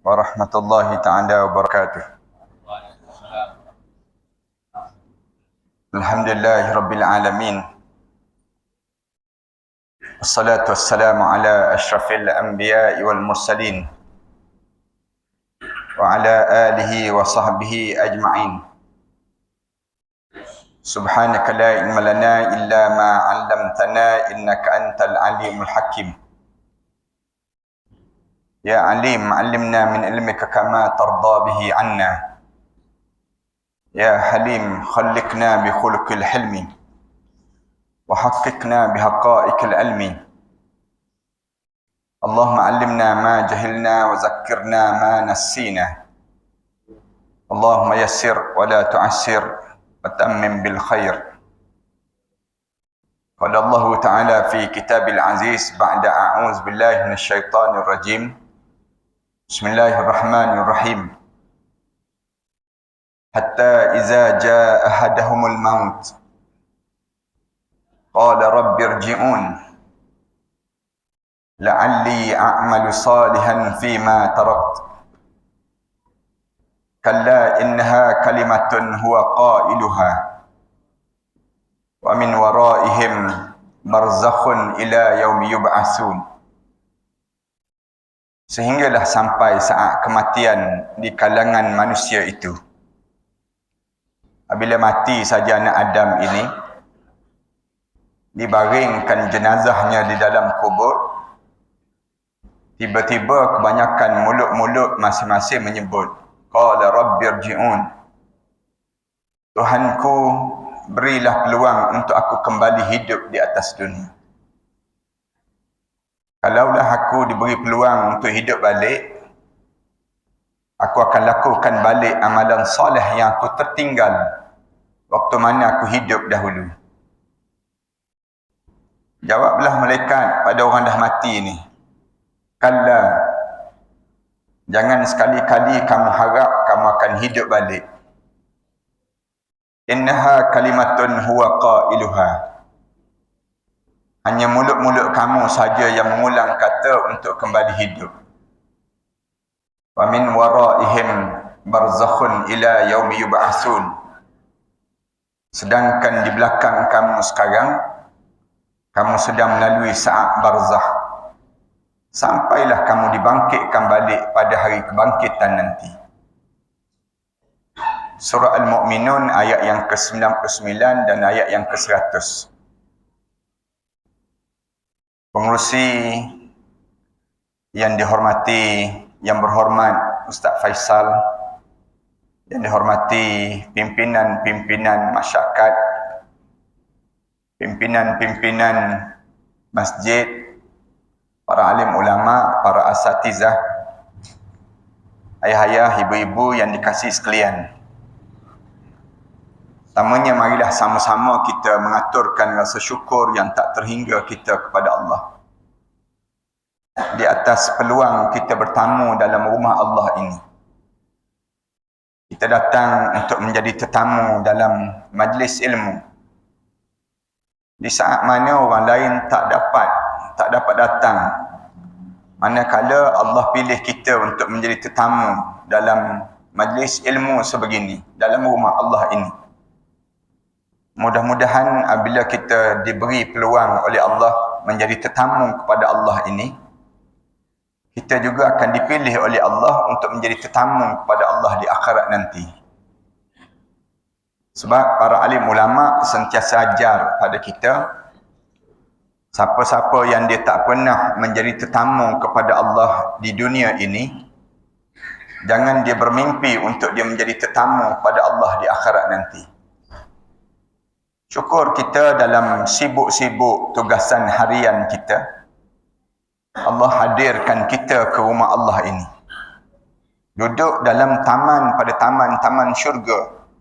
warahmatullahi ta'ala wabarakatuh. Alhamdulillahi rabbil alamin. Wassalatu wassalamu ala ashrafil anbiya'i wal mursalin wa ala alihi wa sahbihi ajma'in. Subhanaka la ilma lana illa ma 'allamtana innaka antal alimul hakim. Ya alim, 'allimna min ilmika kama tarda bihi 'anna. Ya halim, khalliqna bi khuluqil hilmi wa haqqiqna bi haqa'iqil ilmi. Allahumma 'allimna ma jahilna wa zakkirna ma nassina. Allahumma yassir wa la tu'assir wa tammim bil khair. Qala Allah Ta'ala fi kitabil aziz ba'da a'udzu billahi minasy syaithanir rajim. Bismillahirrahmanirrahim. Hatta iza jaa ahadahumul maut qala rabbi irji'un la'alli a'malu salihan fima tarakt. Kalla innaha kalimatun huwa qailuha wa min waraihim barzakhun ila yaumi yub'atsun. Sehinggalah sampai saat kematian di kalangan manusia itu. Apabila mati saja anak Adam ini, dibaringkan jenazahnya di dalam kubur, tiba-tiba kebanyakan mulut-mulut masing-masing menyebut, Qala Rabbi irji'un. Tuhanku, berilah peluang untuk aku kembali hidup di atas dunia. Kalaulah aku diberi peluang untuk hidup balik, aku akan lakukan balik amalan soleh yang aku tertinggal waktu mana aku hidup dahulu. Jawablah malaikat pada orang dah mati ni, kalla, jangan sekali-kali kamu harap kamu akan hidup balik. Innaha kalimatun huwa qailuha. Hanya mulut-mulut kamu saja yang mengulang kata untuk kembali hidup. Wa min waraihim barzakhun ila yaumi yub'atsun. Sedangkan di belakang kamu sekarang, kamu sedang melalui saat barzakh. Sampailah kamu dibangkitkan balik pada hari kebangkitan nanti. Surah Al-Mu'minun ayat yang ke-99 dan ayat yang ke-100. Pengerusi yang dihormati, yang berhormat Ustaz Faisal, yang dihormati pimpinan-pimpinan masyarakat, pimpinan-pimpinan masjid, para alim ulama, para asatizah, ayah-ayah, ibu-ibu yang dikasihi sekalian. Pertamanya, marilah sama-sama kita mengaturkan rasa syukur yang tak terhingga kita kepada Allah di atas peluang kita bertamu dalam rumah Allah ini. Kita datang untuk menjadi tetamu dalam majlis ilmu di saat mana orang lain tak dapat datang. Manakala Allah pilih kita untuk menjadi tetamu dalam majlis ilmu sebegini, dalam rumah Allah ini. Mudah-mudahan apabila kita diberi peluang oleh Allah menjadi tetamu kepada Allah ini, kita juga akan dipilih oleh Allah untuk menjadi tetamu kepada Allah di akhirat nanti. Sebab para alim ulama sentiasa ajar pada kita, siapa-siapa yang dia tak pernah menjadi tetamu kepada Allah di dunia ini, jangan dia bermimpi untuk dia menjadi tetamu kepada Allah di akhirat nanti. Syukur kita dalam sibuk-sibuk tugasan harian kita, Allah hadirkan kita ke rumah Allah ini. Duduk dalam taman pada taman-taman syurga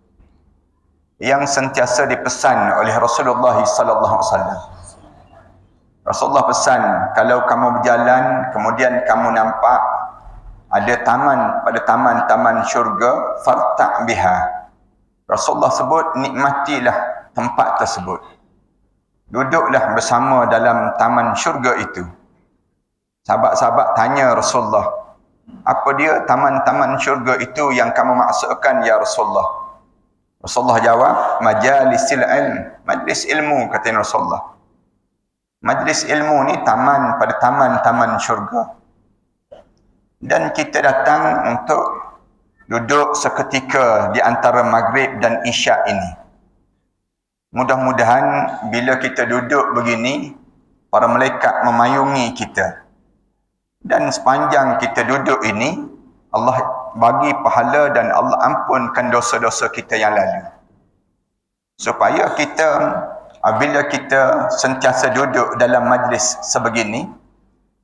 yang sentiasa dipesan oleh Rasulullah sallallahu alaihi wasallam. Rasulullah pesan, kalau kamu berjalan kemudian kamu nampak ada taman pada taman-taman syurga, farta' biha. Rasulullah sebut, nikmatilah tempat tersebut. Duduklah bersama dalam taman syurga itu. Sahabat-sahabat tanya Rasulullah, Apa dia taman-taman syurga itu yang kamu maksudkan ya Rasulullah? Rasulullah jawab, majalisil ilm, majlis ilmu, kata Rasulullah. Majlis ilmu ni taman pada taman-taman syurga. Dan kita datang untuk duduk seketika di antara maghrib dan isyak ini. Mudah-mudahan bila kita duduk begini, para malaikat memayungi kita. Dan sepanjang kita duduk ini, Allah bagi pahala dan Allah ampunkan dosa-dosa kita yang lalu. Supaya kita, bila kita sentiasa duduk dalam majlis sebegini,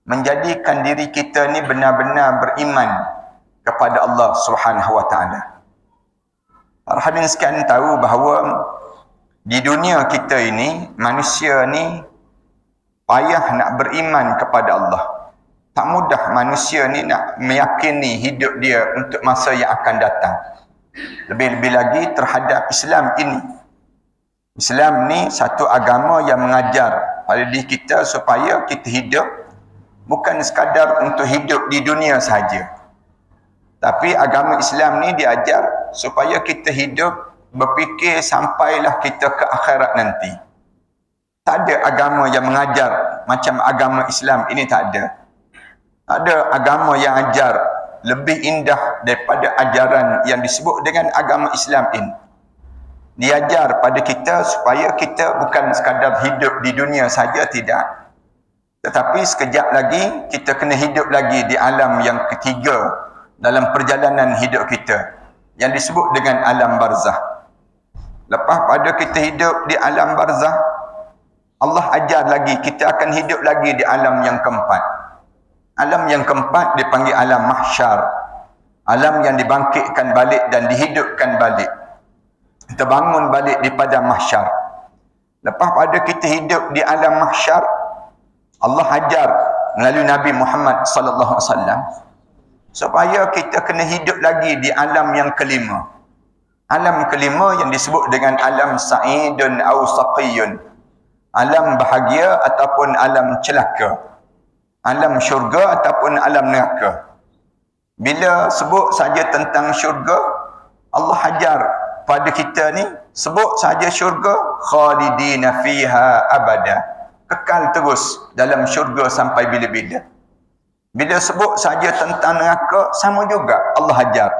menjadikan diri kita ni benar-benar beriman kepada Allah Subhanahu wa taala. Para hadirin sekalian tahu bahawa di dunia kita ini, manusia ni payah nak beriman kepada Allah. Tak mudah manusia ni nak meyakini hidup dia untuk masa yang akan datang. Lebih-lebih lagi terhadap Islam ini. Islam ni satu agama yang mengajar pada diri kita supaya kita hidup bukan sekadar untuk hidup di dunia sahaja. Tapi agama Islam ni diajar supaya kita hidup berfikir sampailah kita ke akhirat nanti. Tak ada agama yang mengajar macam agama Islam ini, tak ada. Ada agama yang ajar lebih indah daripada ajaran yang disebut dengan agama Islam ini. Diajar pada kita supaya kita bukan sekadar hidup di dunia saja, tidak. Tetapi sekejap lagi kita kena hidup lagi di alam yang ketiga dalam perjalanan hidup kita, yang disebut dengan alam barzah. Lepas pada kita hidup di alam barzah, Allah ajar lagi kita akan hidup lagi di alam yang keempat. Alam yang keempat dipanggil alam mahsyar. Alam yang dibangkitkan balik dan dihidupkan balik. Kita bangun balik di padang mahsyar. Lepas pada kita hidup di alam mahsyar, Allah ajar melalui Nabi Muhammad sallallahu alaihi wasallam supaya kita kena hidup lagi di alam yang kelima. Alam kelima yang disebut dengan alam sa'idun aw saqiyun. Alam bahagia ataupun alam celaka. Alam syurga ataupun alam neraka. Bila sebut saja tentang syurga, Allah ajar pada kita ni, sebut saja syurga, khalidina fiha abada. Kekal terus dalam syurga sampai bila-bila. Bila sebut saja tentang neraka, sama juga Allah ajar.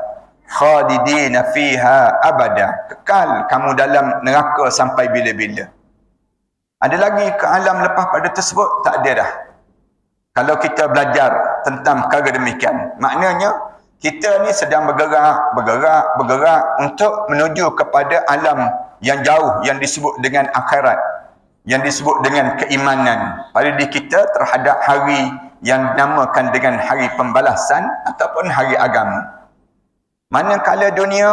Khalidina fiha abada. Kekal kamu dalam neraka sampai bila-bila. Ada lagi ke alam lepas pada tersebut? Tak ada dah. Kalau kita belajar tentang perkara demikian, maknanya kita ni sedang bergerak untuk menuju kepada alam yang jauh yang disebut dengan akhirat, yang disebut dengan keimanan pada diri kita terhadap hari yang dinamakan dengan hari pembalasan ataupun hari agama. Manakala dunia,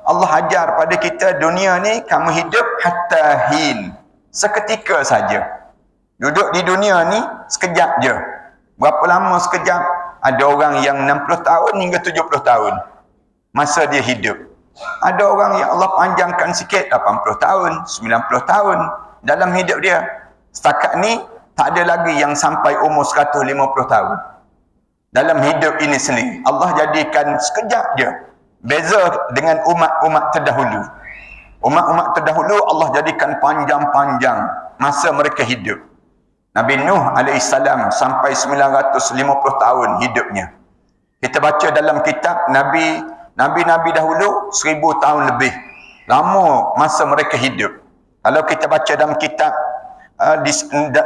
Allah ajar pada kita dunia ni kamu hidup hatta hin, seketika saja. Duduk di dunia ni sekejap je. Berapa lama sekejap? Ada orang yang 60 tahun hingga 70 tahun masa dia hidup. Ada orang yang Allah panjangkan sikit, 80 tahun, 90 tahun dalam hidup dia. Setakat ni tak ada lagi yang sampai umur 150 tahun dalam hidup ini sendiri. Allah jadikan sekejap je. Beza dengan umat-umat terdahulu. Umat-umat terdahulu Allah jadikan panjang-panjang masa mereka hidup. Nabi Nuh AS sampai 950 tahun hidupnya. Kita baca dalam kitab Nabi-Nabi dahulu 1000 tahun lebih. Lama masa mereka hidup. Kalau kita baca dalam kitab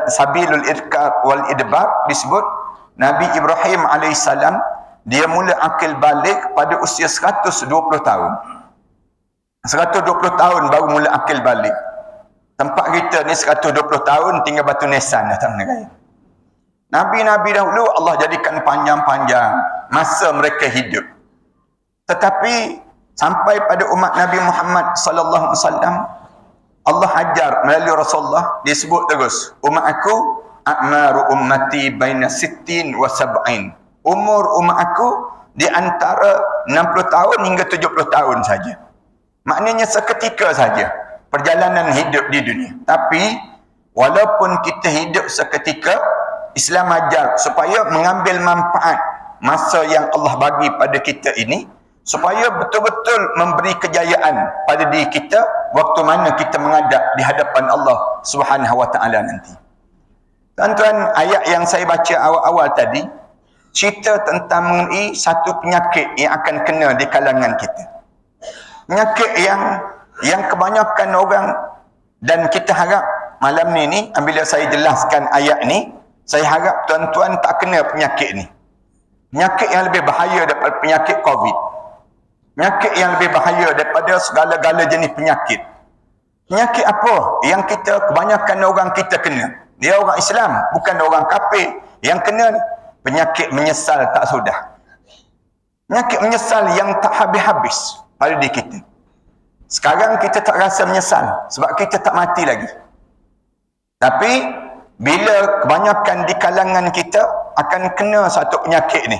Sabilul Irkar wal Idbar, disebut Nabi Ibrahim AS dia mula akil balik pada usia 120 tahun. 120 tahun baru mula akil balik. Tempat kita ni 120 tahun tinggal batu nisan datang negara. Nabi-nabi dahulu Allah jadikan panjang-panjang masa mereka hidup. Tetapi sampai pada umat Nabi Muhammad sallallahu alaihi wasallam, Allah ajar melalui Rasulullah, disebut terus, umat aku a'maru ummati baina 60 wa 70. Umur umat aku di antara 60 tahun hingga 70 tahun saja. Maknanya seketika saja perjalanan hidup di dunia. Tapi walaupun kita hidup seketika, Islam ajar supaya mengambil manfaat masa yang Allah bagi pada kita ini supaya betul-betul memberi kejayaan pada diri kita waktu mana kita menghadap di hadapan Allah Subhanahu wa taala nanti. Tuan-tuan, ayat yang saya baca awal-awal tadi cerita tentang mengenai satu penyakit yang akan kena di kalangan kita. Penyakit yang kebanyakan orang, dan kita harap malam ni bila saya jelaskan ayat ni, saya harap tuan-tuan tak kena penyakit ni. Penyakit yang lebih bahaya daripada penyakit COVID. Penyakit yang lebih bahaya daripada segala-gala jenis penyakit. Penyakit apa yang kita kebanyakan orang kita kena? Dia orang Islam, bukan orang kafir yang kena ni. Penyakit menyesal tak sudah. Penyakit menyesal yang tak habis-habis pada diri kita. Sekarang kita tak rasa menyesal sebab kita tak mati lagi. Tapi bila kebanyakan di kalangan kita akan kena satu penyakit ni.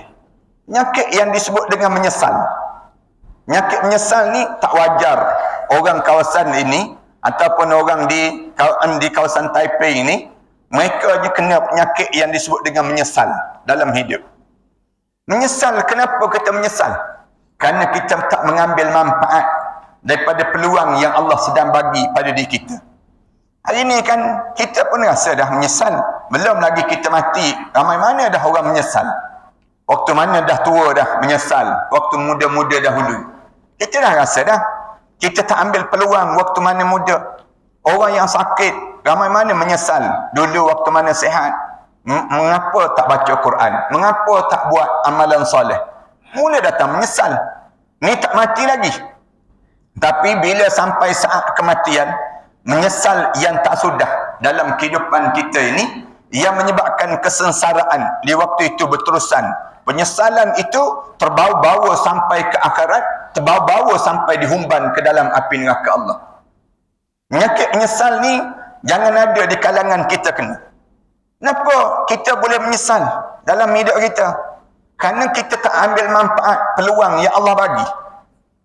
Penyakit yang disebut dengan menyesal. Penyakit menyesal ni tak wajar orang kawasan ini ataupun orang di kawasan Taipei ini, mereka je kena penyakit yang disebut dengan menyesal dalam hidup. Menyesal, kenapa kita menyesal? Kerana kita tak mengambil manfaat daripada peluang yang Allah sedang bagi pada diri kita. Hari ini kan kita pun rasa dah menyesal. Belum lagi kita mati, ramai mana dah orang menyesal. Waktu mana dah tua dah menyesal. Waktu muda-muda dahulu. Kita dah rasa dah. Kita tak ambil peluang waktu mana muda. Orang yang sakit, ramai mana menyesal. Dulu waktu mana sihat. Mengapa tak baca Quran? Mengapa tak buat amalan soleh? Mula datang menyesal. Ni tak mati lagi. Tapi bila sampai saat kematian, menyesal yang tak sudah dalam kehidupan kita ini, yang menyebabkan kesengsaraan di waktu itu berterusan. Penyesalan itu terbawa-bawa sampai ke akhirat, terbawa-bawa sampai dihumban ke dalam api neraka Allah. Penyakit menyesal ni jangan ada di kalangan kita kena. Kenapa kita boleh menyesal dalam hidup kita? Kerana kita tak ambil manfaat peluang yang Allah bagi.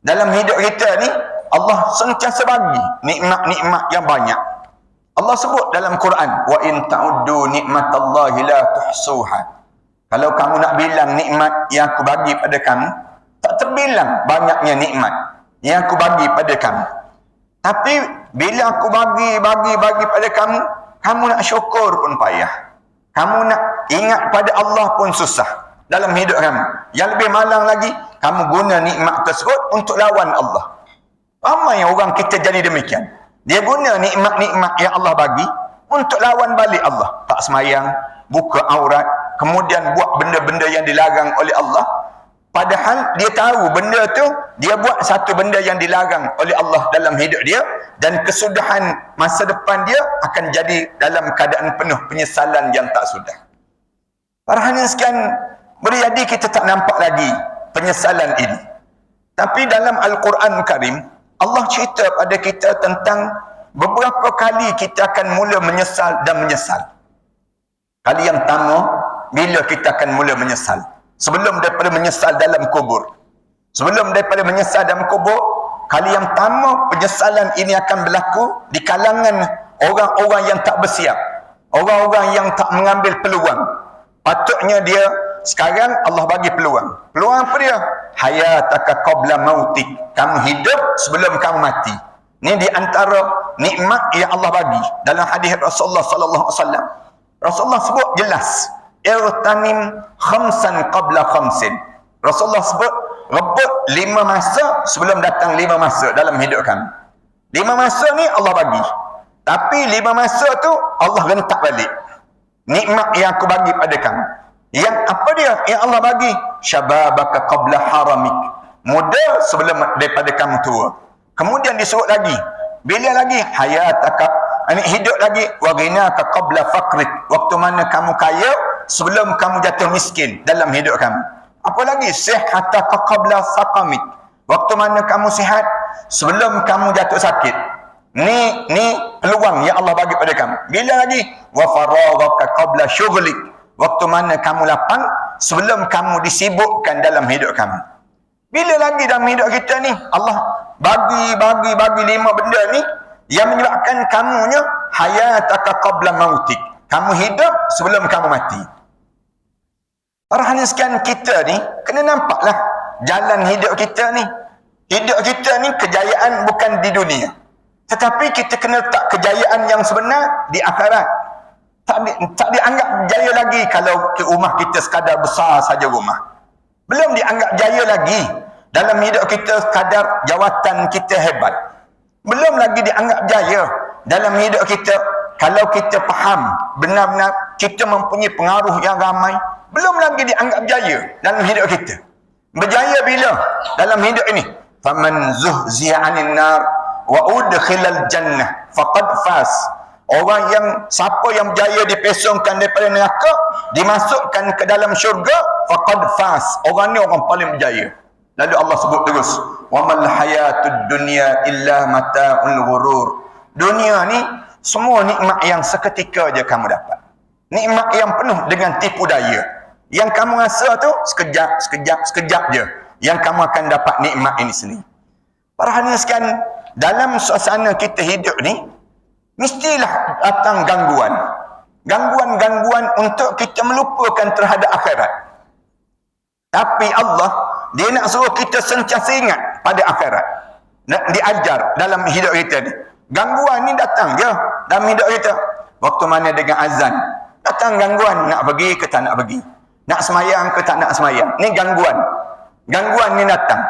Dalam hidup kita ni, Allah sentiasa bagi nikmat-nikmat yang banyak. Allah sebut dalam Quran, wa in ta'uddu nikmatallahi la tuhsuha. Kalau kamu nak bilang nikmat yang aku bagi pada kamu, tak terbilang banyaknya nikmat yang aku bagi pada kamu. Tapi bila aku bagi pada kamu, kamu nak syukur pun payah. Kamu nak ingat pada Allah pun susah dalam hidup kamu. Yang lebih malang lagi, kamu guna nikmat tersebut untuk lawan Allah. Ramai orang kita jadi demikian. Dia guna nikmat-nikmat yang Allah bagi untuk lawan balik Allah. Tak semayang, buka aurat, kemudian buat benda-benda yang dilarang oleh Allah. Padahal dia tahu benda tu, dia buat satu benda yang dilarang oleh Allah dalam hidup dia, dan kesudahan masa depan dia akan jadi dalam keadaan penuh penyesalan yang tak sudah. Para hadirin sekalian, boleh jadi kita tak nampak lagi penyesalan ini. Tapi dalam Al-Quran Karim, Allah cerita pada kita tentang beberapa kali kita akan mula menyesal dan menyesal. Kali yang pertama, bila kita akan mula menyesal. Sebelum daripada menyesal dalam kubur. Sebelum daripada menyesal dalam kubur, kali yang pertama penyesalan ini akan berlaku di kalangan orang-orang yang tak bersiap. Orang-orang yang tak mengambil peluang. Patutnya dia sekarang Allah bagi peluang. Peluang apa dia? Hayataka qabla mautik. Kamu hidup sebelum kamu mati. Ini di antara nikmat yang Allah bagi. Dalam hadis Rasulullah sallallahu alaihi wasallam, Rasulullah sebut jelas, irtanim khamsan qabla khamsin. Rasulullah sebut rebut 5 masa sebelum datang 5 masa dalam hidup kamu. 5 masa ni Allah bagi. Tapi 5 masa tu Allah rentak balik. Nikmat yang aku bagi pada kamu. Yang apa dia? Yang Allah bagi. Syababaka qabla haramik. Muda sebelum daripada kamu tua. Kemudian disebut lagi. Bila lagi? Hayataka. Ini hidup lagi. Wa ghinaka qabla faqrik. Waktu mana kamu kaya sebelum kamu jatuh miskin dalam hidup kamu. Apa lagi? Sihataka qabla saqamik. Waktu mana kamu sihat sebelum kamu jatuh sakit. Ni peluang yang Allah bagi pada kamu. Bila lagi? Wa faraghaka qabla syughlik. Waktu mana kamu lapang sebelum kamu disibukkan dalam hidup kamu. Bila lagi dalam hidup kita ni Allah bagi 5 benda ni yang menyebabkan kamunya hayataka qabla mautik. Kamu hidup sebelum kamu mati. Para hadirin sekalian, kita ni kena nampaklah jalan hidup kita ni. Hidup kita ni kejayaan bukan di dunia. Tetapi kita kena letak kejayaan yang sebenar di akhirat. Tak dianggap jaya lagi kalau rumah kita sekadar besar saja rumah. Belum dianggap jaya lagi dalam hidup kita sekadar jawatan kita hebat. Belum lagi dianggap jaya dalam hidup kita kalau kita faham benar-benar kita mempunyai pengaruh yang ramai. Belum lagi dianggap jaya dalam hidup kita. Berjaya bila? Dalam hidup ini. Faman zuhziya 'anil nar wa udkhilal jannah faqad faz. Orang yang, siapa yang berjaya dipesongkan daripada neraka, dimasukkan ke dalam syurga, faqad faz. Orang ni orang paling berjaya. Lalu Allah sebut terus, wa mal hayatud dunya illa mata'ul ghurur. Dunia ni semua nikmat yang seketika je kamu dapat. Nikmat yang penuh dengan tipu daya. Yang kamu rasa tu sekejap je yang kamu akan dapat nikmat ini sendiri. Para hadirin sekalian, dalam suasana kita hidup ni mestilah datang gangguan. Gangguan-gangguan untuk kita melupakan terhadap akhirat. Tapi Allah, dia nak suruh kita sentiasa ingat pada akhirat. Nak diajar dalam hidup kita ni. Gangguan ni datang je dalam hidup kita. Waktu mana dengan azan, datang gangguan, nak pergi ke tak nak pergi. Nak semayang ke tak nak semayang. Ni gangguan. Gangguan ni datang.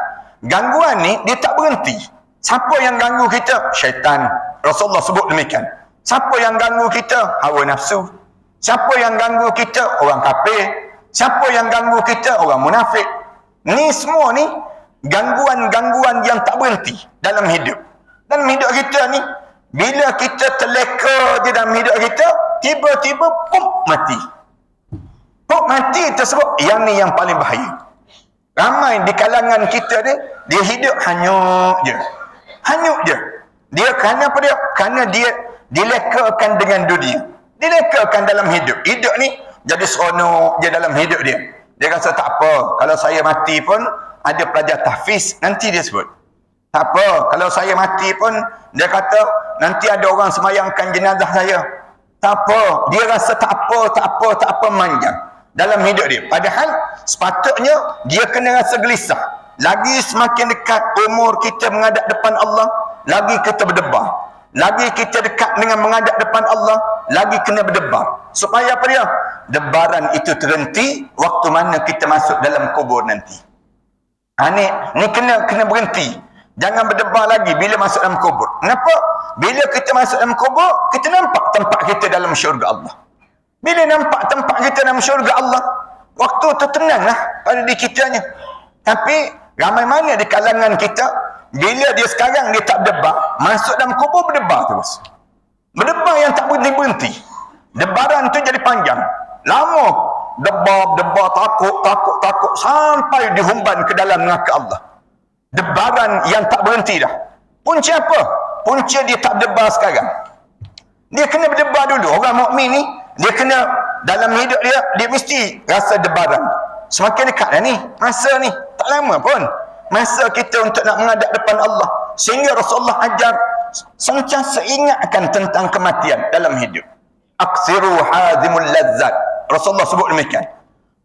Gangguan ni dia tak berhenti. Siapa yang ganggu kita? Syaitan. Rasulullah sebut demikian. Siapa yang ganggu kita? Hawa nafsu. Siapa yang ganggu kita? Orang kafir. Siapa yang ganggu kita? Orang munafik. Ni semua ni gangguan-gangguan yang tak berhenti dalam hidup. Dalam hidup kita ni, bila kita terleka je dalam hidup kita, tiba-tiba mati. Mati tersebut, yang ni yang paling bahaya. Ramai di kalangan kita ni, dia hidup hanyut je. Hanyut je. Dia kerana apa dia? Kerana dia dilekakan dengan dunia. Dilekakan dalam hidup. Hidup ni jadi seronok je dalam hidup dia. Dia rasa tak apa. Kalau saya mati pun, ada pelajar tahfiz, nanti dia sebut. Tak apa. Kalau saya mati pun, dia kata, nanti ada orang semayangkan jenazah saya. Tak apa. Dia rasa tak apa manjang dalam hidup dia. Padahal sepatutnya dia kena rasa gelisah. Lagi semakin dekat umur kita menghadap depan Allah, lagi kita berdebar. Lagi kita dekat dengan menghadap depan Allah, lagi kena berdebar. Supaya apa dia? Debaran itu terhenti waktu mana kita masuk dalam kubur nanti. Ni kena berhenti. Jangan berdebar lagi bila masuk dalam kubur. Kenapa? Bila kita masuk dalam kubur, kita nampak tempat kita dalam syurga Allah. Bila nampak tempat kita dalam syurga Allah, waktu tu tenanglah pada diri kitanya. Tapi ramai mana di kalangan kita, bila dia sekarang dia tak berdebar, masuk dalam kubur berdebar terus. Berdebar yang tak berhenti-berhenti. Debaran tu jadi panjang. Lama debar, takut sampai dihumban ke dalam neraka Allah. Debaran yang tak berhenti dah. Punca apa? Punca dia tak berdebar sekarang. Dia kena berdebar dulu. Orang mukmin ni, dia kena dalam hidup dia mesti rasa debaran. Semakin dekat dah ni masa ni, tak lama pun masa kita untuk nak menghadap depan Allah. Sehingga Rasulullah ajar sentiasa ingatkan tentang kematian dalam hidup. Aksiru hazimul lazzat. Rasulullah sebut demikian.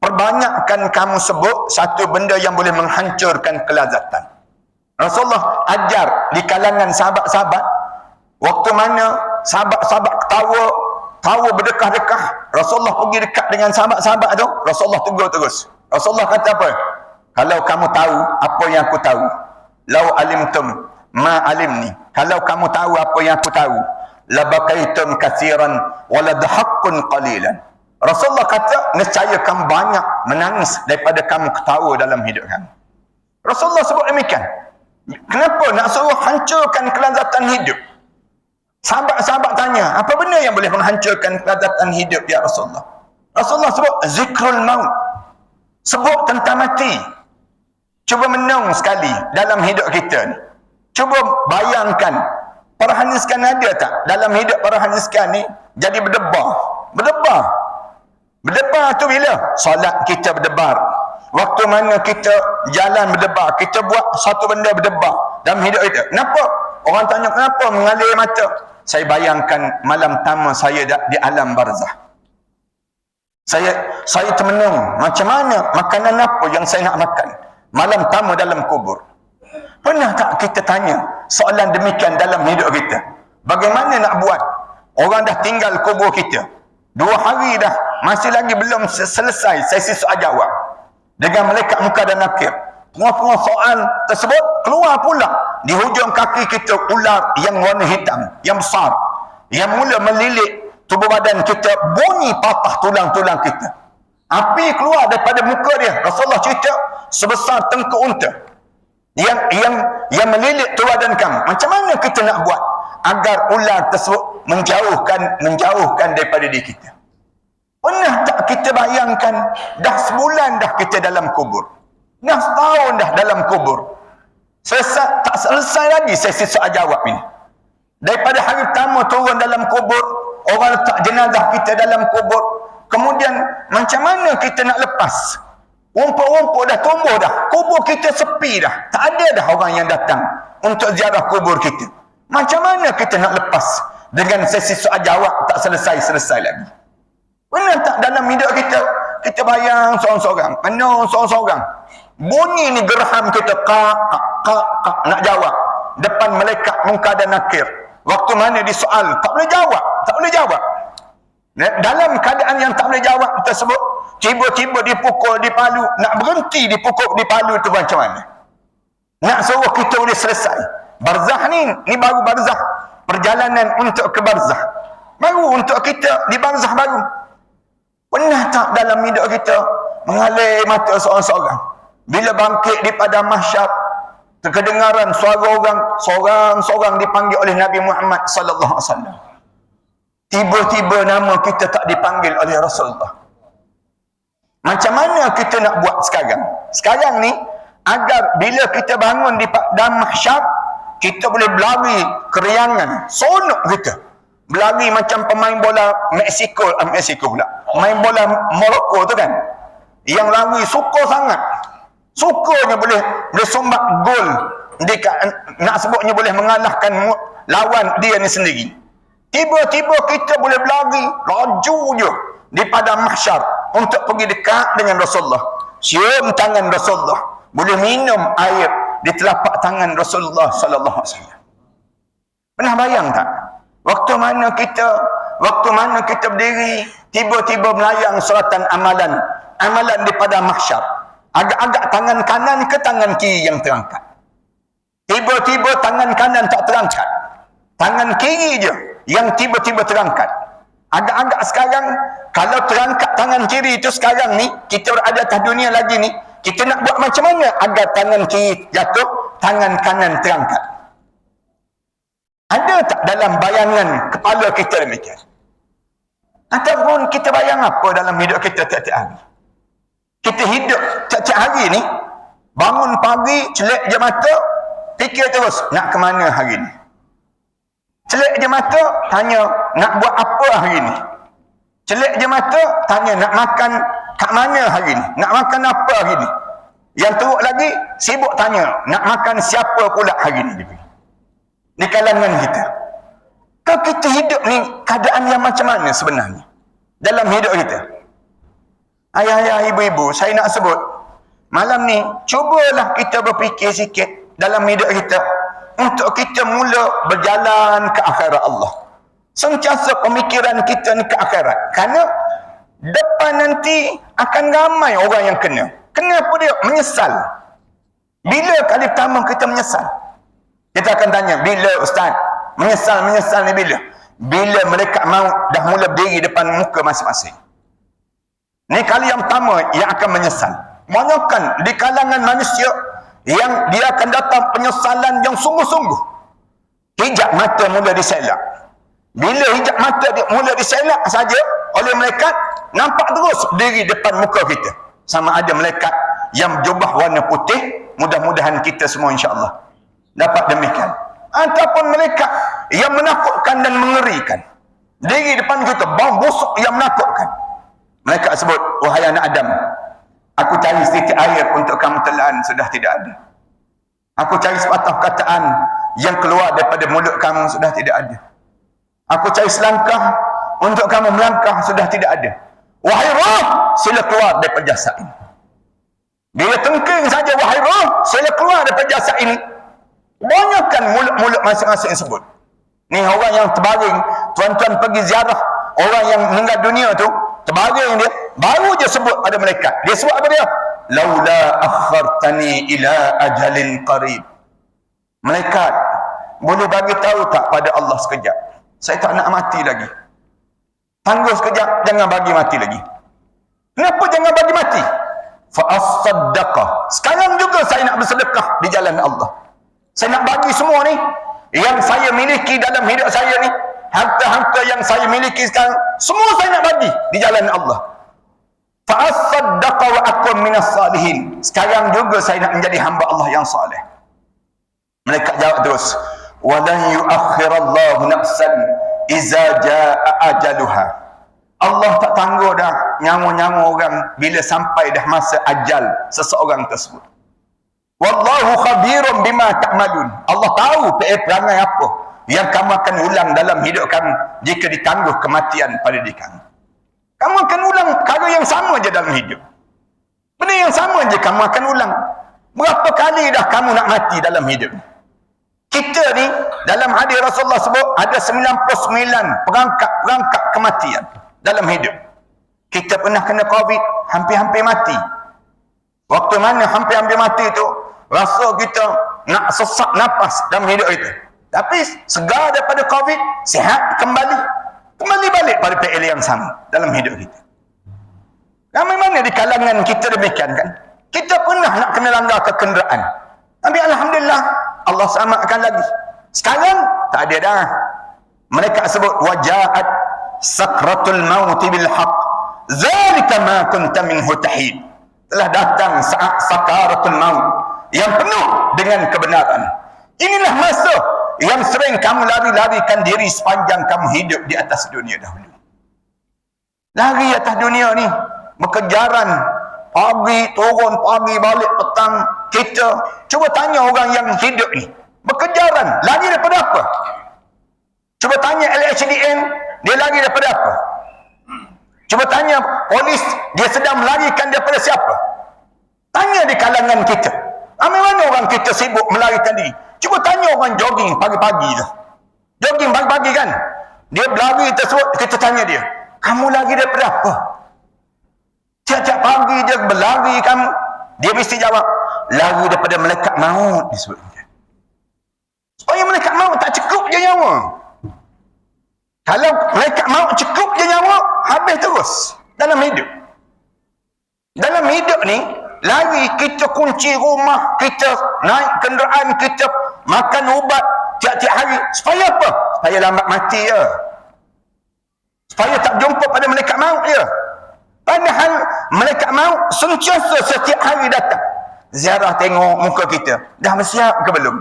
Perbanyakkan kamu sebut satu benda yang boleh menghancurkan kelazatan. Rasulullah ajar di kalangan sahabat-sahabat, waktu mana sahabat-sahabat ketawa berdekah-dekah, Rasulullah pergi dekat dengan sahabat-sahabat tu, Rasulullah tegur terus. Rasulullah kata apa? Kalau kamu tahu apa yang aku tahu, lau alimtum ma alimni. Kalau kamu tahu apa yang aku tahu, labakaitum katsiran waladhaqqun qalilan. Rasulullah kata, nescaya kamu banyak menangis daripada kamu ketawa dalam hidup kamu. Rasulullah sebut demikian. Kenapa nak suruh hancurkan kelazatan hidup? Sahabat-sahabat tanya, apa benda yang boleh menghancurkan kelazatan hidup ya Rasulullah? Rasulullah sebut zikrul maut. Sebut tentang mati. Cuba menung sekali dalam hidup kita ni. Cuba bayangkan, para hadis kan ada tak dalam hidup para hadis kan ni jadi berdebar. Berdebar tu bila? Solat kita berdebar. Waktu mana kita jalan berdebar, kita buat satu benda berdebar dalam hidup kita. Kenapa? Orang tanya kenapa mengalir mata. Saya bayangkan malam pertama saya di alam barzah. Saya termenung, macam mana, makanan apa yang saya nak makan malam pertama dalam kubur. Pernah tak kita tanya soalan demikian dalam hidup kita? Bagaimana nak buat? Orang dah tinggal kubur kita 2 hari dah, masih lagi belum selesai sesi soal jawab dengan malaikat muka dan nakir. Tengah-tengah soal tersebut keluar pula di hujung kaki kita ular yang warna hitam, yang besar, yang mula melilit tubuh badan kita, bunyi patah tulang-tulang kita. Api keluar daripada muka dia. Rasulullah cerita sebesar tengkuk unta yang melilit tubuh badan kamu. Macam mana kita nak buat agar ular tersebut menjauhkan daripada diri kita? Pernah tak kita bayangkan dah sebulan dah kita dalam kubur, dah setahun dah dalam kubur, tak selesai lagi sesi soal jawab ini. Daripada hari pertama turun dalam kubur, orang letak jenazah kita dalam kubur, kemudian macam mana kita nak lepas? Rumput-rumput dah tumbuh dah, kubur kita sepi dah, tak ada dah orang yang datang untuk ziarah kubur kita. Macam mana kita nak lepas dengan sesi soal jawab tak selesai lagi? Pernah tak dalam hidup kita bayang seorang-seorang, penuh seorang-seorang, bunyi ni gerham kita kak nak jawab depan malaikat munkar dan nakir. Waktu mana disoal tak boleh jawab. Dalam keadaan yang tak boleh jawab tersebut, tiba-tiba dipukul, dipalu, nak berhenti dipukul, dipalu itu macam mana? Nak suruh kita boleh selesai. Barzah ni baru barzah, perjalanan untuk ke barzah. Baru untuk kita di barzah baru. Pernah tak dalam hidup kita mengalir mata seorang-seorang bila bangkit di padang mahsyar, terkedengaran suara orang seorang-seorang dipanggil oleh Nabi Muhammad sallallahu alaihi wasallam. Tiba-tiba nama kita tak dipanggil oleh Rasulullah. Macam mana kita nak buat sekarang? Sekarang ni agar bila kita bangun di padang mahsyar, kita boleh berlari keriangan, sonok kita. Berlari macam pemain bola Mexico pula. Main bola Morocco tu kan. Yang lari suka sangat. Sukanya boleh sumbat gol. Nak sebutnya boleh mengalahkan lawan dia ni sendiri. Tiba-tiba kita boleh berlari laju je di padang mahsyar untuk pergi dekat dengan Rasulullah. Cium tangan Rasulullah. Boleh minum air di telapak tangan Rasulullah sallallahu alaihi wasallam. Pernah bayang tak? Waktu mana kita berdiri, tiba-tiba melayang suratan amalan di padang mahsyar. Agak-agak tangan kanan ke tangan kiri yang terangkat. Tiba-tiba tangan kanan tak terangkat. Tangan kiri je yang tiba-tiba terangkat. Agak-agak sekarang, kalau terangkat tangan kiri itu sekarang ni, kita berada atas dunia lagi ni, kita nak buat macam mana agar tangan kiri jatuh, tangan kanan terangkat? Ada tak dalam bayangan kepala kita demikian? Ataupun kita bayang apa dalam hidup kita tiap-tiap hari? Kita hidup tiap-tiap hari ni, bangun pagi, celik je mata, fikir terus, nak ke mana hari ni? Celik je mata, tanya, nak buat apa hari ni? Celik je mata, tanya, nak makan kat mana hari ni? Nak makan apa hari ni? Yang teruk lagi, sibuk tanya, nak makan siapa pula hari ni? Di kalangan kita. Kalau kita hidup ni, keadaan yang macam mana sebenarnya dalam hidup kita? Ayah-ayah, ibu-ibu, saya nak sebut, malam ni, cubalah kita berfikir sikit dalam hidup kita, untuk kita mula berjalan ke akhirat Allah. Sentiasa pemikiran kita ni ke akhirat. Kerana depan nanti akan ramai orang yang kena. Kenapa dia? Menyesal. Bila kali pertama kita menyesal? Kita akan tanya, bila Ustaz? Menyesal ni bila? Bila malaikat maut dah mula berdiri depan muka masing-masing. Ni kali yang pertama yang akan menyesal. Banyakkan di kalangan manusia yang dia akan datang penyesalan yang sungguh-sungguh. Hijab mata mula diselak. Bila hijab mata mula diselak saja oleh malaikat, nampak terus berdiri depan muka kita. Sama ada malaikat yang jubah warna putih, mudah-mudahan kita semua insya-Allah dapat demikian. Ataupun malaikat yang menakutkan dan mengerikan. Diri depan kita, bau busuk yang menakutkan. Malaikat sebut, wahai anak Adam, aku cari setitik air untuk kamu telan, sudah tidak ada. Aku cari sepatah perkataan yang keluar daripada mulut kamu, sudah tidak ada. Aku cari selangkah untuk kamu melangkah, sudah tidak ada. Wahai roh, sila keluar daripada jasad ini. Bila tengking saja, wahai roh, sila keluar daripada jasad ini. Banyakkan mulut-mulut masing-masing sebut. Ni orang yang terbaring, tuan-tuan pergi ziarah orang yang meninggal dunia tu, terbaring dia, baru je sebut pada malaikat. Dia sebut apa dia? Laula akhartani ila ajalin qarib. Malaikat, boleh bagi tahu tak pada Allah sekejap? Saya tak nak mati lagi. Tangguh sekejap, jangan bagi mati lagi. Kenapa jangan bagi mati? Fa as-saddaqah. Sekarang juga saya nak bersedekah di jalan Allah. Saya nak bagi semua ni yang saya miliki dalam hidup saya ni, harta-harta yang saya miliki sekarang, semua saya nak bagi di jalan Allah. Fa as-saddaqa wa akun minas salihin. Sekarang juga saya nak menjadi hamba Allah yang saleh. Malaikat jawab terus, walan yuakhirallahu nafsan iza jaa ajaluha. Allah tak tangguh dah nyawa-nyawa orang bila sampai dah masa ajal seseorang tersebut. Wallahu khabirun bima ta'malun. Allah tahu perangai apa yang kamu akan ulang dalam hidup kamu jika ditangguh kematian pada diri kamu. Kamu akan ulang perkara yang sama je dalam hidup. Benda yang sama je kamu akan ulang. Berapa kali dah kamu nak mati dalam hidup? Kita ni dalam hadis Rasulullah sebut ada 99 perangkap kematian dalam hidup. Kita pernah kena COVID, hampir-hampir mati. Waktu mana hampir-hampir mati tu, rasa kita nak sesak nafas dalam hidup itu. Tapi segar daripada COVID, sihat kembali balik pada PL yang sama dalam hidup kita. Ramai mana di kalangan kita demikian kan? Kita pernah nak kena langgar ke kenderaan. Tapi alhamdulillah Allah selamatkan lagi. Sekarang tak ada dah. Mereka sebut wajaat sakratul maut bil haqq. Zalika ma kunta minhu tahid. Telah datang saat sakaratul maut yang penuh dengan kebenaran. Inilah masa yang sering kamu lari-larikan diri sepanjang kamu hidup di atas dunia dahulu. Lari atas dunia ni, berkejaran, pagi turun, pagi balik petang. Kita cuba tanya orang yang hidup ni, berkejaran, lari daripada apa? Cuba tanya LHDN, dia lari daripada apa? Cuba tanya polis, dia sedang melarikan daripada siapa? Tanya di kalangan kita, ramai mana orang kita sibuk melarikan diri? Cuba tanya orang jogging pagi-pagi tu. Jogging pagi-pagi kan? Dia berlari tersebut, kita tanya dia, kamu lari daripada apa? Tiap-tiap pagi dia berlari kamu. Dia mesti jawab, lari daripada malaikat maut disebutkan. Supaya malaikat maut tak cukup je nyawa. Kalau malaikat maut cukup je nyawa, habis terus dalam hidup. Dalam hidup ni, lari kita kunci rumah, kita naik kenderaan, kita makan ubat tiap-tiap hari. Supaya apa? Supaya lambat mati je. Supaya tak jumpa pada malaikat maut je. Padahal malaikat maut sentiasa setiap hari datang. Ziarah tengok muka kita. Dah bersiap ke belum?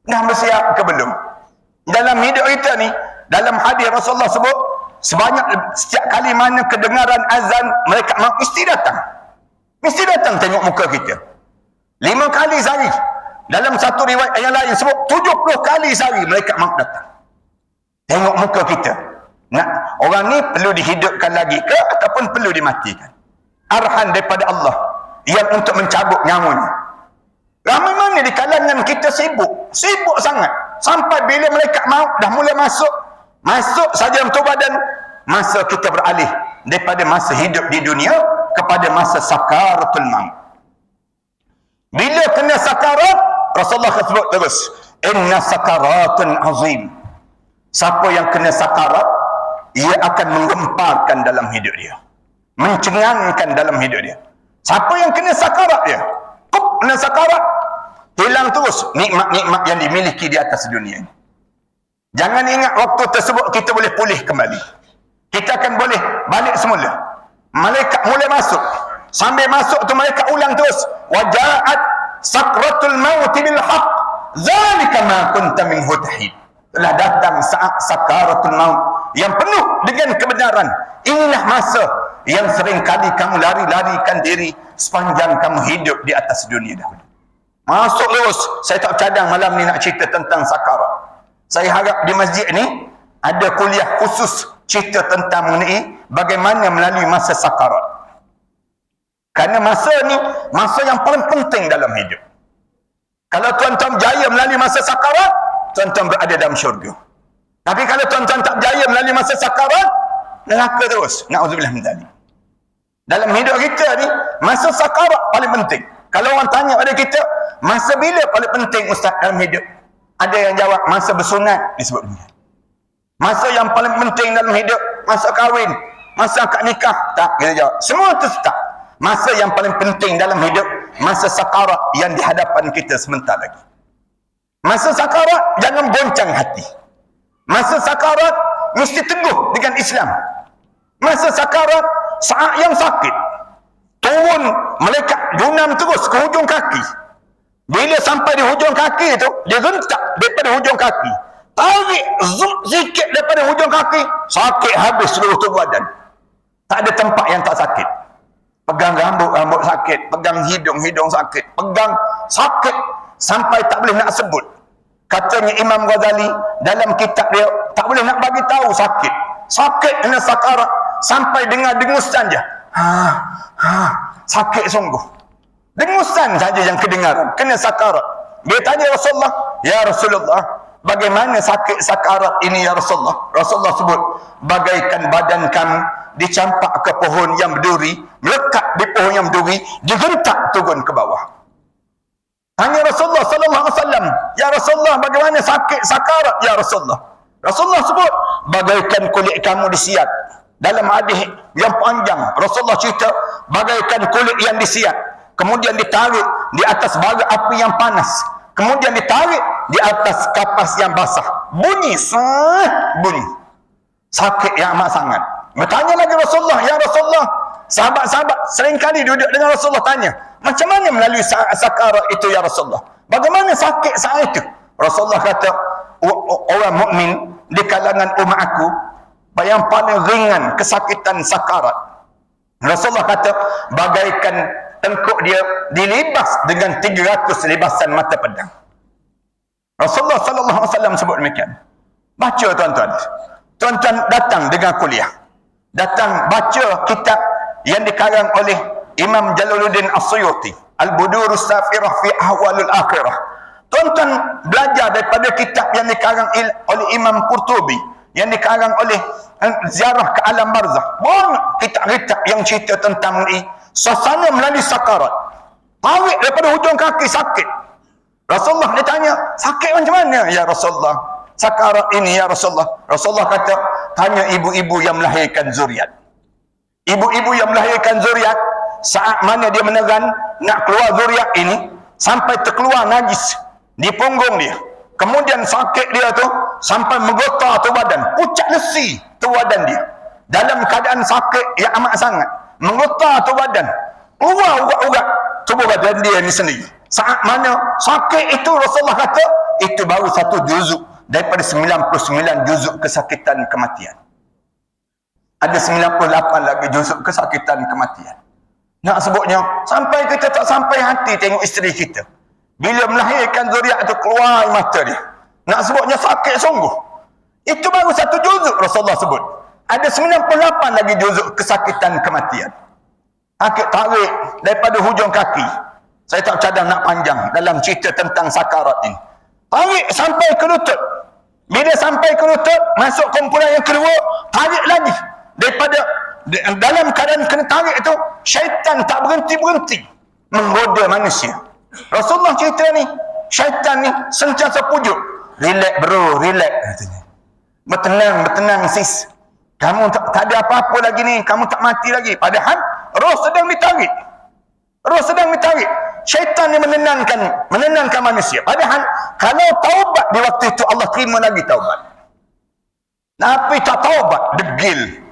Dah bersiap ke belum? Dalam hidup kita ni, dalam hadis Rasulullah sebut, setiap kali mana kedengaran azan, malaikat maut mesti datang. Mesti datang tengok muka kita. 5 kali sehari. Dalam satu riwayat yang lain sebut 70 kali sehari malaikat maut datang. Tengok muka kita. Nak orang ni perlu dihidupkan lagi ke ataupun perlu dimatikan? Arahan daripada Allah yang untuk mencabut nyawanya. Ramai mana di kalangan kita sibuk sangat sampai bila malaikat maut dah mula masuk saja untuk badan, masa kita beralih daripada masa hidup di dunia kepada masa sakaratul maut. Bila kena sakarat, Rasulullah sebut terus, inna sakaratun azim. Siapa yang kena sakarat, ia akan menggemparkan dalam hidup dia, mencengangkan dalam hidup dia. Siapa yang kena sakarat dia, kena sakarat, hilang terus nikmat-nikmat yang dimiliki di atas dunia ini. Jangan ingat waktu tersebut kita boleh pulih kembali. Kita akan boleh balik semula. Malaikat mulai masuk. Sambil masuk tu malaikat ulang terus. Wajaat sakratul maut bil haqq. Zalika ma kunta minhu tahid. Telah datang saat sakaratul maut yang penuh dengan kebenaran. Inilah masa yang sering kali kamu lari-larikan diri sepanjang kamu hidup di atas dunia dahulu. Masuk terus. Saya tak cadang malam ni nak cerita tentang sakarat. Saya harap di masjid ni ada kuliah khusus cerita tentang mengenai bagaimana melalui masa sakarat. Kerana masa ni, masa yang paling penting dalam hidup. Kalau tuan-tuan berjaya melalui masa sakarat, tuan-tuan berada dalam syurga. Tapi kalau tuan-tuan tak berjaya melalui masa sakarat, neraka terus. Na'udzubillah min dzalik. Dalam hidup kita ni, masa sakarat paling penting. Kalau orang tanya pada kita, masa bila paling penting Ustaz dalam hidup? Ada yang jawab, masa bersunat disebut demikian. Masa yang paling penting dalam hidup, masa kahwin, masa akad nikah. Tak, kita jawab. Semua itu tak. Masa yang paling penting dalam hidup, masa sakarat yang di hadapan kita sebentar lagi. Masa sakarat, jangan goncang hati. Masa sakarat, mesti teguh dengan Islam. Masa sakarat, saat yang sakit, turun malaikat junam terus ke hujung kaki. Bila sampai di hujung kaki itu, dia rentak daripada hujung kaki. Tarik zoom sikit daripada hujung kaki, sakit habis seluruh tubuh badan. Tak ada tempat yang tak sakit. Pegang rambut sakit, pegang hidung sakit, pegang sakit sampai tak boleh nak sebut. Katanya Imam Ghazali dalam kitab dia, tak boleh nak bagi tahu sakit. Sakit kena sakarat sampai dengar dengusan je. Sakit sungguh. Dengusan saja yang kedengaran, kena sakarat. Dia tanya Rasulullah, "Ya Rasulullah, bagaimana sakit sakarat ini ya Rasulullah?" Rasulullah sebut, bagaikan badan kami dicampak ke pohon yang berduri, melekat di pohon yang berduri, digentak turun ke bawah. Tanya Rasulullah sallallahu alaihi wasallam, "Ya Rasulullah, bagaimana sakit sakarat ya Rasulullah?" Rasulullah sebut, bagaikan kulit kamu disiat. Dalam hadis yang panjang, Rasulullah cerita bagaikan kulit yang disiat, kemudian ditarik di atas bara api yang panas, kemudian ditarik di atas kapas yang basah. Bunyi bunyi. Sakit yang amat sangat. Bertanya lagi Rasulullah, "Ya Rasulullah, sahabat-sahabat seringkali duduk dengan Rasulullah tanya, macam mana melalui sakarat itu ya Rasulullah? Bagaimana sakit saat itu?" Rasulullah kata, orang mukmin di kalangan umat aku yang paling ringan kesakitan sakarat. Rasulullah kata, bagaikan tengkuk dia dilibas dengan 300 libasan mata pedang. Rasulullah sallallahu alaihi wasallam sebut demikian. Baca tuan-tuan. Tuan-tuan datang dengan kuliah. Datang baca kitab yang dikarang oleh Imam Jalaluddin As-Suyuti, Al-Budurus Safirah fi Ahwalul Akhirah. Tuan-tuan belajar daripada kitab yang dikarang oleh Imam Qurtubi, yang dikarang oleh Ziarah ke Alam Barzakh. Banyak kitab-kitab yang cerita tentang ini. Suasana melalui sakarat. Tarik daripada hujung kaki sakit. Rasulullah ditanya, sakit macam mana ya Rasulullah? Sakarat ini ya Rasulullah. Rasulullah kata, tanya ibu-ibu yang melahirkan zuriat. Ibu-ibu yang melahirkan zuriat, saat mana dia meneran nak keluar zuriat ini, sampai terkeluar najis di punggung dia. Kemudian sakit dia tu sampai menggotar tu badan, pucat lesi tu badan dia. Dalam keadaan sakit yang amat sangat, menggotar tu badan, keluar urat-urat tubuh badan dia ni sendiri. Saat mana sakit itu, Rasulullah kata, itu baru satu juzuk daripada 99 juzuk kesakitan kematian. Ada 98 lagi juzuk kesakitan kematian. Nak sebutnya, sampai kita tak sampai hati tengok isteri kita. Bila melahirkan zuriat itu keluar air mata dia. Nak sebutnya sakit sungguh. Itu baru satu juzuk Rasulullah sebut. Ada 98 lagi juzuk kesakitan kematian. Akik tarik daripada hujung kaki. Saya tak cadang nak panjang dalam cerita tentang sakarat ini. Tarik sampai ke lutut. Bila sampai ke lutut, masuk kumpulan yang kedua, tarik lagi. Daripada dalam keadaan kena tarik itu, syaitan tak berhenti-berhenti menggoda manusia. Rasulullah cerita ni, syaitan ni sentiasa pujuk. Relax bro, relax. Bertenang, bertenang sis. Kamu tak ada apa-apa lagi ni, kamu tak mati lagi. Padahal roh sedang ditarik. Roh sedang ditarik. Syaitan ni menenangkan manusia. Padahal kalau taubat di waktu itu, Allah terima lagi taubat. Tapi tak taubat, degil.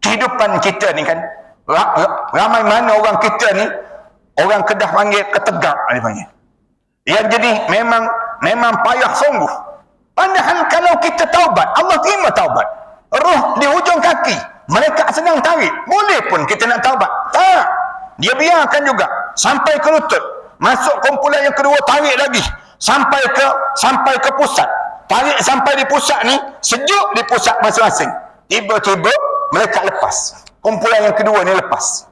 Kehidupan kita ni kan, ramai mana orang kita ni, orang Kedah panggil ketegak, dia panggil. Yang jadi memang payah sungguh. Padahal kalau kita taubat, Allah terima taubat. Roh di hujung kaki, mereka sedang tarik. Boleh pun kita nak taubat. Tak. Dia biarkan juga sampai ke lutut. Masuk kumpulan yang kedua, tarik lagi sampai ke pusat. tarik sampai di pusat ni, sejuk di pusat masing-masing. Tiba-tiba mereka lepas. Kumpulan yang kedua ni lepas.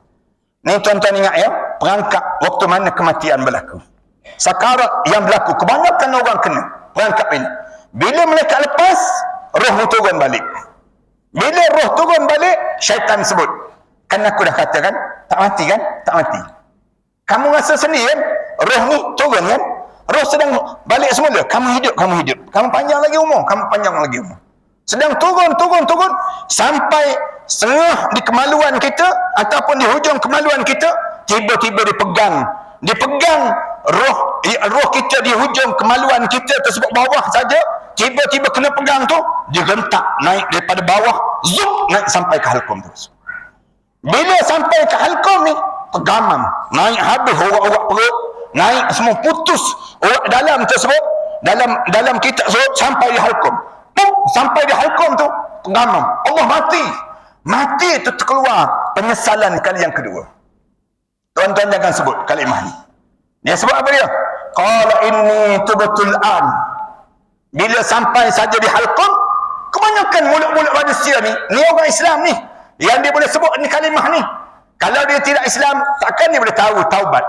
Ni tuan-tuan ingat ya, perangkap waktu mana kematian berlaku. Sakarat yang berlaku, kebanyakan orang kena perangkap ini. Bila mereka lepas, roh ni turun balik. Bila roh turun balik, syaitan sebut, kan aku dah katakan, tak mati kan? Tak mati. Kamu rasa sendiri kan? Roh ni turun kan? Roh sedang balik semula. Kamu hidup, kamu hidup. Kamu panjang lagi umur, kamu panjang lagi umur. Sedang turun, sampai setengah di kemaluan kita, ataupun di hujung kemaluan kita, tiba-tiba dipegang roh kita di hujung kemaluan kita tersebut bawah saja, tiba-tiba kena pegang tu, direntak naik daripada bawah, zup, naik sampai ke halkum terus. Bila sampai ke halkum ni, tergamam, naik habis urat-urat perut, naik semua, putus urat dalam tersebut, dalam kita tersebut, sampai di halkum. Sampai di halkum tu, tergamam, Allah mati itu terkeluar penyesalan kali yang kedua. Tuan-tuan jangan sebut kalimah ni. Dia sebut apa dia? Qala inni tubtul an. Bila sampai saja di halqum, kebanyakan mulut-mulut manusia ni orang Islam ni, yang dia boleh sebut ni kalimah ni. Kalau dia tidak Islam, takkan dia boleh tahu taubat.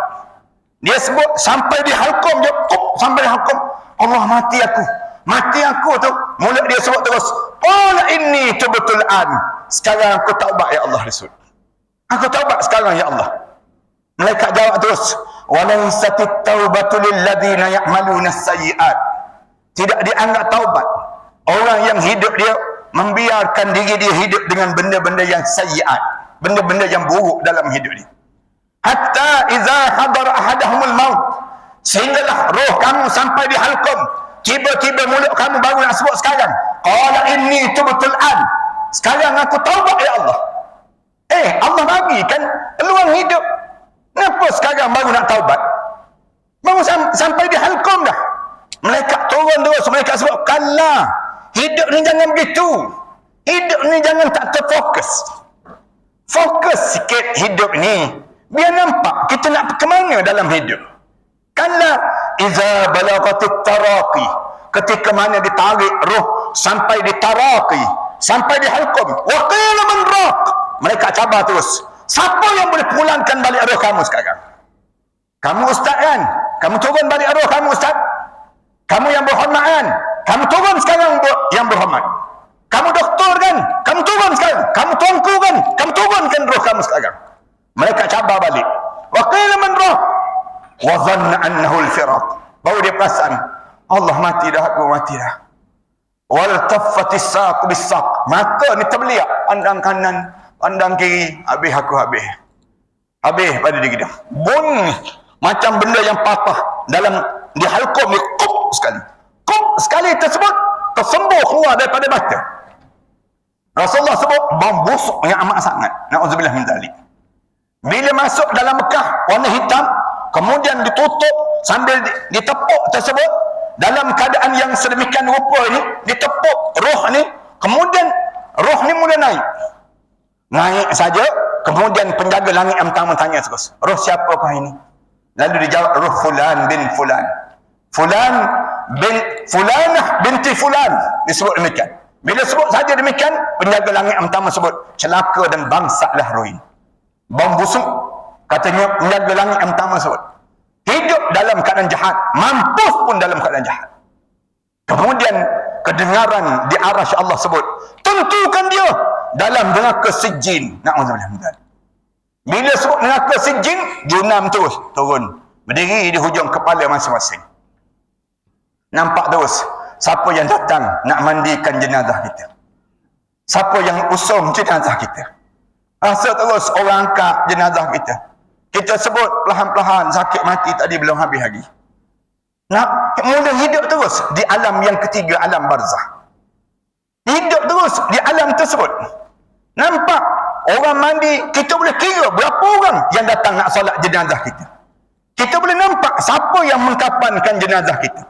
Dia sebut sampai di halqum, dia sampai di halqum, Allah mati aku tu, mulut dia sebut terus, qala inni tubtul an. Sekarang aku taubat ya Allah Rasul. Aku taubat sekarang ya Allah. Malaikat jawab terus, walaisatit taubatu lilladzina ya'maluna as-sayyi'at. Tidak dianggap taubat orang yang hidup dia membiarkan diri dia hidup dengan benda-benda yang sayyi'at, benda-benda yang buruk dalam hidup dia. Hatta idza hadara ahadahumul maut, sehinggalah roh kamu sampai di halqum, tiba-tiba mulut kamu baru nak sebut sekarang, qala inni tubtul an. Sekarang aku taubat ya Allah. Allah bagi kan peluang hidup. Kenapa sekarang baru nak taubat? Baru sampai di halqum dah. Malaikat turun terus, mereka sebut, kalla, hidup ni jangan begitu. Hidup ni jangan tak terfokus. Fokus sikit hidup ni. Biar nampak kita nak ke mana dalam hidup. Kalla, iza balagatit taraqi. Ketika mana ditarik roh sampai di taraqi, sampai di halqum. Wa qila man raq. Mereka cabar terus. Siapa yang boleh pulangkan balik roh kamu sekarang? Kamu ustaz kan? Kamu turun balik roh kamu ustaz? Kamu yang berhormat kan? Kamu turun sekarang yang berhormat. Kamu doktor kan? Kamu turun sekarang. Kamu tuanku kan? Kamu turunkan roh kamu sekarang. Mereka cabar balik. Wa qila man raq. Wa dhanna annahu al-firaq. Baru dia perasan, Allah mati dah, aku mati dah. Wal taffatis saq bis saq. Mata ni terbeliak, pandang kanan, pandang kiri, habis aku habis pada diri dia. Bunyi macam benda yang patah dalam di halqum ni, kup sekali tersebut tersembur keluar daripada mata. Rasulullah sebut bau busuk yang amat sangat. Nauzubillah min zalik. Bila masuk dalam Mekah warna hitam, kemudian ditutup sambil ditepuk tersebut, dalam keadaan yang sedemikian rupa ini, ditepuk roh ni, kemudian roh ni mula naik saja, kemudian penjaga langit yang pertama tanya terus, roh siapakah ini? Lalu dijawab, roh fulan bin fulan, fulan bin fulanah binti fulan, disebut demikian. Bila sebut saja demikian, penjaga langit yang pertama sebut, celaka dan bangsatlah roh ini. Bau busuk, katanya penjaga langit yang pertama sebut. Hidup dalam keadaan jahat, mampus pun dalam keadaan jahat. Kemudian kedengaran di arasy Allah sebut, tentukan dia dalam neraka sijin. Na'udzubillah. Bila sebut neraka sijin, junam terus turun, berdiri di hujung kepala masing-masing. Nampak terus siapa yang datang nak mandikan jenazah kita, siapa yang usung jenazah kita. Rasa terus orang angkat jenazah kita. Kita sebut perlahan-perlahan, sakit mati tadi belum habis lagi. Nak mula hidup terus di alam yang ketiga, alam barzah. Hidup terus di alam tersebut. Nampak orang mandi, kita boleh kira berapa orang yang datang nak solat jenazah kita. Kita boleh nampak siapa yang mengkapankan jenazah kita.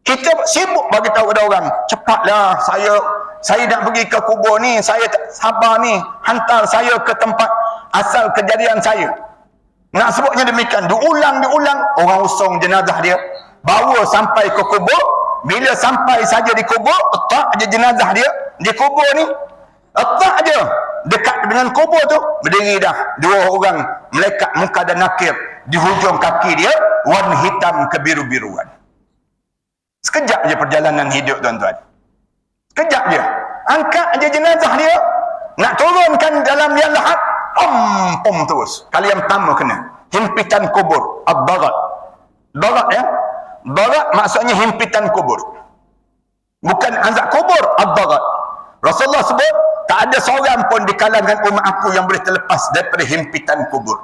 Kita sibuk bagi tahu kepada orang, cepatlah saya nak pergi ke kubur ni, saya tak sabar ni, hantar saya ke tempat asal kejadian saya. Nak sebutnya demikian, diulang, orang usung jenazah dia, bawa sampai ke kubur, bila sampai saja di kubur, letak aja jenazah dia di kubur ni, letak aja dekat dengan kubur tu, berdiri dah dua orang malaikat muka dan nakir di hujung kaki dia, warna hitam kebiru-biruan. Sekejap je perjalanan hidup tuan-tuan, sekejap je, angkat aja jenazah dia, nak turunkan dalam liang lahat, pom terus. Kali yang pertama kena himpitan kubur, ad-darat. Darat ya, darat maksudnya himpitan kubur, bukan azab kubur. Ad-darat, Rasulullah sebut tak ada seorang pun di kalangan umat aku yang boleh terlepas daripada himpitan kubur.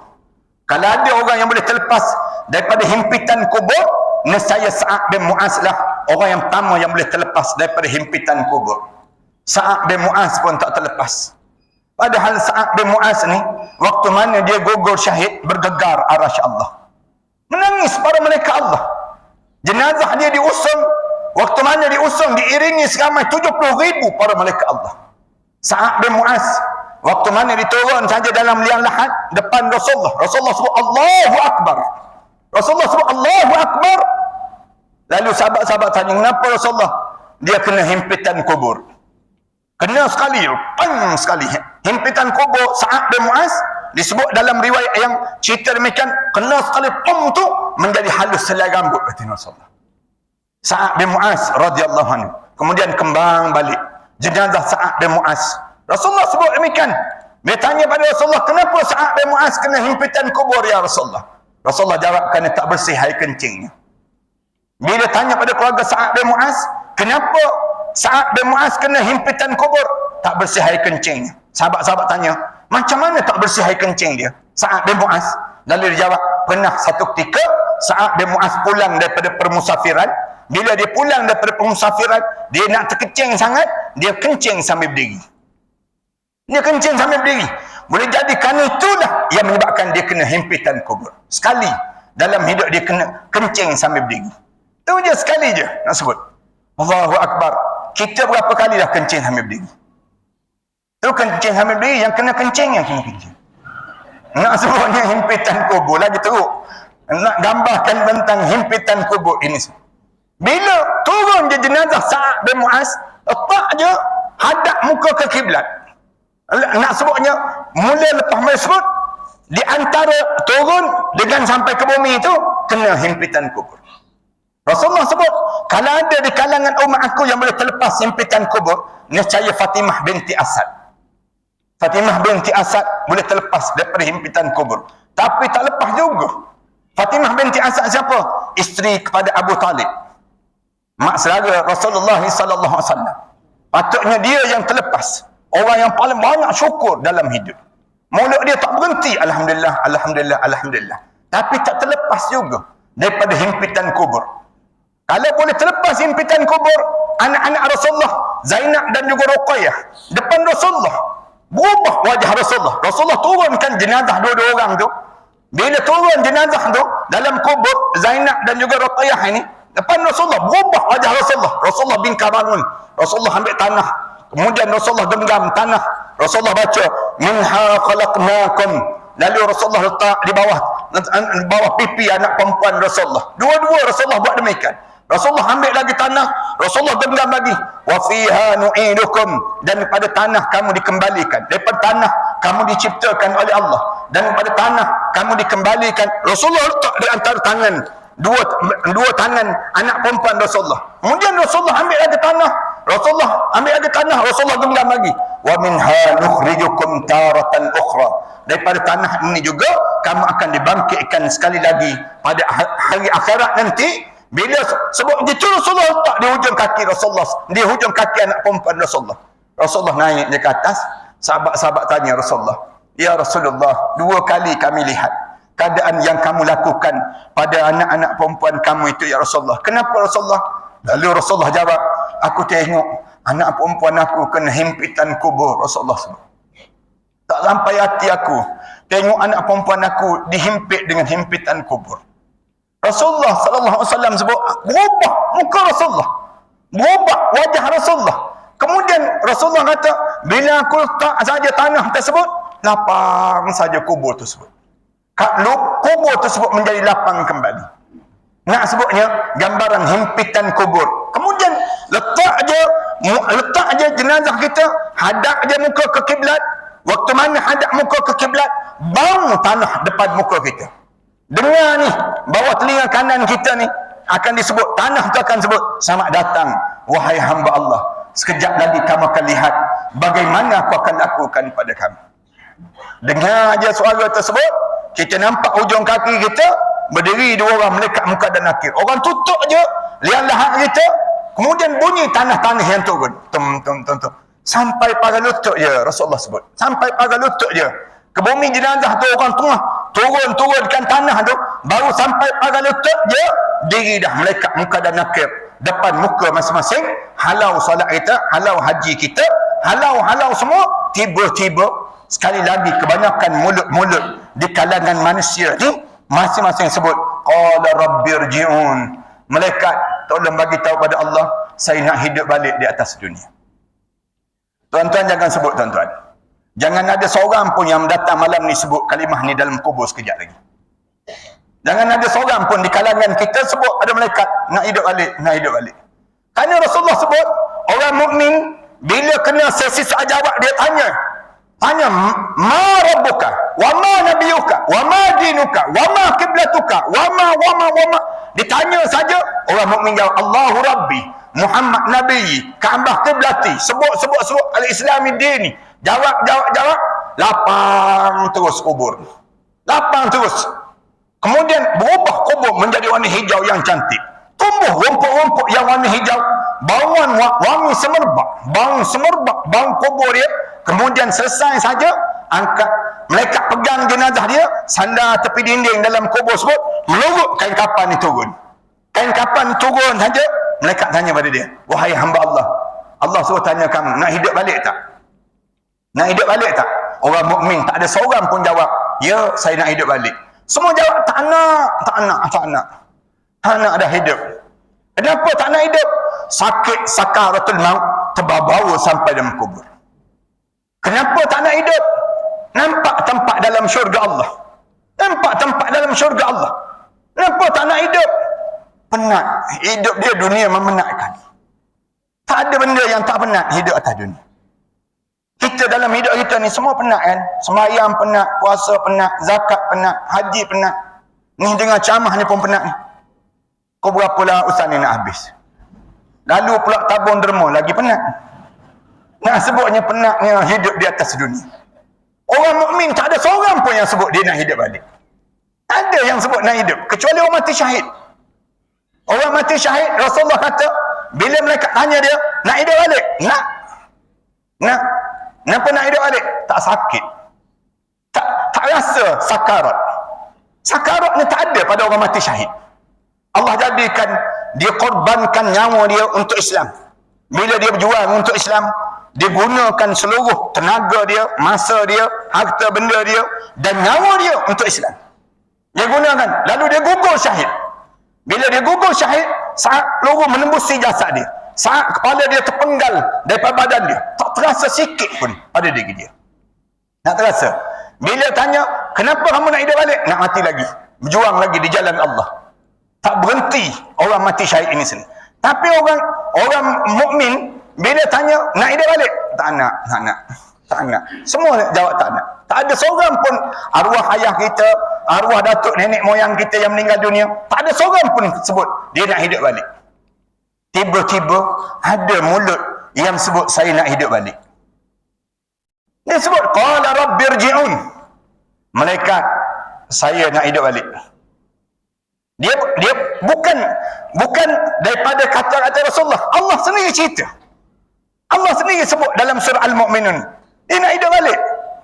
Kalau ada orang yang boleh terlepas daripada himpitan kubur, nescaya Sa'ad bin Mu'az lah orang yang pertama yang boleh terlepas daripada himpitan kubur. Sa'ad bin Mu'az pun tak terlepas. Padahal Sa'ad bin Mu'az ni, waktu mana dia gugur syahid, bergegar arasy Allah, menangis para malaikat Allah. Jenazah dia diusung, waktu mana diusung diiringi seramai 70,000 para malaikat Allah. Sa'ad bin Mu'az, waktu mana diturun saja dalam liang lahat depan Rasulullah, Rasulullah sebut Allahu Akbar. Rasulullah sebut Allahu Akbar. Lalu sahabat-sahabat tanya, kenapa Rasulullah? Dia kena himpitan kubur. Kena sekali, pang sekali. Himpitan kubur Sa'ad bin Mu'az disebut dalam riwayat yang cerita demikian, kena sekali pom tu menjadi halus selai rambut batin Rasulullah. Sa'ad bin Mu'az radhiyallahu anhu kemudian kembang balik jenazah Sa'ad bin Mu'az. Rasulullah sebut demikian. Dia tanya pada Rasulullah, kenapa Sa'ad bin Mu'az kena himpitan kubur ya Rasulullah? Rasulullah jawab, kerana tak bersih air kencingnya. Bila tanya pada keluarga Sa'ad bin Mu'az, kenapa Sa'ad bin Mu'az kena himpitan kubur? Tak bersih air kencingnya. Sahabat-sahabat tanya, macam mana tak bersih air kencing dia, Sa'ad bin Mu'az? Lalu dia jawab, pernah satu ketika Sa'ad bin Mu'az pulang daripada permusafiran. Bila dia pulang daripada permusafiran, dia nak terkencing sangat, dia kencing sambil berdiri. Dia kencing sambil berdiri. Boleh jadi kerana itulah yang menyebabkan dia kena himpitan kubur. Sekali dalam hidup dia kena kencing sambil berdiri. Itu je, sekali je nak sebut Allahu Akbar. Kita berapa kali dah kencing sambil berdiri? Itu kencing sambil berdiri, yang kena kencing yang kena kencing. Nak sebutnya himpitan kubur lagi teruk. Nak gambarkan tentang himpitan kubur ini. Bila turun je jenazah Sa'ad bin Mu'az, letak je hadap muka ke kiblat. Nak sebutnya, mula lepas tersebut, di antara turun dengan sampai ke bumi itu, kena himpitan kubur. Rasulullah sebut, kalau ada di kalangan umat aku yang boleh terlepas himpitan kubur, nescaya Fatimah binti Asad. Fatimah binti Asad boleh terlepas daripada himpitan kubur. Tapi tak lepas juga. Fatimah binti Asad siapa? Isteri kepada Abu Talib, mak saudara Rasulullah sallallahu alaihi wasallam. Patutnya dia yang terlepas, orang yang paling banyak syukur dalam hidup. Mulut dia tak berhenti, alhamdulillah, alhamdulillah, alhamdulillah. Tapi tak terlepas juga daripada himpitan kubur. Kalau boleh terlepas himpitan kubur, anak-anak Rasulullah, Zainab dan juga Ruqayyah, depan Rasulullah, berubah wajah Rasulullah. Rasulullah turunkan jenazah dua-dua orang tu. Bila turun jenazah tu dalam kubur Zainab dan juga Ruqayyah ini, depan Rasulullah, berubah wajah Rasulullah. Rasulullah bingkar bangun. Rasulullah ambil tanah. Kemudian Rasulullah genggam tanah. Rasulullah baca, minha khalaqnakum. Lalu Rasulullah letak di bawah pipi anak perempuan Rasulullah. Dua-dua Rasulullah buat demikian. Rasulullah ambil lagi tanah. Rasulullah genggam lagi. Wa fiha nu'idukum. Dan pada tanah kamu dikembalikan. Daripada tanah kamu diciptakan oleh Allah. Dan pada tanah kamu dikembalikan. Rasulullah letak di antara tangan dua tangan anak perempuan Rasulullah. Kemudian Rasulullah ambil lagi tanah. Rasulullah genggam lagi. Wa minha nukhrijukum taratan ukhra. Daripada tanah ini juga kamu akan dibangkitkan sekali lagi pada hari akhirat nanti. Bila sebut begitu, Rasulullah letak di hujung kaki Rasulullah, di hujung kaki anak perempuan Rasulullah. Rasulullah naik ke atas. Sahabat-sahabat tanya Rasulullah, ya Rasulullah, 2 kali kami lihat keadaan yang kamu lakukan pada anak-anak perempuan kamu itu ya Rasulullah. Kenapa Rasulullah? Lalu Rasulullah jawab, aku tengok anak perempuan aku kena himpitan kubur. Rasulullah sebut, tak sampai hati aku tengok anak perempuan aku dihimpit dengan himpitan kubur. Rasulullah sallallahu alaihi wasallam sebut, berubah muka Rasulullah, berubah wajah Rasulullah. Kemudian Rasulullah kata, bila aku letak saja tanah tersebut, lapang saja kubur tersebut. Kubur tersebut menjadi lapang kembali. Nak sebutnya gambaran himpitan kubur. Kemudian letak je jenazah kita, hadap je muka ke kiblat. Waktu mana hadap muka ke kiblat, bau tanah depan muka kita. Dengar ni, bawah telinga kanan kita ni akan disebut, tanah tu akan sebut, selamat datang wahai hamba Allah. Sekejap lagi kamu akan lihat bagaimana aku akan lakukan pada kamu. Dengar je suara tersebut, kita nampak ujung kaki kita berdiri dua orang Malaikat Munkar dan Nakir. Orang tutup je lihat lahat kita, kemudian bunyi tanah-tanah yang turun. Tum. Sampai pada lutut je Rasulullah sebut. Sampai pada lutut je. Ke bumi jenazah tu orang tengah turunkan tanah tu, baru sampai pada lutut je, diri dah Malaikat Munkar dan Nakir depan muka masing-masing, halau solat kita, halau haji kita, halau semua. Tiba-tiba sekali lagi kebanyakan mulut-mulut di kalangan manusia ni masing-masing sebut, qala rabbirji'un. Malaikat, tolong bagi tahu pada Allah, saya nak hidup balik di atas dunia. Tuan-tuan jangan sebut, tuan-tuan. Jangan ada seorang pun yang datang malam ni sebut kalimah ni dalam kubur sekejap lagi. Jangan ada seorang pun di kalangan kita sebut ada malaikat nak hidup balik. Kerana Rasulullah sebut, orang mukmin bila kena sesi soal jawab, dia tanya, ma rabbuka, wa ma nabiyuka, wa ma dinuka, wa ma kiblatuka, wa ma. Ditanya saja, orang mukmin jawab, Allahu Rabbi, Muhammad Nabi, Kaabah kiblati, sebut al-Islami dini. Jawab. Lapang terus kubur. Lapang terus. Kemudian berubah kubur menjadi warna hijau yang cantik. Tumbuh rumput-rumput yang warna hijau. Bauan wangi semerbak. Bau kubur dia. Kemudian selesai saja, angkat, malaikat pegang jenazah dia, sandar tepi dinding dalam kubur sebut, melurut kain kapan ni turun. Kain kapan turun saja, malaikat tanya pada dia, wahai hamba Allah. Allah suruh tanya kamu, nak hidup balik tak? Nak hidup balik tak? Orang mukmin tak ada seorang pun jawab, ya saya nak hidup balik. Semua jawab, tak nak. Tak nak dah hidup. Kenapa tak nak hidup? Sakit sakaratul maut terbawa sampai dalam kubur. Kenapa tak nak hidup? Nampak tempat dalam syurga Allah. Kenapa tak nak hidup? Penat. Hidup dia dunia memenatkan. Tak ada benda yang tak penat hidup atas dunia. Kita dalam hidup kita ni semua penat kan? Sembahyang penat, puasa penat, zakat penat, haji penat. Ni dengar ceramah ni pun penat ni. Kau berapalah ustaz ni nak habis. Lalu pula tabung derma lagi penat. Nak sebutnya penatnya hidup di atas dunia. Orang mukmin tak ada seorang pun yang sebut dia nak hidup balik. Tak ada yang sebut nak hidup, kecuali orang mati syahid. Orang mati syahid, Rasulullah kata, bila mereka tanya dia, nak hidup balik? Nak. Kenapa nak hidup balik? Tak sakit. Tak rasa sakarat. Sakarat ni tak ada pada orang mati syahid. Allah jadikan dia korbankan nyawa dia untuk Islam. Bila dia berjuang untuk Islam, dia gunakan seluruh tenaga dia, masa dia, harta benda dia dan nyawa dia untuk Islam. Dia gunakan. Lalu dia gugur syahid. Bila dia gugur syahid, saat peluru menembusi jasad dia, saat kepala dia terpenggal daripada badan dia, tak terasa sikit pun pada diri dia. Tak terasa. Bila tanya, kenapa kamu nak hidup balik? Nak mati lagi. Berjuang lagi di jalan Allah. Tak berhenti orang mati syahid ini sendiri. Tapi orang mukmin bila tanya nak hidup balik, tak nak. Semua jawab tak nak. Tak ada seorang pun arwah ayah kita, arwah datuk nenek moyang kita yang meninggal dunia, tak ada seorang pun sebut dia nak hidup balik. Tiba-tiba ada mulut yang sebut saya nak hidup balik. Dia sebut qala rabbirji'un. Malaikat, saya nak hidup balik. Dia bukan daripada kata-kata Rasulullah. Allah sendiri cerita. Allah sendiri sebut dalam surah Al-Mu'minun. Dia nak hidup balik.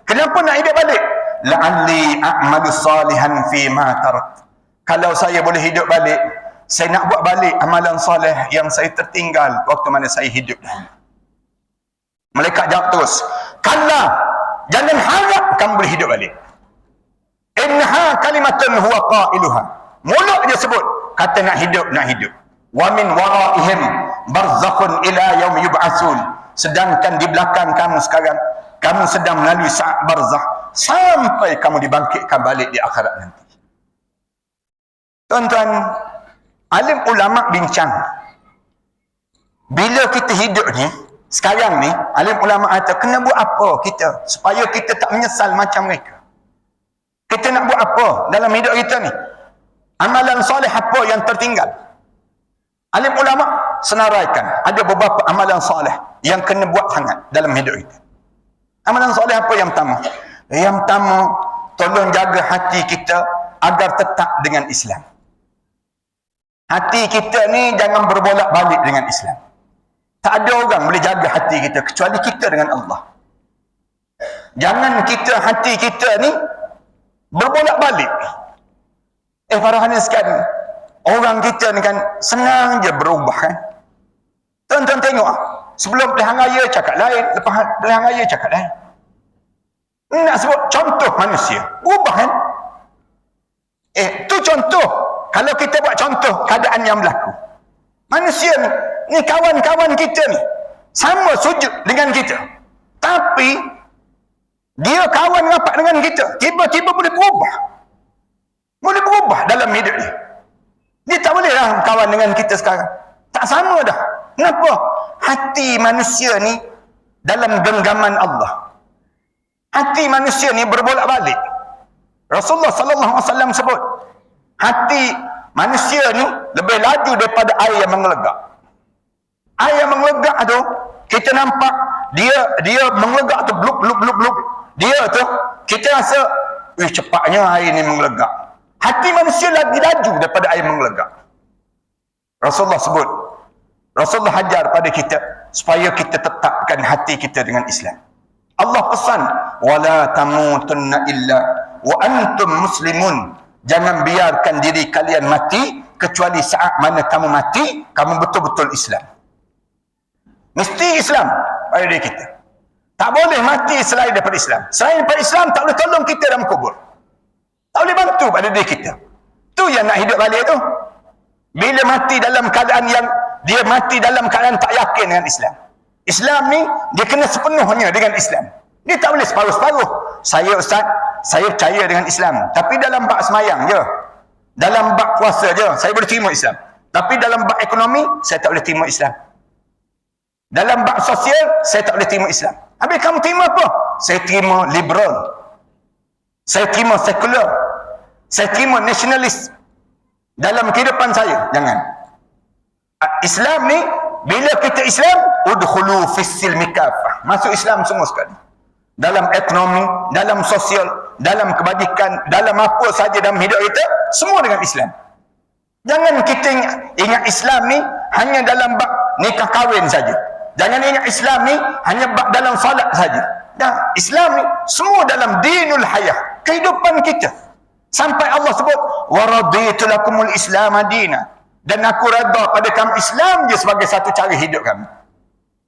Kenapa nak hidup balik? La'alli a'malu salihan fi ma tarak. Kalau saya boleh hidup balik, saya nak buat balik amalan soleh yang saya tertinggal waktu mana saya hidup. Malaikat jawab terus, kalla, jangan harap kamu boleh hidup balik. Innaha kalimatun huwa qailuha. Mulut dia sebut kata nak hidup. Wa min waraihim barzakhun ila yaum yub'atsun. Sedangkan di belakang kamu sekarang, kamu sedang melalui saat barzakh sampai kamu dibangkitkan balik di akhirat nanti. Tuan-tuan, alim ulama bincang, bila kita hidup ni, Sekarang ni, alim ulama kata, kena buat apa kita supaya kita tak menyesal macam mereka? Kita nak buat apa dalam hidup kita ni? Amalan soleh apa yang tertinggal? Alim ulama senaraikan, ada beberapa amalan soleh yang kena buat sangat dalam hidup kita. Amalan soleh apa yang pertama? Yang pertama, tolong jaga hati kita agar tetap dengan Islam. Hati kita ni jangan berbolak-balik dengan Islam. Tak ada orang boleh jaga hati kita kecuali kita dengan Allah. Jangan hati kita ni berbolak-balik. Para hadirin sekalian, orang kita ni kan senang je berubah kan. Tuan-tuan tengok, sebelum pilihan raya cakap lain, lepas pilihan raya cakap lain. Nak sebut contoh manusia, berubah kan. Tu contoh. Kalau kita buat contoh keadaan yang berlaku. Manusia ni kawan-kawan kita ni sama sujud dengan kita. Tapi dia kawan rapat dengan kita, tiba-tiba boleh berubah. Boleh berubah dalam hidup dia. Dia tak boleh lah kawan dengan kita sekarang. Tak sama dah. Kenapa? Hati manusia ni dalam genggaman Allah. Hati manusia ni berbolak-balik. Rasulullah sallallahu alaihi wasallam sebut, hati manusia ni lebih laju daripada air yang mengelegak. Air yang mengelegak tu, kita nampak dia mengelegak tu blub. Dia tu kita rasa, cepatnya air ni mengelegak. Hati manusia lagi laju daripada air mengelegak. Rasulullah sebut, Rasulullah hajar pada kita supaya kita tetapkan hati kita dengan Islam. Allah pesan, wala tamutunna illa wa antum muslimun. Jangan biarkan diri kalian mati kecuali saat mana kamu mati, kamu betul-betul Islam. Mesti Islam pada diri kita. Tak boleh mati selain daripada Islam. Selain daripada Islam tak boleh tolong kita dalam kubur. Tak boleh bantu pada diri kita. Tu yang nak hidup balik tu. Bila mati dalam keadaan yang dia mati dalam keadaan tak yakin dengan Islam. Islam ni dia kena sepenuhnya dengan Islam. Dia tak boleh separuh-separuh. Saya ustaz, saya percaya dengan Islam, tapi dalam bab semayang je, dalam bab puasa je saya boleh terima Islam, tapi dalam bab ekonomi saya tak boleh terima Islam, dalam bab sosial saya tak boleh terima Islam. Habis kamu terima apa? Saya terima liberal, saya terima sekular, saya terima nasionalis dalam kehidupan saya. Jangan. Islam ni, bila kita Islam, udkhulu fis-silmi kafah, masuk Islam semua sekali. Dalam ekonomi, dalam sosial, dalam kebajikan, dalam apa saja dalam hidup kita, semua dengan Islam. Jangan kita ingat Islam ni hanya dalam bab nikah kahwin saja. Jangan ingat Islam ni hanya bab dalam salat saja. Dan Islam ni semua dalam dinul hayah, kehidupan kita. Sampai Allah sebut, wa raditu lakumul islam madina. Dan aku redha pada kamu Islam je sebagai satu cara hidup kami.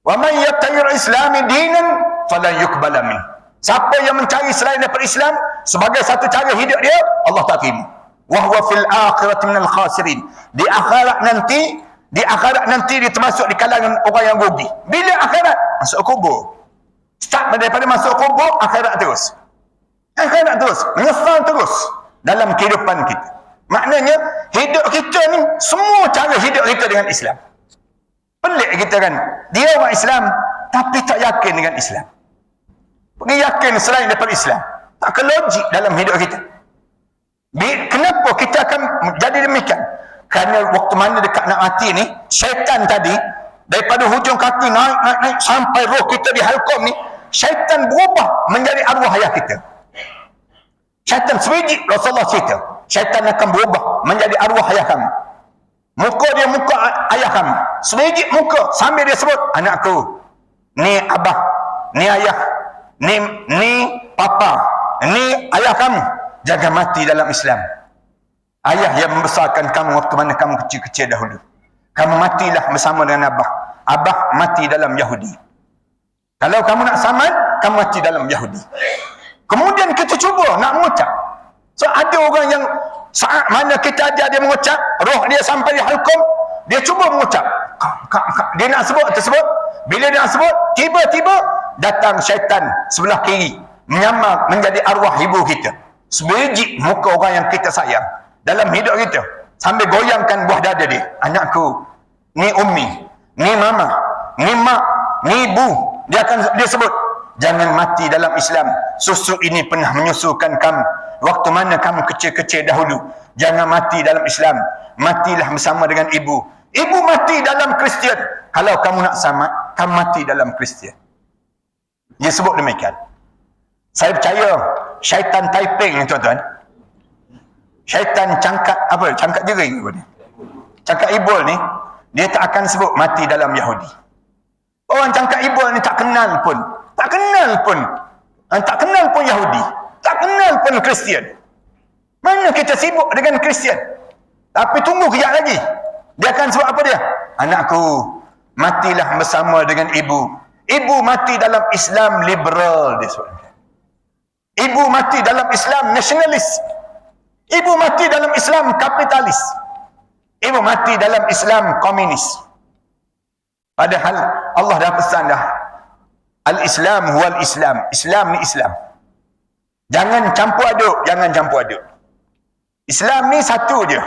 Wa man yattabi'il islami dinan falan yuqbala min. Siapa yang mencari selain daripada Islam sebagai satu cara hidup dia, Allah tak terima. Wa huwa fil akhirati minal khasirin. Di akhirat nanti dia termasuk di kalangan orang yang rugi. Bila akhirat? Masuk kubur. Start daripada masuk kubur, akhirat terus. Akhirat terus, menyesal terus dalam kehidupan kita. Maknanya hidup kita ni semua cara hidup kita dengan Islam. Pelik kita kan, dia orang Islam tapi tak yakin dengan Islam. Pergi yakin selain daripada Islam. Tak ke logik dalam hidup kita. Kenapa kita akan jadi demikian? Kerana waktu mana dekat nak mati ni, syaitan tadi daripada hujung kaki naik sampai roh kita di halqum ni, syaitan berubah menjadi arwah ayah kita. Syaitan sebiji, Rasulullah cerita, syaitan akan berubah menjadi arwah ayah kamu. Muka dia muka ayah kamu, sebiji muka sambil dia sebut, anakku, ni abah, ni ayah, ni papa, ni ayah kamu. Jangan mati dalam Islam. Ayah yang membesarkan kamu waktu mana kamu kecil-kecil dahulu, kamu matilah bersama dengan abah. Abah mati dalam Yahudi. Kalau kamu nak saman, kamu mati dalam Yahudi. Kemudian kita cuba nak mengucap. So ada orang yang saat mana kita ajar dia mengucap, roh dia sampai di halqum, dia cuba mengucap. Dia nak sebut tersebut. Bila dia nak sebut, tiba-tiba datang syaitan sebelah kiri, menyamar menjadi arwah ibu kita. Sebiji muka orang yang kita sayang dalam hidup kita, sambil goyangkan buah dada dia. Anakku, ni ummi, ni mama, ni mak, ngibu. Dia sebut, jangan mati dalam Islam. Susu ini pernah menyusukan kamu waktu mana kamu kecil-kecil dahulu. Jangan mati dalam Islam. Matilah bersama dengan ibu. Ibu mati dalam Kristian. Kalau kamu nak selamat, kamu mati dalam Kristian. Dia sebut demikian. Saya percaya syaitan Taiping ni tuan-tuan, syaitan cangkat jering apa ni, cangkat ibul ni, dia tak akan sebut mati dalam Yahudi. Orang cangkat ibul ni tak kenal pun Yahudi, tak kenal pun Kristian. Mana kita sibuk dengan Kristian? Tapi tunggu kejap lagi, dia akan sebut apa dia? Anakku, matilah bersama dengan ibu. Ibu mati dalam Islam liberal, dia sebut. Ibu mati dalam Islam nasionalis. Ibu mati dalam Islam kapitalis. Ibu mati dalam Islam komunis. Padahal Allah dah pesan dah, al-Islam huwal Islam. Islam ni Islam. Jangan campur aduk. Islam ni satu je.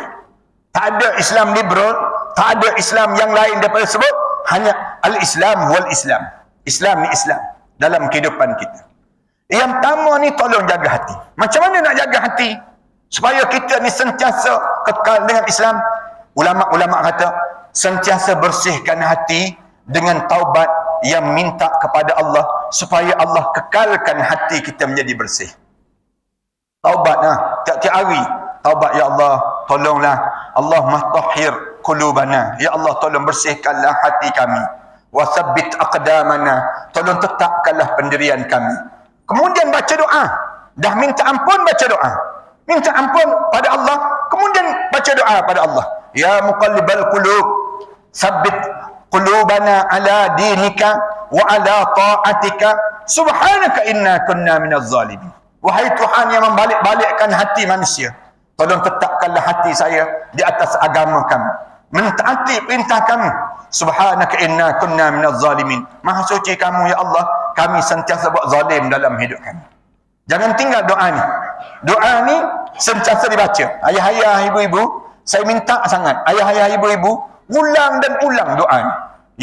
Tak ada Islam liberal, tak ada Islam yang lain daripada sebut, hanya al-Islam huwal Islam. Islam ni Islam dalam kehidupan kita. Yang pertama ni, tolong jaga hati. Macam mana nak jaga hati supaya kita ni sentiasa kekal dengan Islam? Ulama' kata, sentiasa bersihkan hati dengan taubat yang minta kepada Allah supaya Allah kekalkan hati kita menjadi bersih. Taubat tiap-tiap hari taubat, ya Allah tolonglah, Allahumma tahhir qulubana, ya Allah tolong bersihkanlah hati kami, wa tsabbit aqdamana, tolong tetapkanlah pendirian kami. Kemudian baca doa, dah minta ampun baca doa, minta ampun pada Allah, kemudian baca doa pada Allah, ya muqallibal qulub tsabbit qulubana ala dinika wa ala ta'atika subhanaka inna kunna minaz zalimin. Wahai Tuhan yang membalik-balikkan hati manusia, tolong tetapkanlah hati saya di atas agama kamu, mentaati perintah kamu. Subhanaka inna kunna minaz zalimin. Maha suci kamu ya Allah, kami sentiasa buat zalim dalam hidup kami. Jangan tinggal doa ni. Doa ni sentiasa dibaca. Ayah-ayah, ibu-ibu, saya minta sangat, ayah-ayah, ibu-ibu, ulang dan ulang doa ni.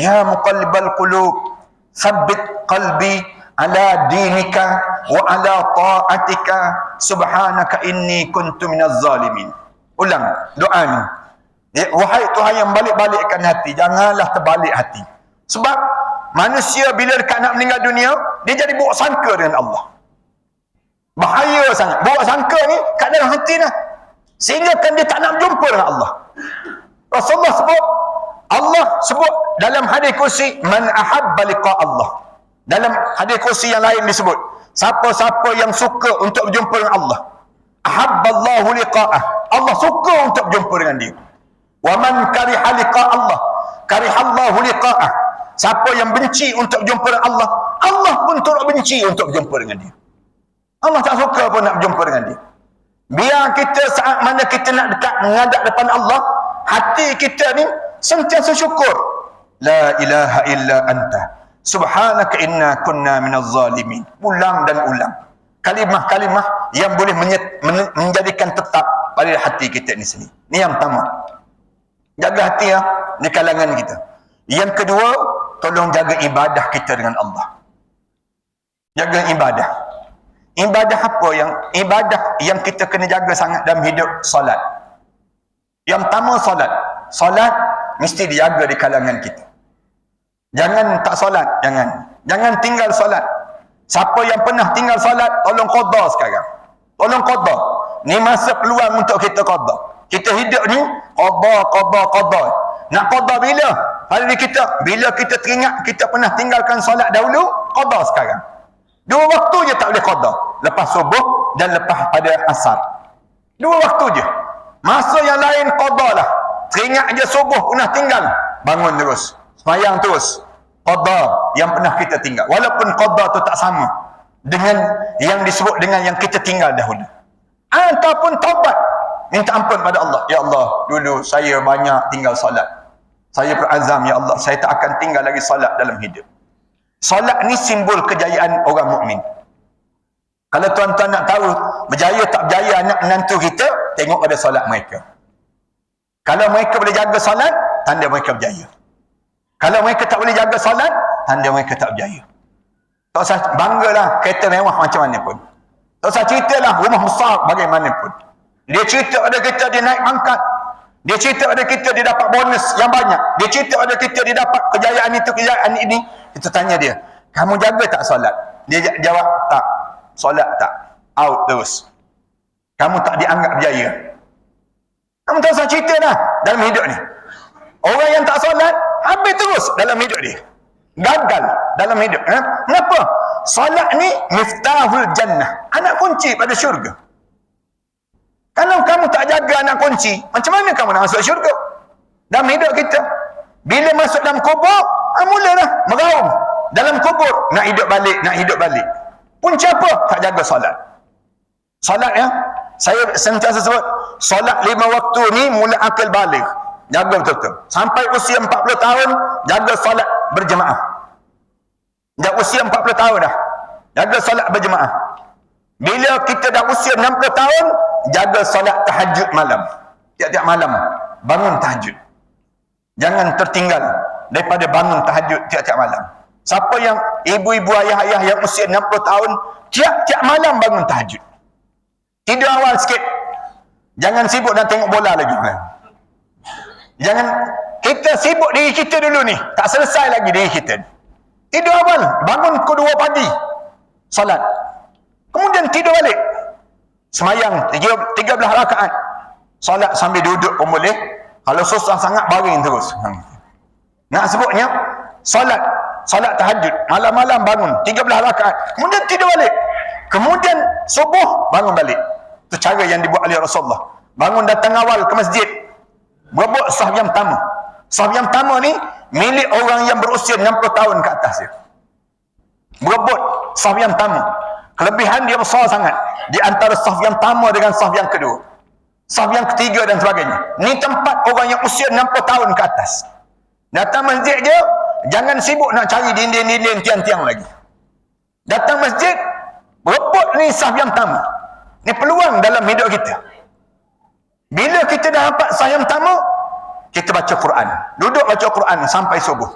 Ya muqallibal qulub tsabbit qalbi ala dinika wa ala ta'atika subhanaka inni kuntu minaz zalimin. Ulang doa ni. Wahai Tuhan yang balik-balikkan hati, janganlah terbalik hati. Sebab manusia bila dekat nak meninggal dunia, dia jadi buruk sangka dengan Allah. Bahaya sangat. Buruk sangka ni kat dalam hati dah, sehingga kan dia tak nak berjumpa dengan Allah. Rasulullah sebut, Allah sebut dalam hadis kursi, man ahabba liqa Allah. Dalam hadis kursi yang lain disebut, siapa-siapa yang suka untuk berjumpa dengan Allah, ahabballahu liqa'ah, Allah suka untuk berjumpa dengan dia. Wa man kariha liqa Allah, karihallahu liqa'ah. Siapa yang benci untuk berjumpa dengan Allah, Allah pun turut benci untuk berjumpa dengan dia. Allah tak suka pun nak berjumpa dengan dia. Biar kita saat mana kita nak dekat menghadap depan Allah, hati kita ni sentiasa syukur. La ilaha illa anta subhanaka inna kunna minaz zalimin. Ulang dan ulang kalimah-kalimah yang boleh menjadikan tetap pada hati kita ni sendiri. Ni yang pertama, jaga hati di kalangan kita. Yang kedua, tolong jaga ibadah kita dengan Allah. Jaga ibadah. Ibadah apa yang kita kena jaga sangat dalam hidup? Solat. Yang pertama solat. Solat mesti dijaga di kalangan kita. Jangan tak solat, jangan tinggal solat. Siapa yang pernah tinggal solat, tolong qada sekarang. Tolong qada. Ni masa peluang untuk kita qada. Kita hidup ni qada. Nak qada bila? Pada diri kita, bila kita teringat kita pernah tinggalkan solat dahulu, qada sekarang. 2 waktu je tak boleh qada. Lepas subuh dan lepas pada asar. 2 waktu je. Masa yang lain qada lah. Teringat je subuh pernah tinggal, bangun terus, sembahyang terus, qada yang pernah kita tinggal. Walaupun qada tu tak sama dengan yang disebut dengan yang kita tinggal dahulu. Ataupun taubat, minta ampun pada Allah. Ya Allah, dulu saya banyak tinggal solat. Saya berazam, ya Allah, saya tak akan tinggal lagi solat dalam hidup. Solat ni simbol kejayaan orang mukmin. Kalau tuan-tuan nak tahu berjaya tak berjaya anak menantu kita, tengok pada solat mereka. Kalau mereka boleh jaga solat, tanda mereka berjaya. Kalau mereka tak boleh jaga solat, tanda mereka tak berjaya. Tak usah banggalah kereta mewah macam mana pun. Tak usah ceritalah rumah besar bagaimanapun. Dia cerita pada kita dia naik pangkat. Dia cerita pada kita dia dapat bonus yang banyak. Dia cerita pada kita dia dapat kejayaan itu, kejayaan ini. Kita tanya dia, kamu jaga tak solat? Dia jawab, tak. Solat tak. Out terus. Kamu tak dianggap berjaya. Kamu tak usah cerita dah dalam hidup ni. Orang yang tak solat, habis terus dalam hidup dia. Gagal dalam hidup. Kenapa? Solat ni miftahul jannah. Anak kunci pada syurga. Kalau kamu tak jaga anak kunci, macam mana kamu nak masuk syurga? Dalam hidup kita. Bila masuk dalam kubur, mulalah meraung. Dalam kubur, nak hidup balik, nak hidup balik. Punca apa? Tak jaga solat. Solat ya, saya sentiasa sebut, solat 5 waktu ni mula akal balik. Jaga betul-betul. Sampai usia 40 tahun, jaga solat berjemaah. Dah usia 40 tahun dah, jaga solat berjemaah. Bila kita dah usia 60 tahun, jaga solat tahajud malam. Tiap-tiap malam, bangun tahajud. Jangan tertinggal daripada bangun tahajud tiap-tiap malam. Siapa yang ibu-ibu, ayah-ayah yang usia 60 tahun, tiap-tiap malam bangun tahajud. Tidur awal sikit. Jangan sibuk nak tengok bola lagi. Jangan, kita sibuk diri kita dulu ni. Tak selesai lagi diri kita. Tidur awal, bangun pukul 2 pagi. Salat. Kemudian tidur balik. Semayang 13 rakaat. Salat sambil duduk pun boleh. Kalau susah sangat, baring terus. Nak sebutnya, salat tahajud. Malam-malam bangun 13 rakaat. Kemudian tidur balik. Kemudian subuh, bangun balik. Itu cara yang dibuat oleh Rasulullah. Bangun datang awal ke masjid. Berebut sahf yang pertama. Sahf yang pertama ni milik orang yang berusia 60 tahun ke atas dia. Berebut sahf yang pertama. Kelebihan dia besar sangat di antara sahf yang pertama dengan sahf yang kedua. Sahf yang ketiga dan sebagainya. Ni tempat orang yang usia 60 tahun ke atas. Datang masjid je, jangan sibuk nak cari dinding-dinding, tiang-tiang lagi. Datang masjid, berebut ni sahf yang pertama. Ni peluang dalam hidup kita. Bila kita dah dapat sahf yang pertama, kita baca Quran. Duduk baca Quran sampai subuh.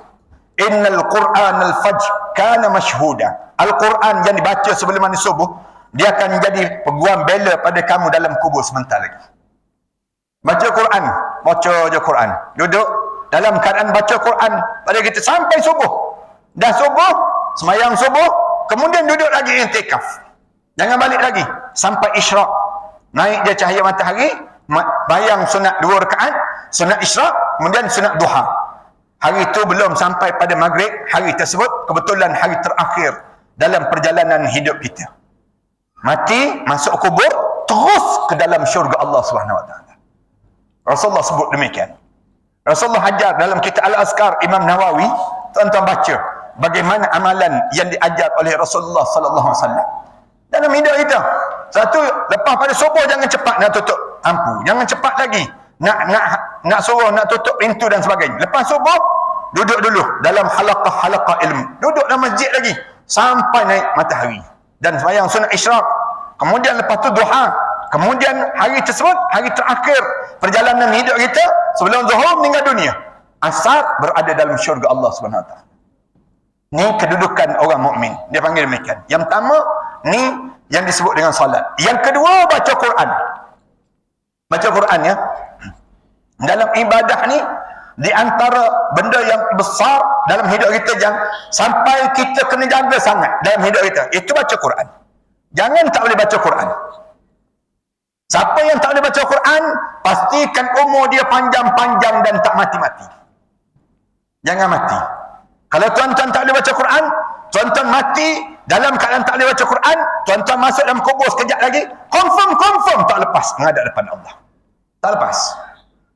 Innal Qur'anal fajr kana mashhuda. Al-Quran yang dibaca sebelum mandi subuh, dia akan jadi peguam bela pada kamu dalam kubur sebentar lagi. Baca Quran, baca je Quran. Duduk dalam keadaan baca Quran pada kita sampai subuh. Dah subuh, semayang subuh, kemudian duduk lagi i'tikaf. Jangan balik lagi sampai isyraq. Naik dia cahaya matahari, bayang sunat 2 rakaat, sunat isyraq, kemudian sunat duha. Hari itu belum sampai pada maghrib, hari tersebut kebetulan hari terakhir dalam perjalanan hidup kita. Mati, masuk kubur, terus ke dalam syurga Allah SWT. Rasulullah sebut demikian. Rasulullah ajar dalam kitab Al-Azkar Imam Nawawi, tuan-tuan baca bagaimana amalan yang diajar oleh Rasulullah SAW. Dalam hidup kita, satu, lepas pada subuh jangan cepat nak tutup lampu, jangan cepat lagi nak suruh nak tutup pintu dan sebagainya. Lepas subuh, duduk dulu dalam halaqah ilmu, duduk dalam masjid lagi sampai naik matahari dan sembahyang sunat isyraq. Kemudian lepas tu duha. Kemudian hari tersebut, hari terakhir perjalanan hidup kita sebelum zuhur meninggal dunia, asar berada dalam syurga Allah SWT. Ni kedudukan orang mukmin. Dia panggil demikian. Yang pertama, ni yang disebut dengan salat. Yang kedua, baca Quran. Baca Quran ya. Dalam ibadah ni, di antara benda yang besar dalam hidup kita yang sampai kita kena jaga sangat dalam hidup kita, itu baca Quran. Jangan tak boleh baca Quran. Siapa yang tak boleh baca Quran, pastikan umur dia panjang-panjang dan tak mati-mati. Jangan mati. Kalau tuan-tuan tak boleh baca Quran, tuan-tuan mati dalam keadaan tak boleh baca Quran, tuan-tuan masuk dalam kubur sekejap lagi, confirm tak lepas menghadap depan Allah. Tak lepas.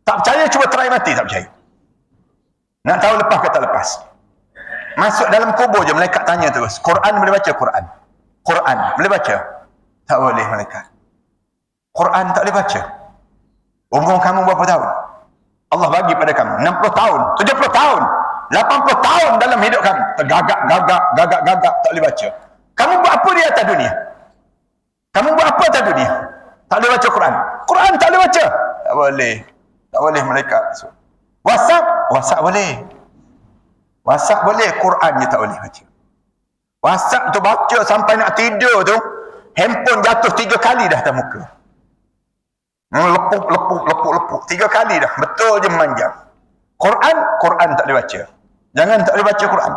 Tak percaya, cuba try mati, tak percaya. Nak tahu lepas ke tak lepas? Masuk dalam kubur je, malaikat tanya terus, Quran boleh baca? Quran boleh baca? Tak boleh malaikat. Quran tak boleh baca. Umur kamu berapa tahun? Allah bagi pada kamu 60 tahun, 70 tahun, 80 tahun dalam hidup kamu, tergagak, tak boleh baca. Kamu buat apa di atas dunia? Kamu buat apa atas dunia? Tak boleh baca Quran. Quran tak boleh baca? Tak boleh. Tak boleh malaikat. WhatsApp boleh. WhatsApp boleh, Quran je tak boleh baca. WhatsApp tu baca sampai nak tidur tu, handphone jatuh 3 kali dah atas muka. Lepuk. 3 kali dah. Betul je memanjang. Quran tak boleh baca. Jangan tak boleh baca Quran.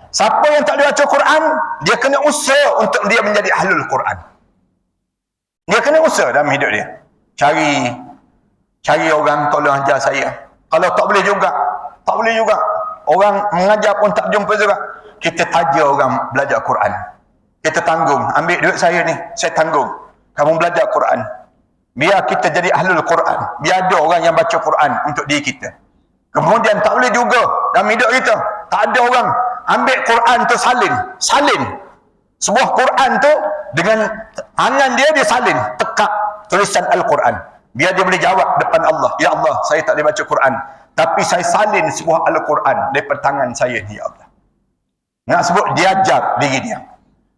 Siapa yang tak boleh baca Quran, dia kena usaha untuk dia menjadi ahlul Quran. Dia kena usaha dalam hidup dia. Cari orang tolong ajar saya. Kalau tak boleh juga. Orang mengajar pun tak jumpa juga. Kita taja orang belajar Quran. Kita tanggung. Ambil duit saya ni, saya tanggung. Kamu belajar Quran. Biar kita jadi ahlul Quran. Biar ada orang yang baca Quran untuk diri kita. Kemudian tak boleh juga dalam hidup kita. Tak ada orang ambil Quran tu salin. Sebuah Quran tu dengan tangan dia salin. Tekak tulisan Al-Quran. Biar dia boleh jawab depan Allah. Ya Allah, saya tak boleh baca Quran. Tapi saya salin sebuah Al-Quran daripada tangan saya ni, ya Allah. Nak sebut dia ajar diri dia.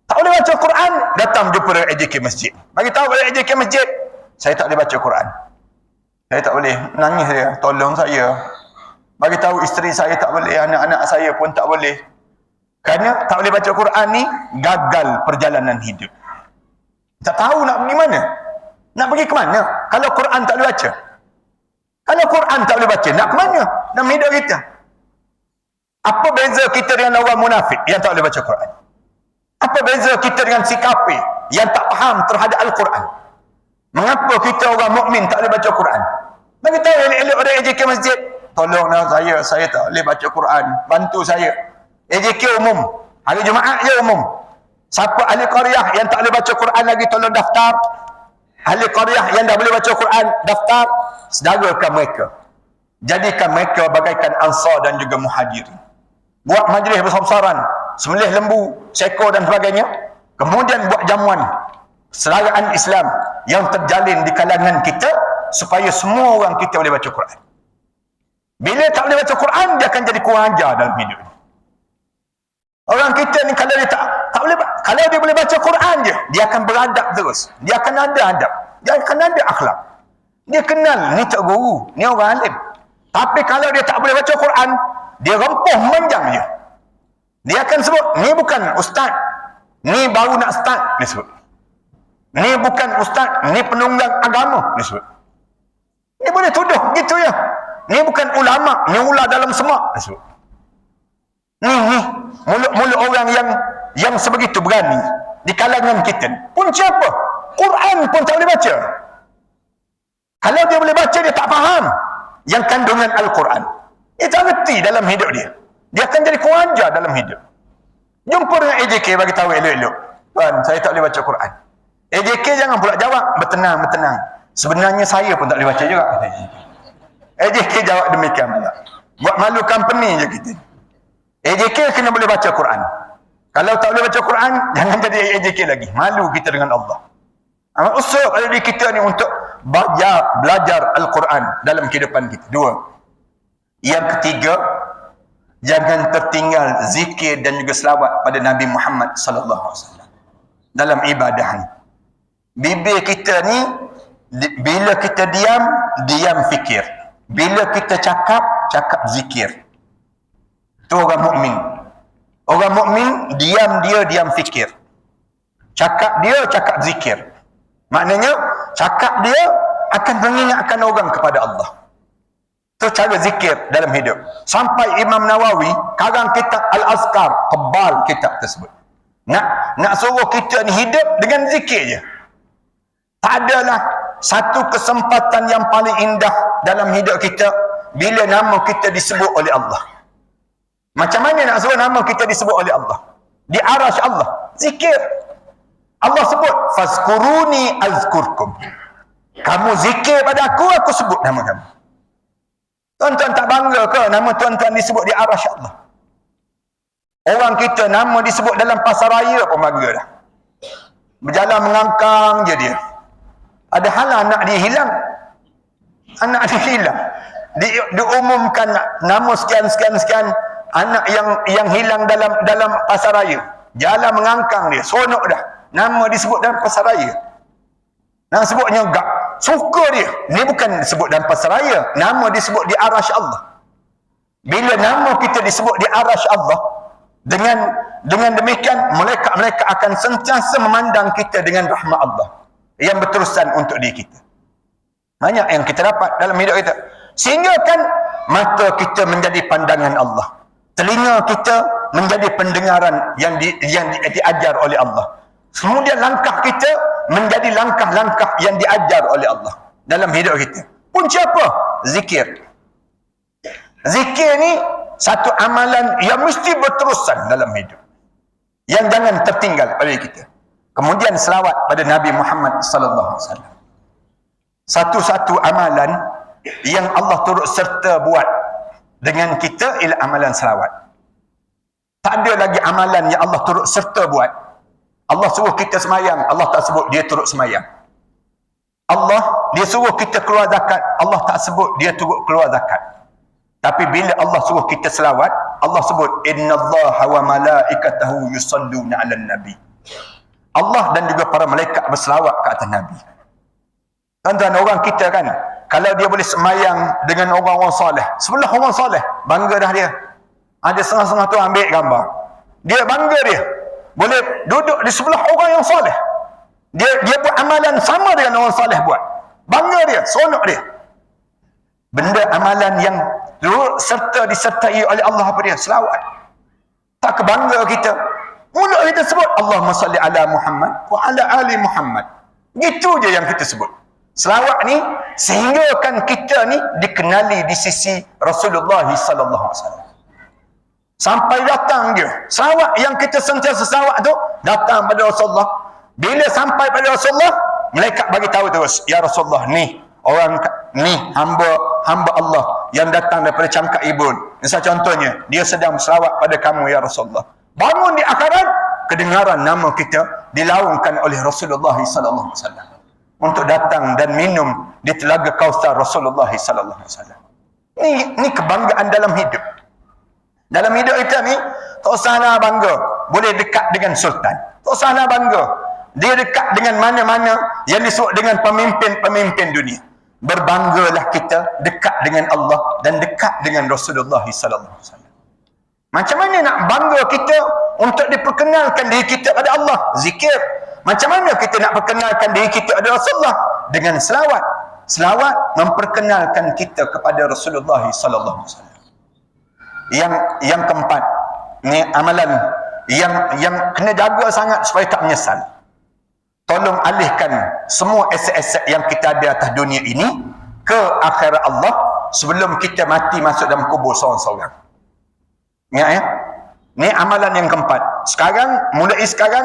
Tak boleh baca Quran, datang jumpa dengan AJK masjid. Bagi tahu pada AJK masjid, saya tak boleh baca Quran. Saya tak boleh. Nangis dia, tolong saya. Bagi tahu isteri saya tak boleh, anak-anak saya pun tak boleh. Kerana tak boleh baca Quran ni, gagal perjalanan hidup. Tak tahu nak pergi mana. Nak pergi ke mana? Kalau Quran tak boleh baca. Kalau Quran tak boleh baca, nak ke mana? Dalam hidup kita. Apa beza kita dengan orang munafik yang tak boleh baca Quran? Apa beza kita dengan si kafir yang tak faham terhadap Al-Quran? Mengapa kita orang mukmin tak boleh baca Quran? Bagi tahu elok-elok ada AJK masjid. Tolonglah saya tak boleh baca Quran. Bantu saya. AJK umum. Hari Jumaat je umum. Siapa ahli qaryah yang tak boleh baca Quran lagi, tolong daftar. Ahli qaryah yang dah boleh baca Quran, daftar. Sedarakan mereka. Jadikan mereka bagaikan ansar dan juga muhajirin. Buat majlis besar-besaran. Sembelih lembu, sekor dan sebagainya. Kemudian buat jamuan persaudaraan Islam yang terjalin di kalangan kita supaya semua orang kita boleh baca Quran. Bila tak boleh baca Quran, dia akan jadi kurang ajar dalam hidup. Orang kita ni kalau dia tak boleh, kalau dia boleh baca Quran je, dia akan beradab terus. Dia akan ada adab. Dia akan ada akhlak. Dia kenal ni tak guru, ni orang alim. Tapi kalau dia tak boleh baca Quran, dia rempuh memanjang je. Dia akan sebut, ni bukan ustaz. Ni baru nak start, dia sebut. Ni bukan ustaz, ni penunggang agama, dia sebut. Ni boleh tuduh gitu ya. Ni bukan ulama, ni ular dalam semak, dia sebut. Ni mulut-mulut orang yang sebegitu berani di kalangan kita. Pun siapa? Quran pun tak boleh baca. Kalau dia boleh baca, dia tak faham yang kandungan Al-Quran. Dia tak ngerti dalam hidup dia. Dia akan jadi kurang ajar dalam hidup. Jumpa dengan AJK, bagi tahu elok-elok. Tuan, saya tak boleh baca Quran. AJK jangan pula jawab, bertenang. Sebenarnya saya pun tak boleh baca juga. AJK jawab demikian pula. Buat malu company je kita. AJK kena boleh baca Quran. Kalau tak boleh baca Quran, jangan jadi AJK lagi. Malu kita dengan Allah. Amat usaha pada diri kita ni untuk belajar Al-Quran dalam kehidupan kita. 2. Yang ketiga, jangan tertinggal zikir dan juga selawat pada Nabi Muhammad sallallahu alaihi wasallam dalam ibadah ni. Bibir kita ni bila kita diam fikir. Bila kita cakap zikir. Itu orang mukmin. Orang mukmin diam fikir. Cakap zikir. Maknanya cakap dia akan mengingatkan orang kepada Allah. Itu cara zikir dalam hidup. Sampai Imam Nawawi karang kitab Al-Azkar, tebal kitab tersebut. Nak suruh kita ni hidup dengan zikir je. Tak adalah satu kesempatan yang paling indah dalam hidup kita bila nama kita disebut oleh Allah. Macam mana nak suruh nama kita disebut oleh Allah? Di arasy Allah. Zikir. Allah sebut, fazkuruni azkurkum. Kamu zikir pada aku sebut nama kamu. Tuan-tuan tak bangga ke nama tuan-tuan disebut di arasy Allah? Orang kita nama disebut dalam pasaraya pun bangga dah. Berjalan mengangkang je dia. Padahal anak dia hilang. Diumumkan nama sekian. Anak yang hilang dalam pasaraya. Jalan mengangkang dia. Seronok dah. Nama disebut dalam pasaraya. Nak sebutnya gak. Suka dia. Ni bukan disebut dalam pasaraya. Nama disebut di arasy Allah. Bila nama kita disebut di arasy Allah, dengan demikian malaikat-malaikat akan sentiasa memandang kita dengan rahmat Allah yang berterusan untuk diri kita. Banyak yang kita dapat dalam hidup kita. Sehingga kan mata kita menjadi pandangan Allah. Telinga kita menjadi pendengaran yang diajar oleh Allah. Kemudian langkah kita menjadi langkah-langkah yang diajar oleh Allah dalam hidup kita. Punca apa? Zikir. Zikir ni satu amalan yang mesti berterusan dalam hidup. Yang jangan tertinggal pada kita. Kemudian selawat pada Nabi Muhammad sallallahu alaihi wasallam. Satu-satu amalan yang Allah turut serta buat dengan kita ialah amalan selawat. Tak ada lagi amalan yang Allah turut serta buat. Allah suruh kita semayang, Allah tak sebut dia turut semayang. Allah, dia suruh kita keluar zakat, Allah tak sebut dia turut keluar zakat. Tapi bila Allah suruh kita selawat, Allah sebut innallaha wa malaikatahu yusalluna 'alan nabi. Allah dan juga para malaikat berselawat ke atas Nabi. Tuan-tuan, orang kita kan, kalau dia boleh semayang dengan orang-orang soleh, sebelah orang soleh, bangga dah dia. Ada setengah-setengah tu ambil gambar. Dia bangga dia. Boleh duduk di sebelah orang yang soleh. Dia buat amalan sama dengan orang soleh buat. Bangga dia, seronok dia. Benda amalan yang serta disertai oleh Allah apa dia? Selawat. Tak kebangga kita. Mulut kita sebut Allahumma salli ala Muhammad wa ala ali Muhammad. Gitu je yang kita sebut. Selawat ni sehinggakan kita ni dikenali di sisi Rasulullah sallallahu alaihi wasallam. Sampai datang dia. Selawat yang kita sentiasa selawat tu datang pada Rasulullah. Bila sampai pada Rasulullah, malaikat bagi tahu terus, ya Rasulullah, ni orang ni hamba Allah yang datang daripada cangkak ibu. Misal contohnya, dia sedang selawat pada kamu ya Rasulullah. Bangun di akhirat, kedengaran nama kita dilaungkan oleh Rasulullah sallallahu alaihi wasallam untuk datang dan minum di telaga Kausar Rasulullah sallallahu alaihi wasallam. Ini kebanggaan dalam hidup. Dalam hidup kita ni, tak usah nak bangga boleh dekat dengan sultan. Tak usah nak bangga dia dekat dengan mana-mana yang disebut dengan pemimpin-pemimpin dunia. Berbanggalah kita dekat dengan Allah dan dekat dengan Rasulullah sallallahu alaihi wasallam. Macam mana nak bangga kita untuk diperkenalkan diri kita pada Allah? Zikir. Macam mana kita nak perkenalkan diri kita pada Rasulullah? Dengan selawat. Selawat memperkenalkan kita kepada Rasulullah sallallahu alaihi wasallam. Yang keempat, ni amalan yang kena jaga sangat supaya tak menyesal. Tolong alihkan semua aset-aset yang kita ada atas dunia ini ke akhirat Allah sebelum kita mati masuk dalam kubur seorang-seorang. Ingat ya? Ni amalan yang keempat. Mulai sekarang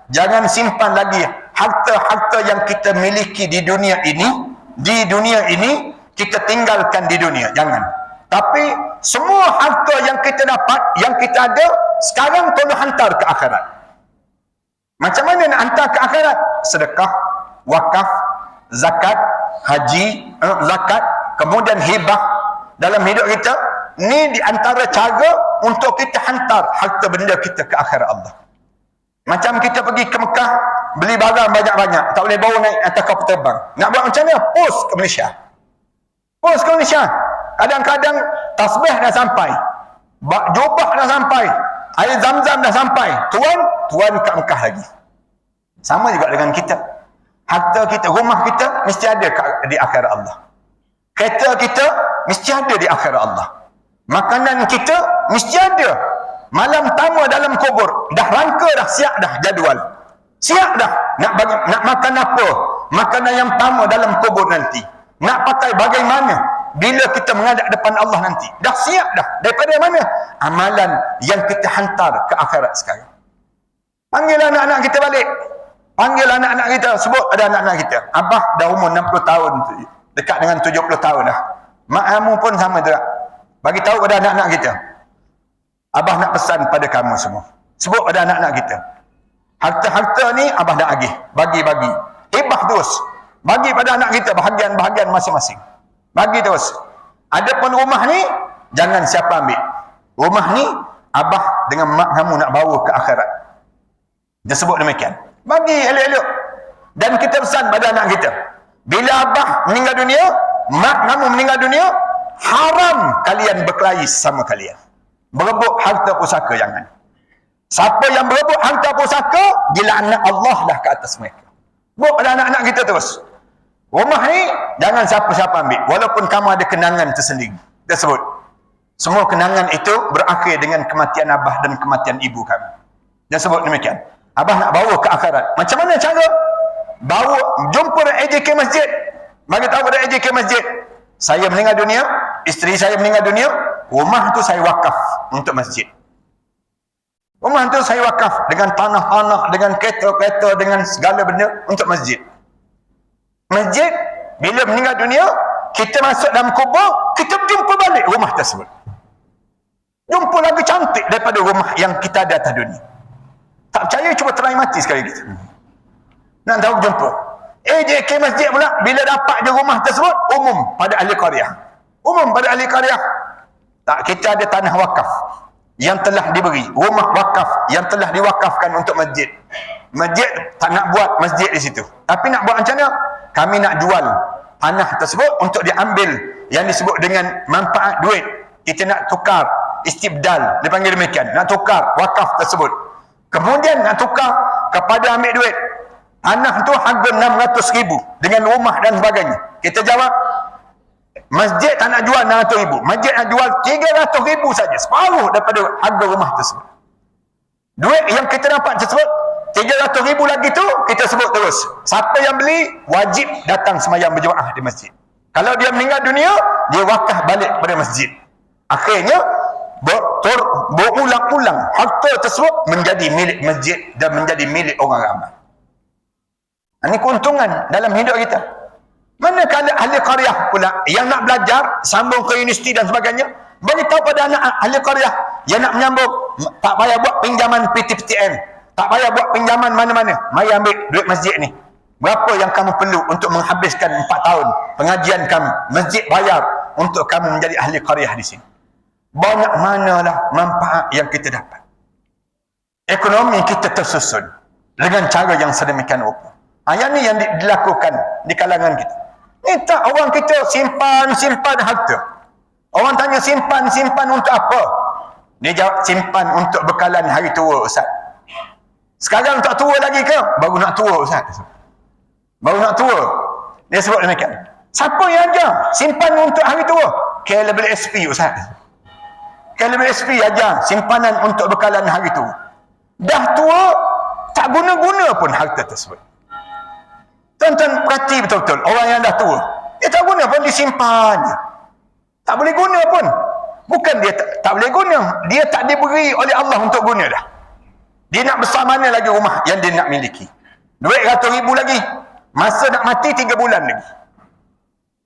jangan simpan lagi harta-harta yang kita miliki di dunia ini. Di dunia ini kita tinggalkan di dunia, jangan. Tapi semua harta yang kita dapat, yang kita ada, sekarang tolong hantar ke akhirat. Macam mana nak hantar ke akhirat? Sedekah, wakaf, zakat, haji, zakat, kemudian hibah dalam hidup kita. Ni di antara cara untuk kita hantar harta benda kita ke akhirat Allah. Macam kita pergi ke Mekah, beli barang banyak-banyak, tak boleh bawa naik atas kapal terbang. Nak buat macam mana? Post ke Malaysia. Post ke Malaysia. Kadang-kadang tasbih dah sampai, jubah dah sampai, air zam-zam dah sampai, tuan kat Mekah lagi. Sama juga dengan kita. Harta kita, rumah kita mesti ada di akhirat Allah. Kereta kita mesti ada di akhirat Allah. Makanan kita mesti ada. Malam tamu dalam kubur, dah rangka dah, siap dah jadual. Siap dah nak makan apa? Makanan yang pertama dalam kubur nanti. Nak pakai bagaimana? Bila kita menghadap depan Allah nanti. Dah siap dah. Daripada mana? Amalan yang kita hantar ke akhirat sekarang. Panggil anak-anak kita balik. Panggil anak-anak kita. Sebut ada anak-anak kita. Abah dah umur 60 tahun. Dekat dengan 70 tahun dah. Mak kamu pun sama juga. Bagi tahu pada anak-anak kita. Abah nak pesan pada kamu semua. Sebut pada anak-anak kita. Harta-harta ni Abah dah agih. Bagi-bagi. Hibah terus. Bagi pada anak kita bahagian-bahagian masing-masing. Bagi terus. Adapun rumah ni, jangan siapa ambil. Rumah ni, Abah dengan mak kamu nak bawa ke akhirat. Dia sebut demikian. Bagi elok-elok. Dan kita pesan pada anak kita. Bila Abah meninggal dunia, mak kamu meninggal dunia, haram kalian berkelahi sama kalian. Berebut harta pusaka jangan. Siapa yang berebut harta pusaka, dilaknat Allah dah ke atas mereka. Buat pada anak-anak kita terus. Rumah ni jangan siapa-siapa ambil, walaupun kamu ada kenangan tersendiri. Kita sebut semua kenangan itu berakhir dengan kematian abah dan kematian ibu kami. Dia sebut demikian. Abah nak bawa ke akhirat. Macam mana cara? Bawa, jumpa AJK masjid. Bagi tahu pada AJK masjid, saya meninggal dunia, isteri saya meninggal dunia, rumah tu saya wakaf untuk masjid. Rumah tu saya wakaf dengan tanah-tanah, dengan kereta-kereta, dengan segala benda untuk masjid. Masjid, bila meninggal dunia, kita masuk dalam kubur, kita jumpa balik rumah tersebut. Jumpa lagi cantik daripada rumah yang kita ada atas dunia. Tak percaya, cuba try mati sekali kita. Nak tahu jumpa. AJK masjid pula, bila dapat je rumah tersebut, umum pada ahli qaryah. Umum pada ahli qaryah. Tak, kita ada tanah wakaf yang telah diberi, rumah wakaf yang telah diwakafkan untuk masjid. Masjid tak nak buat masjid di situ. Tapi nak buat macam mana? Kami nak jual tanah tersebut untuk diambil yang disebut dengan manfaat duit. Kita nak tukar, istibdal, dia panggil demikian. Nak tukar wakaf tersebut. Kemudian nak tukar kepada ambil duit. Tanah tu harga 600,000 dengan rumah dan sebagainya. Kita jawab, masjid tak nak jual 600,000. Masjid nak jual 300,000 saja. Separuh daripada harga rumah tersebut. Duit yang kita dapat tersebut, 300,000 lagi tu, kita sebut terus. Siapa yang beli, wajib datang semayang berjemaah di masjid. Kalau dia meninggal dunia, dia wakaf balik kepada masjid. Akhirnya, berulang-ulang harta tersebut menjadi milik masjid dan menjadi milik orang ramai. Ini keuntungan dalam hidup kita. Manakala ahli qaryah pula yang nak belajar, sambung ke universiti dan sebagainya, beritahu pada anak ahli qaryah yang nak menyambung, tak payah buat pinjaman PTPTN, tak payah buat pinjaman mana-mana, mari ambil duit masjid ni. Berapa yang kamu perlu untuk menghabiskan 4 tahun pengajian kami? Masjid bayar untuk kamu menjadi ahli qaryah di sini. Banyak manalah manfaat yang kita dapat. Ekonomi kita tersusun dengan cara yang sedemikian rupa. Yang ni yang dilakukan di kalangan kita. Ni tak, orang kita simpan harta. Orang tanya simpan untuk apa? Dia jawab simpan untuk bekalan hari tua, Ustaz. Sekarang tak tua lagi ke? Baru nak tua, Ustaz. Baru nak tua. Dia sebut demikian. Siapa yang ajar simpan untuk hari tua? KLBSP, Ustaz. KLBSP ajar simpanan untuk bekalan hari tua. Dah tua, tak guna-guna pun harta tersebut. Tuan-tuan perhati betul-betul, orang yang dah tua, dia tak guna pun, disimpan. Tak boleh guna pun. Bukan dia tak boleh guna, dia tak diberi oleh Allah untuk guna dah. Dia nak besar mana lagi rumah yang dia nak miliki? Duit 100,000 lagi. Masa nak mati 3 bulan lagi.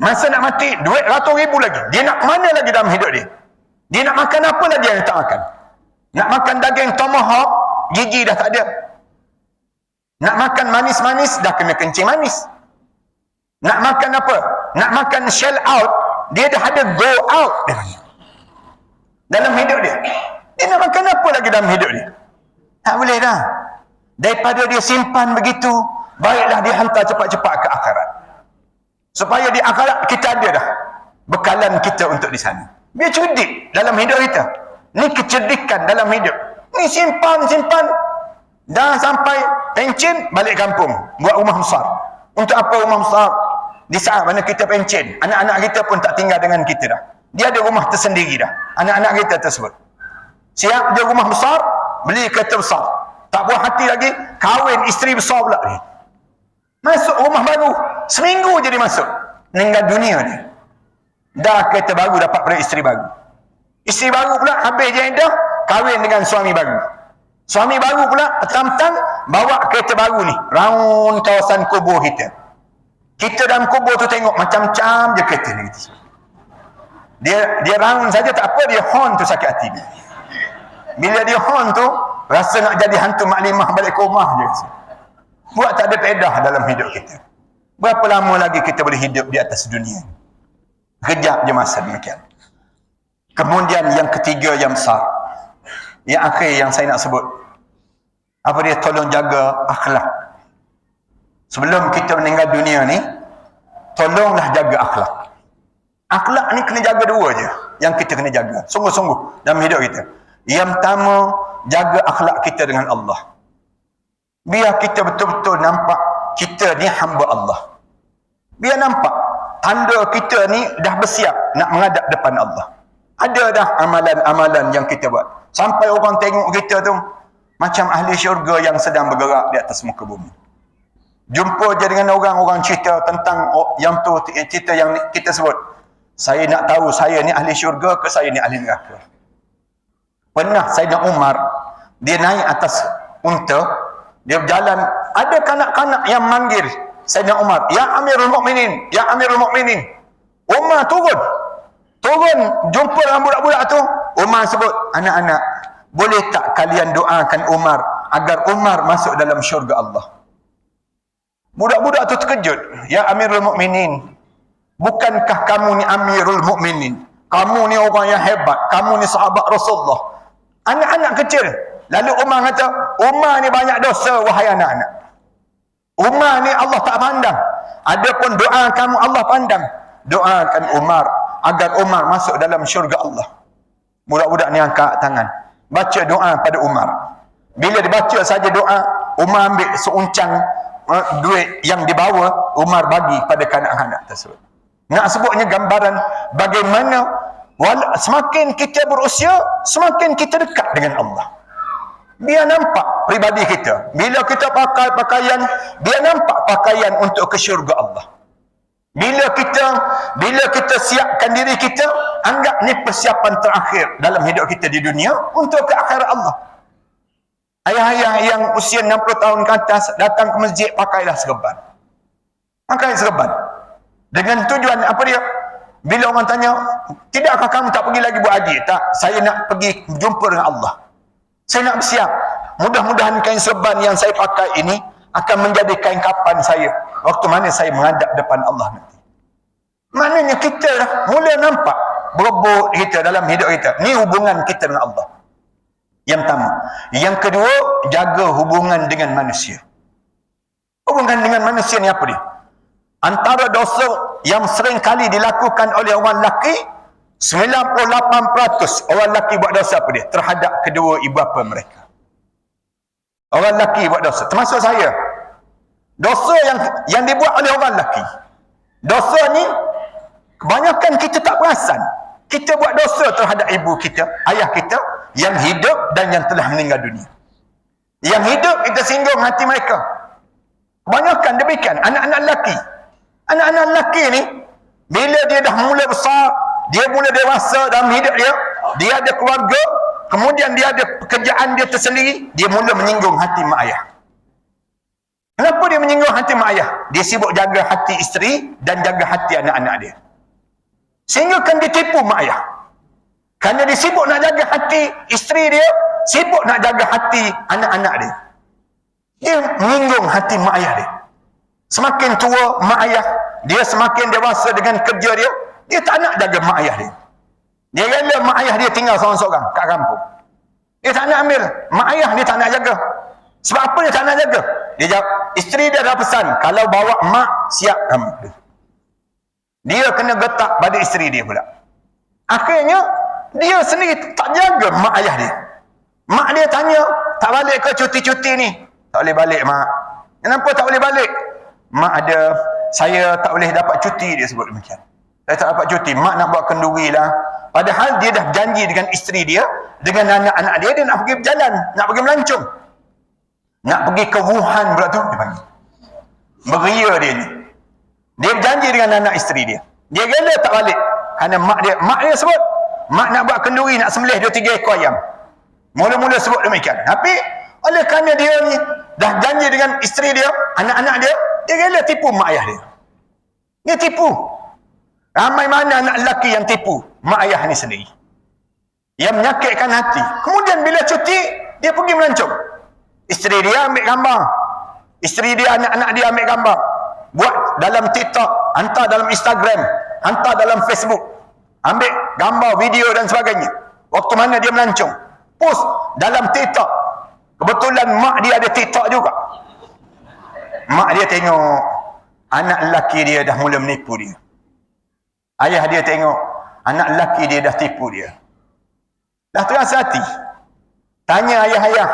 Masa nak mati, duit 100,000 lagi. Dia nak mana lagi dalam hidup dia? Dia nak makan apa lagi yang tak makan? Nak makan daging tomahawk, gigi dah tak ada. Nak makan manis-manis, dah kena kencing manis. Nak makan apa? Nak makan shell out, dia dah ada go out dalam hidup dia. Dia nak makan apa lagi dalam hidup dia? Tak boleh dah. Daripada dia simpan begitu, baiklah dia hantar cepat-cepat ke akhirat. Supaya di akhirat kita ada dah bekalan kita untuk di sana. Biar cerdik dalam hidup kita. Ni kecerdikan dalam hidup. Ni simpan. Dah sampai pencen, balik kampung. Buat rumah besar. Untuk apa rumah besar? Di saat mana kita pencen, anak-anak kita pun tak tinggal dengan kita dah. Dia ada rumah tersendiri dah. Anak-anak kita tersebut. Siap dia rumah besar, beli kereta besar. Tak buat hati lagi, kahwin isteri besar pula. Masuk rumah baru. Seminggu je dia masuk. Meninggal dunia dia. Dah kereta baru dapat pada isteri baru. Isteri baru pula habis je dah, kahwin dengan suami baru. Suami baru pula petang-petang bawa kereta baru ni round kawasan kubur kita. Kita dalam kubur tu tengok macam-macam je kereta ni. Dia round saja tak apa, dia horn tu sakit hati dia. Bila dia horn tu rasa nak jadi hantu maklimah balik ke rumah je. Buat tak ada faedah dalam hidup kita. Berapa lama lagi kita boleh hidup di atas dunia? Kejap je masa demikian. Kemudian yang ketiga yang besar, yang akhir yang saya nak sebut, apa dia? Tolong jaga akhlak. Sebelum kita meninggal dunia ni, tolonglah jaga akhlak. Akhlak ni kena jaga dua je yang kita kena jaga sungguh-sungguh dalam hidup kita. Yang pertama, jaga akhlak kita dengan Allah. Biar kita betul-betul nampak kita ni hamba Allah. Biar nampak tanda kita ni dah bersiap nak menghadap depan Allah. Ada dah amalan-amalan yang kita buat. Sampai orang tengok kita tu macam ahli syurga yang sedang bergerak di atas muka bumi. Jumpa je dengan orang cerita tentang yang tu, cerita yang kita sebut. Saya nak tahu saya ni ahli syurga ke saya ni ahli neraka. Pernah Sayyidina Umar, dia naik atas unta, dia berjalan, ada kanak-kanak yang manggil Sayyidina Umar, "Ya Amirul Mukminin, ya Amirul Mukminin." Umar turun, jumpa dengan budak-budak tu. Umar sebut, "Anak-anak, boleh tak kalian doakan Umar agar Umar masuk dalam syurga Allah?" Budak-budak tu terkejut. "Ya Amirul Mukminin, bukankah kamu ni Amirul Mukminin? Kamu ni orang yang hebat, kamu ni sahabat Rasulullah." Anak-anak kecil. Lalu Umar kata, "Umar ni banyak dosa, wahai anak-anak. Umar ni Allah tak pandang. Adapun doa kamu Allah pandang. Doakan Umar agar Umar masuk dalam syurga Allah." Budak-budak ni angkat tangan, baca doa pada Umar. Bila dibaca saja doa, Umar ambil seuncang duit yang dibawa, Umar bagi pada kanak-kanak tersebut. Nak sebutnya gambaran bagaimana semakin kita berusia, semakin kita dekat dengan Allah. Biar nampak pribadi kita. Bila kita pakai pakaian, biar nampak pakaian untuk ke syurga Allah. Bila kita siapkan diri kita, anggap ni persiapan terakhir dalam hidup kita di dunia untuk ke akhirat Allah. Ayah-ayah yang usia 60 tahun ke atas datang ke masjid, pakailah serban. Pakai serban. Dengan tujuan apa dia? Bila orang tanya, "Tidakkah kamu tak pergi lagi buat haji?" "Tak, saya nak pergi jumpa dengan Allah. Saya nak bersiap. Mudah-mudahan kain serban yang saya pakai ini akan menjadi kain kapan saya waktu mana saya menghadap depan Allah nanti." Maknanya kita dah mula nampak berebut kita dalam hidup kita. Ni hubungan kita dengan Allah. Yang pertama. Yang kedua, jaga hubungan dengan manusia. Hubungan dengan manusia ni apa dia? Antara dosa yang sering kali dilakukan oleh orang lelaki, 98% orang lelaki buat dosa apa dia? Terhadap kedua ibu bapa mereka. Orang lelaki buat dosa, termasuk saya. Dosa yang dibuat oleh orang lelaki. Dosa ni kebanyakan kita tak perasan. Kita buat dosa terhadap ibu kita, ayah kita yang hidup dan yang telah meninggal dunia. Yang hidup kita singgung hati mereka. Kebanyakan demikian anak-anak lelaki. Anak-anak lelaki ni bila dia dah mula besar, dia mula dewasa dalam hidup dia ada keluarga, kemudian dia ada pekerjaan dia tersendiri, dia mula menyinggung hati mak ayah. Kenapa dia menyinggung hati mak ayah? Dia sibuk jaga hati isteri dan jaga hati anak-anak dia. Sehingga kan dia tipu mak ayah. Kerana dia sibuk nak jaga hati isteri dia, sibuk nak jaga hati anak-anak dia. Dia menyinggung hati mak ayah dia. Semakin tua mak ayah, dia semakin dewasa dengan kerja dia, dia tak nak jaga mak ayah dia. Dia rela mak ayah dia tinggal seorang-seorang kat kampung. Dia tak nak ambil. Mak ayah dia tak nak jaga. Sebab apa dia tak nak jaga? Dia jawab, isteri dia dah pesan, kalau bawa mak, siap kamu. Dia kena getak pada isteri dia pula. Akhirnya, dia sendiri tak jaga mak ayah dia. Mak dia tanya, "Tak balik ke cuti-cuti ni?" "Tak boleh balik, mak." "Kenapa tak boleh balik?" "Mak ada, saya tak boleh dapat cuti," dia sebut demikian. "Saya tak dapat cuti, mak nak buat kenduri lah." Padahal dia dah janji dengan isteri dia, dengan anak-anak dia, dia nak pergi berjalan, nak pergi melancong. Nak pergi ke Wuhan pula tu, dia panggil. Beria dia ni. Dia berjanji dengan anak isteri dia. Dia rela tak balik. Kerana mak dia sebut, mak nak buat kenduri, nak sembelih 2-3 ekor ayam. Mula-mula sebut demikian. Tapi, oleh kerana dia ni dah janji dengan isteri dia, anak-anak dia, dia rela tipu mak ayah dia. Dia tipu. Ramai mana anak lelaki yang tipu mak ayah ni sendiri. Yang menyakitkan hati. Kemudian bila cuti, dia pergi melancong. Isteri dia ambil gambar. Isteri dia, anak-anak dia ambil gambar. Buat dalam TikTok, hantar dalam Instagram, hantar dalam Facebook. Ambil gambar, video dan sebagainya. Waktu mana dia melancong. Post dalam TikTok. Kebetulan mak dia ada TikTok juga. Mak dia tengok anak lelaki dia dah mula menipu dia. Ayah dia tengok anak lelaki dia dah tipu dia. Dah terasa hati. Tanya ayah-ayah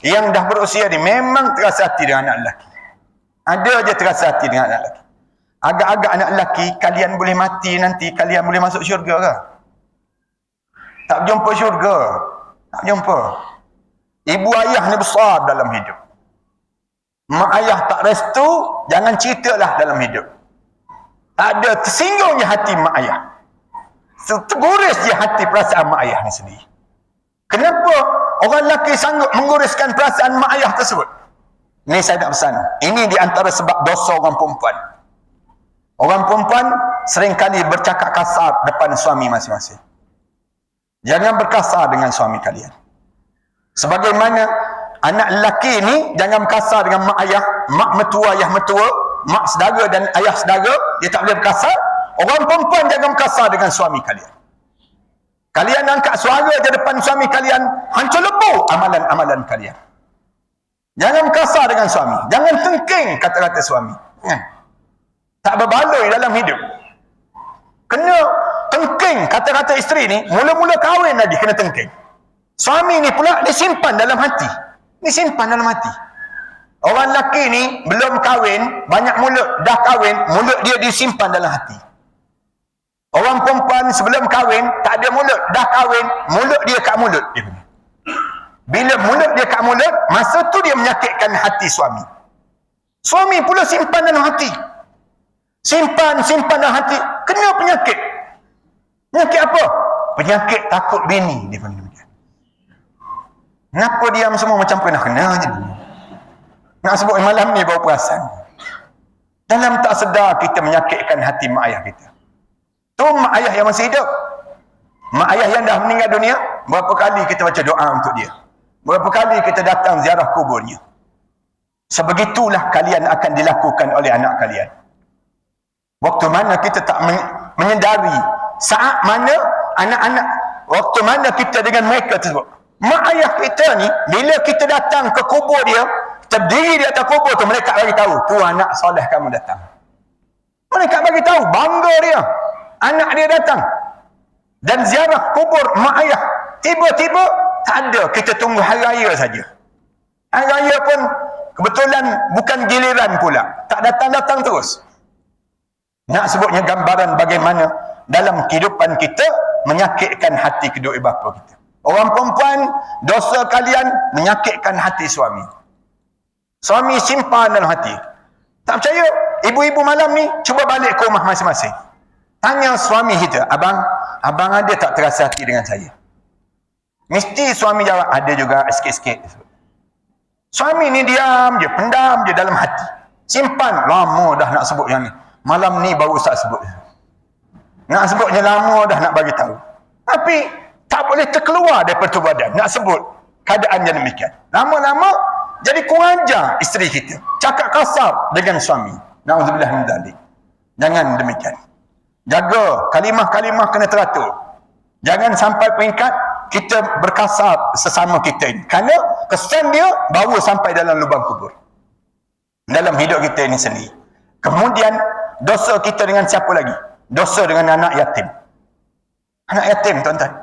yang dah berusia ni, memang terasa hati dengan anak lelaki. Ada je terasa hati dengan anak lelaki. Agak-agak anak lelaki, kalian boleh mati nanti, kalian boleh masuk syurga ke? Tak jumpa syurga. Tak jumpa. Ibu ayah ni besar dalam hidup. Mak ayah tak restu, jangan ceritalah dalam hidup. Tak ada, tersinggungnya hati mak ayah. Terguris je hati perasaan mak ayah ni sendiri. Kenapa orang lelaki sanggup mengguriskan perasaan mak ayah tersebut? Ini saya nak pesan. Ini di antara sebab dosa orang perempuan. Orang perempuan seringkali bercakap kasar depan suami masing-masing. Jangan berkasar dengan suami kalian. Sebagaimana anak lelaki ni jangan berkasar dengan mak ayah, mak mertua, ayah mertua, mak saudara dan ayah saudara, dia tak boleh berkasar. Orang perempuan jangan berkasar dengan suami kalian. Kalian angkat suara di depan suami kalian, hancur lebur amalan-amalan kalian. Jangan berkasar dengan suami. Jangan tengking kata-kata suami. Tak berbaloi dalam hidup. Kena tengking kata-kata isteri ni, mula-mula kahwin lagi kena tengking. Suami ni pula dia simpan dalam hati. Dia simpan dalam hati. Orang lelaki ni belum kahwin, banyak mulut, dah kahwin, mulut dia disimpan dalam hati. Orang perempuan sebelum kahwin, tak ada mulut, dah kahwin, mulut dia kat mulut. Bila mulut dia kat mulut, masa tu dia menyakitkan hati suami. Suami pula simpan dalam hati. Simpan dalam hati, kena penyakit. Penyakit apa? Penyakit takut bini, dia panggil dia. Kenapa diam semua macam pernah kena je? Nak sebut malam ni baru perasan. Dalam tak sedar kita menyakitkan hati mak ayah kita. Tu mak ayah yang masih hidup. Mak ayah yang dah meninggal dunia, berapa kali kita baca doa untuk dia. Berapa kali kita datang ziarah kuburnya. Sebegitulah kalian akan dilakukan oleh anak kalian. Waktu mana kita tak menyedari, saat mana anak-anak, waktu mana kita dengan mereka tersebut. Mak ayah kita ni, bila kita datang ke kubur dia, terdiri di atas kubur tu, mereka bagi tahu, tu anak soleh kamu datang. Mereka bagi tahu, bangga dia, anak dia datang. Dan ziarah kubur mak ayah, tiba-tiba tak ada, kita tunggu hari raya saja. Hari raya pun kebetulan bukan giliran pula, tak datang-datang terus. Nak sebutnya gambaran bagaimana dalam kehidupan kita menyakitkan hati kedua ibu bapa kita. Orang perempuan, dosa kalian menyakitkan hati suami. Suami simpan dalam hati. Tak percaya? Ibu-ibu malam ni cuba balik ke rumah masing-masing. Tanya suami kita, abang ada tak terasa hati dengan saya? Mesti suami jawab, ada juga sikit-sikit. Suami ni diam je, pendam je dalam hati. Simpan, lama dah nak sebut yang ni. Malam ni baru Ustaz sebut. Nak sebutnya lama dah nak bagi tahu. Tapi tak boleh terkeluar daripada tubuh badan nak sebut keadaan yang demikian. Lama-lama jadi kurang ajar isteri kita. Cakap kasar dengan suami. Na'udzubillah min dzalik. Jangan demikian. Jaga kalimah-kalimah kena teratur. Jangan sampai peringkat kita berkasar sesama kita ini. Kerana kesan dia baru sampai dalam lubang kubur. Dalam hidup kita ini sendiri. Kemudian dosa kita dengan siapa lagi? Dosa dengan anak yatim. Anak yatim, tuan-tuan.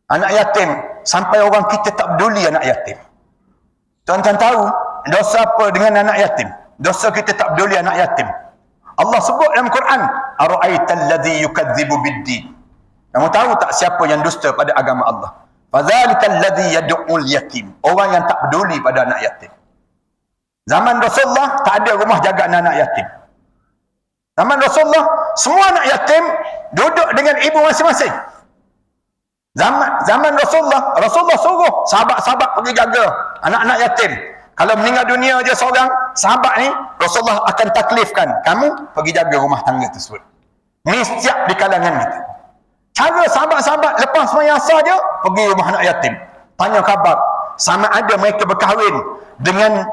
Anak yatim, sampai orang kita tak peduli anak yatim. Tuan-tuan tahu dosa apa dengan anak yatim? Dosa kita tak peduli anak yatim. Allah sebut dalam Quran, ara'aital ladzi yukadzibu bid-din. Kamu tahu tak siapa yang dusta pada agama Allah? Fadzalikal ladzi yad'ul yatim. Orang yang tak peduli pada anak yatim. Zaman Rasulullah tak ada rumah jaga anak yatim. Zaman Rasulullah semua anak yatim duduk dengan ibu masing-masing. Zaman Rasulullah suruh sahabat-sahabat pergi jaga anak-anak yatim. Kalau meninggal dunia dia seorang sahabat ni, Rasulullah akan taklifkan kamu pergi jaga rumah tangga tersebut. Ni setiap di kalangan kita. Cara sahabat-sahabat lepas sembahyang asar je pergi rumah anak yatim, tanya khabar sama ada mereka berkahwin dengan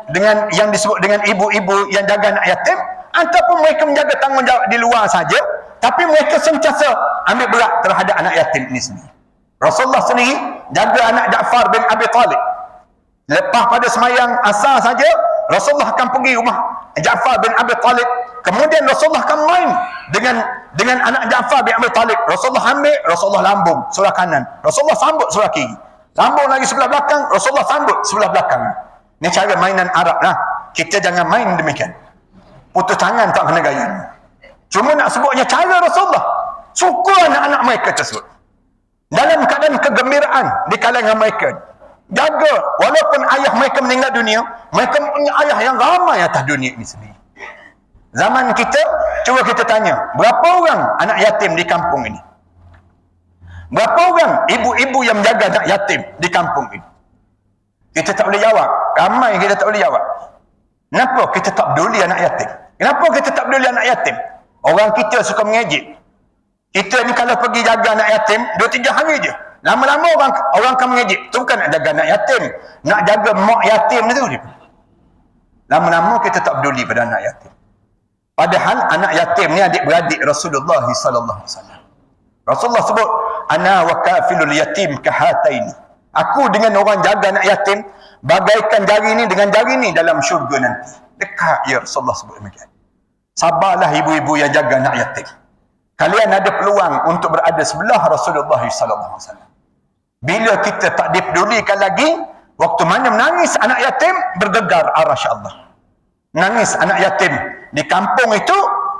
yang disebut dengan ibu-ibu yang jaga anak yatim, ataupun mereka menjaga tanggungjawab di luar saja, tapi mereka sentiasa ambil berat terhadap anak yatim ini sendiri. Rasulullah sendiri jaga anak Ja'far bin Abi Talib. Lepas pada sembahyang asar saja, Rasulullah akan pergi rumah Ja'far bin Abi Talib Kemudian Rasulullah akan main dengan anak Ja'far bin Abi Talib. Rasulullah ambil, Rasulullah lambung sebelah kanan, Rasulullah sambut sebelah kiri. Lambung lagi sebelah belakang, Rasulullah sambut sebelah belakang. Ini cara mainan Arab lah. Kita jangan main demikian. Putus tangan tak kena gaya. Cuma nak sebutnya cara Rasulullah. Suka anak-anak mereka tersebut. Dalam keadaan kegembiraan di kalangan mereka. Jaga. Walaupun ayah mereka meninggal dunia, mereka punya ayah yang ramai atas dunia ini sendiri. Zaman kita, cuba kita tanya, berapa orang anak yatim di kampung ini? Berapa orang ibu-ibu yang menjaga anak yatim di kampung ini? Kita tak boleh jawab. Ramai kita tak boleh jawab. Kenapa kita tak peduli anak yatim? Kenapa kita tak peduli anak yatim? Orang kita suka mengejek. Kita ni kalau pergi jaga anak yatim 2-3 hari je. Lama-lama orang akan mengejek. Itu bukan nak jaga anak yatim. Nak jaga mak yatim tu. Lama-lama kita tak peduli pada anak yatim. Padahal anak yatim ni adik-beradik Rasulullah sallallahu alaihi wasallam. Rasulullah sebut, ana wa kafilul yatim kahataini. Aku dengan orang jaga anak yatim bagaikan jari ni dengan jari ni dalam syurga nanti. Dekat ya Rasulullah sebut demikian. Sabarlah ibu-ibu yang jaga anak yatim. Kalian ada peluang untuk berada sebelah Rasulullah sallallahu alaihi wasallam. Bila kita tak dipedulikan lagi, waktu mana menangis anak yatim, bergegar arasy Allah. Menangis anak yatim di kampung itu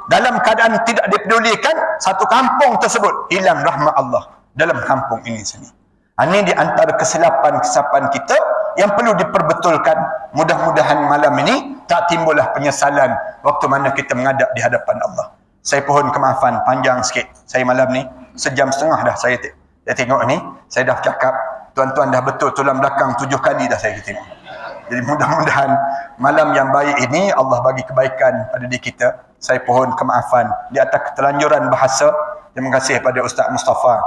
dalam keadaan tidak dipedulikan, satu kampung tersebut hilang rahmat Allah dalam kampung ini sendiri. Ini di antara kesilapan-kesilapan kita yang perlu diperbetulkan. Mudah-mudahan malam ini tak timbullah penyesalan waktu mana kita menghadap di hadapan Allah. Saya pohon kemaafan panjang sikit. Saya malam ni 1.5 jam dah saya tengok ni. Saya dah cakap, tuan-tuan dah betul tulang belakang 7 kali dah saya tengok. Jadi mudah-mudahan malam yang baik ini Allah bagi kebaikan pada diri kita. Saya pohon kemaafan di atas keterlanjuran bahasa. Terima kasih kepada Ustaz Mustafa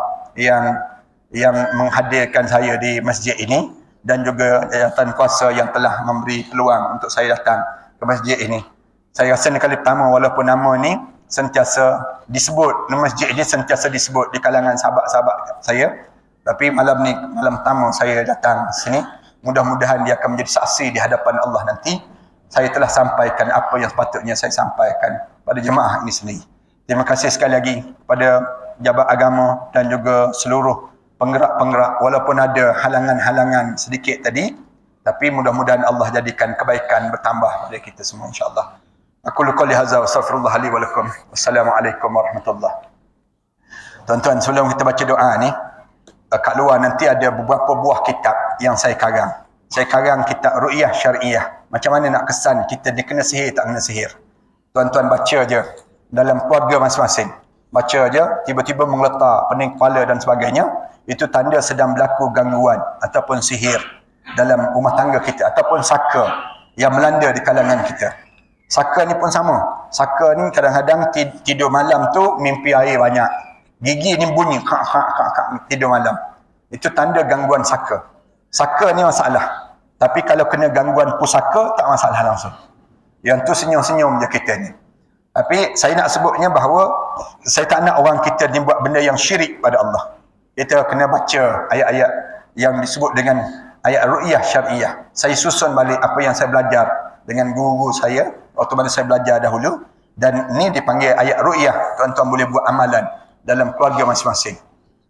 yang menghadirkan saya di masjid ini, dan juga jawatan kuasa yang telah memberi peluang untuk saya datang ke masjid ini. Saya rasa ni kali pertama, walaupun nama ni sentiasa disebut, masjid ini sentiasa disebut di kalangan sahabat-sahabat saya, tapi malam ni malam pertama saya datang sini. Mudah-mudahan dia akan menjadi saksi di hadapan Allah nanti. Saya telah sampaikan apa yang sepatutnya saya sampaikan pada jemaah ini sendiri. Terima kasih sekali lagi kepada jabat agama dan juga seluruh penggerak-penggerak, walaupun ada halangan-halangan sedikit tadi, tapi mudah-mudahan Allah jadikan kebaikan bertambah pada kita semua insya-Allah. Aku qouli hadza wa astaghfirullah li wa lakum. Wassalamualaikum warahmatullahi. Tuan-tuan, sebelum kita baca doa ni, kat luar nanti ada beberapa buah kitab yang saya karang. Saya karang kitab Ru'yah Syariah. Macam mana nak kesan kita ni kena sihir tak kena sihir. Tuan-tuan baca je dalam keluarga masing-masing. Baca je, tiba-tiba mengletak pening kepala dan sebagainya. Itu tanda sedang berlaku gangguan ataupun sihir dalam rumah tangga kita, ataupun saka yang melanda di kalangan kita. Saka ni pun sama. Saka ni kadang-kadang tidur malam tu mimpi air banyak. Gigi ni bunyi tidur malam. Itu tanda gangguan saka. Saka ni masalah. Tapi kalau kena gangguan pusaka tak masalah langsung. Yang tu senyum-senyum je kita ni. Tapi saya nak sebutnya bahawa saya tak nak orang kita ni buat benda yang syirik pada Allah. Kita kena baca ayat-ayat yang disebut dengan ayat Ru'yah Syariah. Saya susun balik apa yang saya belajar dengan guru saya waktu mana saya belajar dahulu, dan ni dipanggil ayat Ru'yah. Tuan-tuan boleh buat amalan dalam keluarga masing-masing.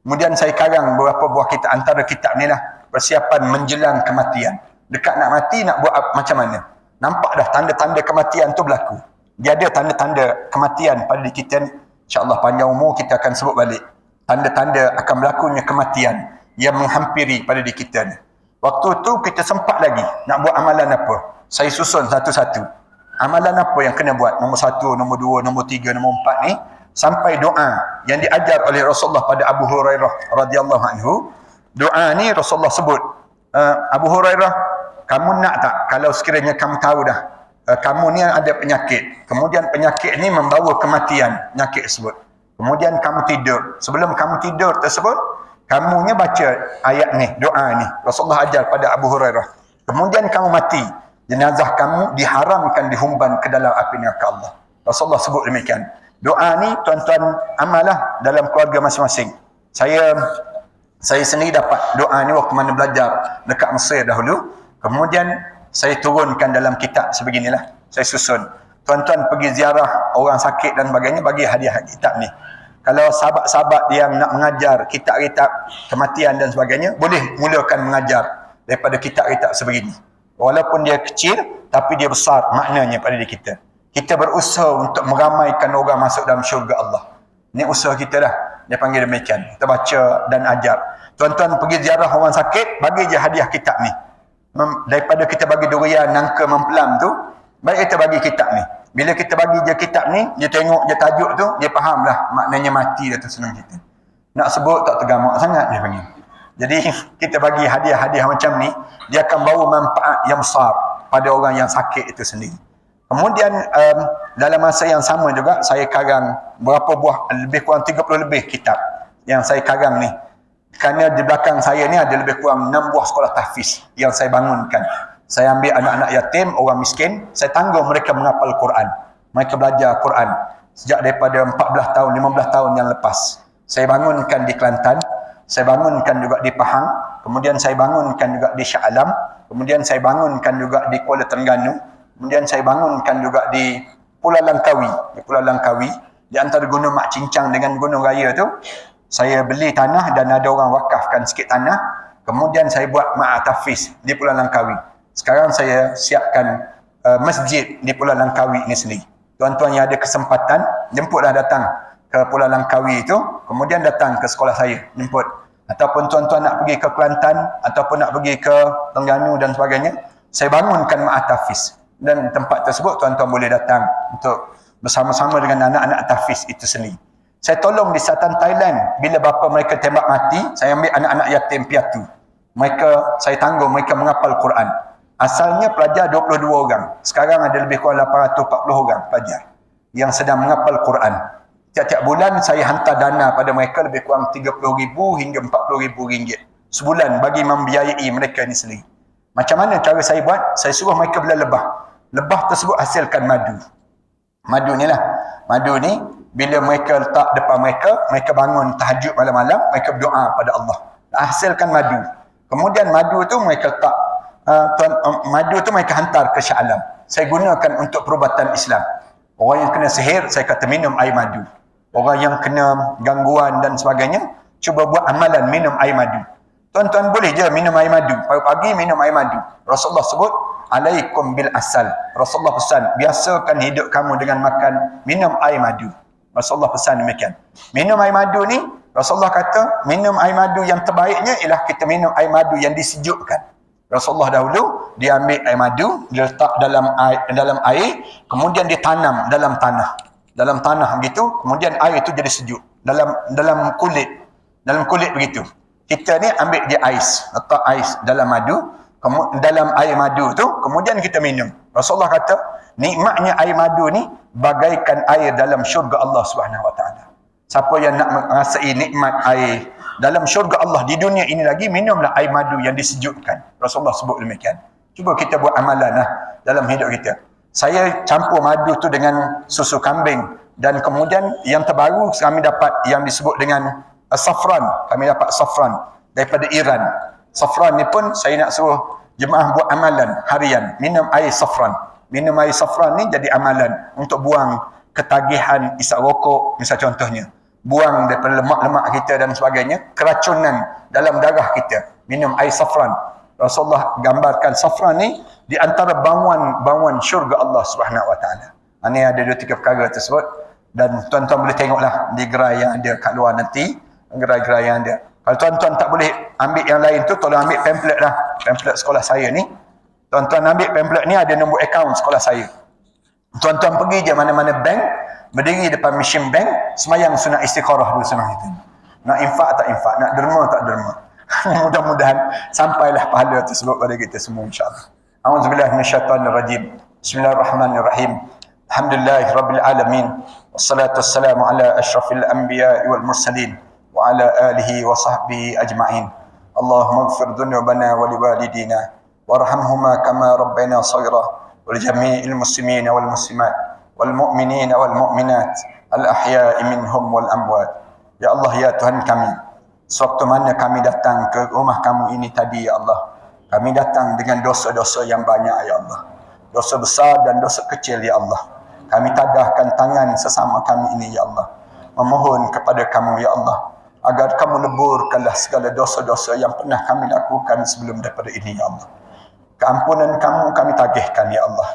Kemudian saya karang beberapa buah kitab. Antara kitab ni lah persiapan menjelang kematian. Dekat nak mati nak buat macam mana? Nampak dah tanda-tanda kematian tu berlaku. Dia ada tanda-tanda kematian pada diri kita ni. InsyaAllah panjang umur kita akan sebut balik tanda-tanda akan berlakunya kematian yang menghampiri pada diri kita ni. Waktu tu kita sempat lagi nak buat amalan apa. Saya susun satu-satu. Amalan apa yang kena buat. Nombor 1, nombor 2, nombor 3, nombor 4 ni. Sampai doa yang diajar oleh Rasulullah pada Abu Hurairah radhiyallahu anhu. Doa ni Rasulullah sebut, Abu Hurairah, kamu nak tak kalau sekiranya kamu tahu dah kamu ni ada penyakit, kemudian penyakit ni membawa kematian, penyakit tersebut. Kemudian kamu tidur. Sebelum kamu tidur tersebut, kamunya baca ayat ni, doa ni. Rasulullah ajar pada Abu Hurairah. Kemudian kamu mati, jenazah kamu diharamkan dihumban ke dalam api neraka Allah. Rasulullah sebut demikian. Doa ni tuan-tuan amalah dalam keluarga masing-masing. Saya sendiri dapat doa ni waktu mana belajar dekat Mesir dahulu. Kemudian saya turunkan dalam kitab sebeginilah. Saya susun. tuan-tuan pergi ziarah orang sakit dan sebagainya, bagi hadiah kitab ni. Kalau sahabat-sahabat yang nak mengajar kitab-kitab kematian dan sebagainya, boleh mulakan mengajar daripada kitab-kitab sebegini. Walaupun dia kecil, tapi dia besar maknanya pada diri kita. Kita berusaha untuk meramaikan orang masuk dalam syurga Allah. Ini usaha kita dah. Dia panggil demikian. Kita baca dan ajar. Tuan-tuan pergi ziarah orang sakit, bagi je hadiah kitab ni. Daripada kita bagi durian, nangka, mempelam tu, baik kita bagi kitab ni. Bila kita bagi je kitab ni, dia tengok je tajuk tu, dia faham lah maknanya mati dah tu senang kita. Nak sebut tak tergamak sangat dia panggil. Jadi kita bagi hadiah-hadiah macam ni, dia akan bawa manfaat yang besar pada orang yang sakit itu sendiri. Kemudian dalam masa yang sama juga, saya karang berapa buah, lebih kurang 30 lebih kitab yang saya karang ni. Kerana di belakang saya ni ada lebih kurang 6 buah sekolah tahfiz yang saya bangunkan. Saya ambil anak-anak yatim, orang miskin, saya tanggung mereka menghafal Quran. Mereka belajar Quran sejak daripada 14 tahun, 15 tahun yang lepas. Saya bangunkan di Kelantan, saya bangunkan juga di Pahang, kemudian saya bangunkan juga di Shah Alam, kemudian saya bangunkan juga di Kuala Terengganu, kemudian saya bangunkan juga di Pulau Langkawi. Di Pulau Langkawi, di antara Gunung Mak Cincang dengan Gunung Raya tu, saya beli tanah dan ada orang wakafkan sikit tanah, kemudian saya buat ma'at tahfiz di Pulau Langkawi. Sekarang saya siapkan masjid di Pulau Langkawi ni sendiri. Tuan-tuan yang ada kesempatan, jemputlah datang ke Pulau Langkawi itu, kemudian datang ke sekolah saya, jemput. Ataupun tuan-tuan nak pergi ke Kelantan, ataupun nak pergi ke Terengganu dan sebagainya, saya bangunkan ma'at tahfiz. Dan tempat tersebut tuan-tuan boleh datang untuk bersama-sama dengan anak-anak tahfiz itu sendiri. Saya tolong di Selatan Thailand, bila bapa mereka tembak mati, saya ambil anak-anak yatim piatu. Mereka, saya tanggung mereka menghafal Quran. Asalnya pelajar 22 orang. Sekarang ada lebih kurang 840 orang pelajar yang sedang menghafal Quran. Tiap-tiap bulan saya hantar dana pada mereka lebih kurang 30,000 hingga 40,000 ringgit sebulan bagi membiayai mereka ini sendiri. Macam mana cara saya buat? Saya suruh mereka bela lebah. Lebah tersebut hasilkan madu. Madu ni lah. Madu ni bila mereka letak depan mereka, mereka bangun tahajud malam-malam, mereka berdoa pada Allah. Hasilkan madu. Kemudian madu tu mereka letak madu tu mereka hantar ke Shah Alam. Saya gunakan untuk perubatan Islam. Orang yang kena sihir, saya kata minum air madu. Orang yang kena gangguan dan sebagainya, cuba buat amalan minum air madu. Tuan-tuan boleh je minum air madu. Pagi-pagi minum air madu. Rasulullah sebut, alaikum bil asal. Rasulullah pesan, biasakan hidup kamu dengan makan, minum air madu. Rasulullah pesan demikian. Minum air madu ni, Rasulullah kata, minum air madu yang terbaiknya ialah kita minum air madu yang disejukkan. Rasulullah dahulu, dia ambil air madu, dia letak dalam air, kemudian ditanam dalam tanah. Dalam tanah begitu, kemudian air itu jadi sejuk. Dalam kulit begitu. Kita ni ambil dia ais, letak ais dalam madu, dalam air madu tu, kemudian kita minum. Rasulullah kata, nikmatnya air madu ni bagaikan air dalam syurga Allah Subhanahu Wa Taala. Siapa yang nak merasai nikmat air dalam syurga Allah di dunia ini lagi, minumlah air madu yang disejukkan. Rasulullah sebut demikian. Cuba kita buat amalan lah dalam hidup kita. Saya campur madu tu dengan susu kambing, dan kemudian yang terbaru kami dapat yang disebut dengan safran. Kami dapat safran daripada Iran. Safran ni pun saya nak suruh jemaah buat amalan harian, minum air safran. Minum air safran ni jadi amalan untuk buang ketagihan isap rokok, misal contohnya. Buang daripada lemak-lemak kita dan sebagainya, keracunan dalam darah kita. Minum air safran. Rasulullah gambarkan safran ni di antara banguan syurga Allah Subhanahu Wa Taala. Ini ada 2-3 perkara tersebut, dan tuan-tuan boleh tengoklah di gerai yang ada kat luar nanti, gerai-gerai yang ada. Kalau tuan-tuan tak boleh ambil yang lain tu, tolong ambil pamphlet lah. Pamphlet sekolah saya ni. Tuan-tuan ambil pamphlet ni, ada nombor akaun sekolah saya. Tuan-tuan pergi je mana-mana bank, berdiri depan mesin bank, semayang sunat istikharah dulu sunat itu. Nak infak tak infak, nak derma tak derma. Mudah-mudahan sampailah pahala tersebut pada kita semua, insya-Allah. A'udzubillahi minasyaitonirrajim. Bismillahirrahmanirrahim. Alhamdulillahirabbil alamin. Wassalatu wassalamu ala asyrafil anbiya'i wal mursalin wa ala alihi wa sahbihi ajma'in. Allahumma ighfir dhunubana wa liwalidina warhamhuma kama rabbayana shaghira wal jami'il muslimina wal muslimat wal mu'minina wal mu'minat al ahya'i minhum wal amwat. Ya Allah, ya Tuhan kami, sewaktu mana kami datang ke rumah kamu ini tadi, ya Allah, kami datang dengan dosa-dosa yang banyak, ya Allah. Dosa besar dan dosa kecil, ya Allah. Kami tadahkan tangan sesama kami ini, ya Allah. Memohon kepada kamu, ya Allah, agar kamu leburkanlah segala dosa-dosa yang pernah kami lakukan sebelum daripada ini, ya Allah. Keampunan kamu kami tagihkan, ya Allah.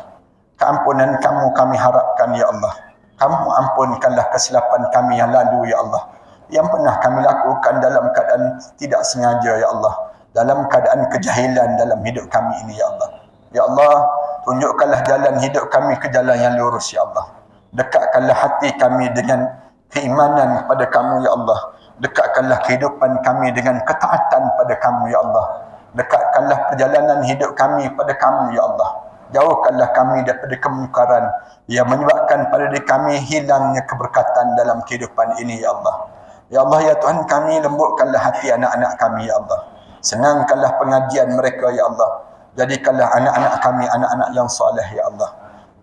Keampunan kamu kami harapkan, ya Allah. Kamu ampunkanlah kesilapan kami yang lalu, ya Allah, yang pernah kami lakukan dalam keadaan tidak sengaja, ya Allah, dalam keadaan kejahilan dalam hidup kami ini, ya Allah. Ya Allah, tunjukkanlah jalan hidup kami ke jalan yang lurus, ya Allah. Dekatkanlah hati kami dengan keimanan pada kamu, ya Allah. Dekatkanlah kehidupan kami dengan ketaatan pada kamu, ya Allah. Dekatkanlah perjalanan hidup kami pada kamu, ya Allah. Jauhkanlah kami daripada kemungkaran yang menyebabkan pada diri kami hilangnya keberkatan dalam kehidupan ini, ya Allah. Ya Allah, ya Tuhan kami, lembutkanlah hati anak-anak kami, ya Allah. Senangkanlah pengajian mereka, ya Allah. Jadikanlah anak-anak kami anak-anak yang soleh, ya Allah.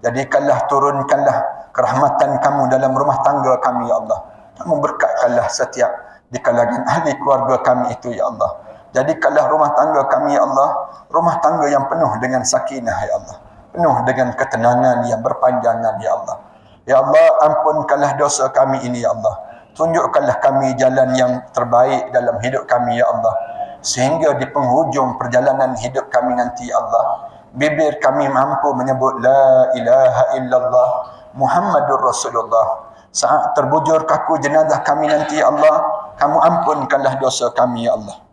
Jadikanlah, turunkanlah kerahmatan kamu dalam rumah tangga kami, ya Allah. Kamu berkatkanlah setiap di kalangan ahli keluarga kami itu, ya Allah. Jadikanlah rumah tangga kami, ya Allah, rumah tangga yang penuh dengan sakinah, ya Allah. Penuh dengan ketenangan yang berpanjangan, ya Allah. Ya Allah, ampunkanlah dosa kami ini, ya Allah. Tunjukkanlah kami jalan yang terbaik dalam hidup kami, ya Allah. Sehingga di penghujung perjalanan hidup kami nanti, ya Allah, bibir kami mampu menyebut La ilaha illallah Muhammadur Rasulullah. Saat terbujur kaku jenazah kami nanti, ya Allah, kamu ampunkanlah dosa kami, ya Allah.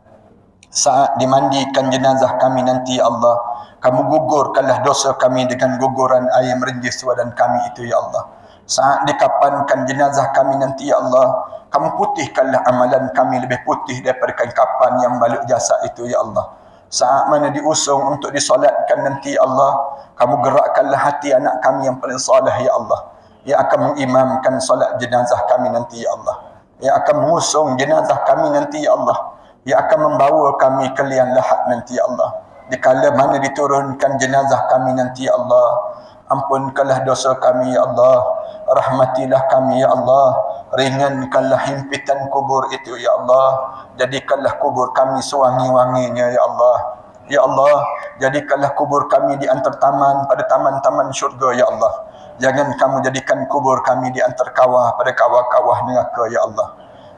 Saat dimandikan jenazah kami nanti, ya Allah, kamu gugurkanlah dosa kami dengan guguran air merinjis badan kami itu, ya Allah. Saat dikapankan jenazah kami nanti, ya Allah, kamu putihkanlah amalan kami lebih putih daripada kain kapan yang balut jasad itu, ya Allah. Saat mana diusung untuk disolatkan nanti, ya Allah, kamu gerakkanlah hati anak kami yang paling soleh, ya Allah, yang akan mengimamkan solat jenazah kami nanti, ya Allah, yang akan mengusung jenazah kami nanti, ya Allah, yang akan membawa kami ke liang lahat nanti, ya Allah. Dikala mana diturunkan jenazah kami nanti, ya Allah, ampunkanlah dosa kami, ya Allah. Rahmatilah kami, ya Allah. Ringankanlah himpitan kubur itu, ya Allah. Jadikanlah kubur kami sewangi-wanginya, ya Allah. Ya Allah, jadikanlah kubur kami di antar taman pada taman-taman syurga, ya Allah. Jangan kamu jadikan kubur kami di antar kawah pada kawah-kawah neraka, ya Allah.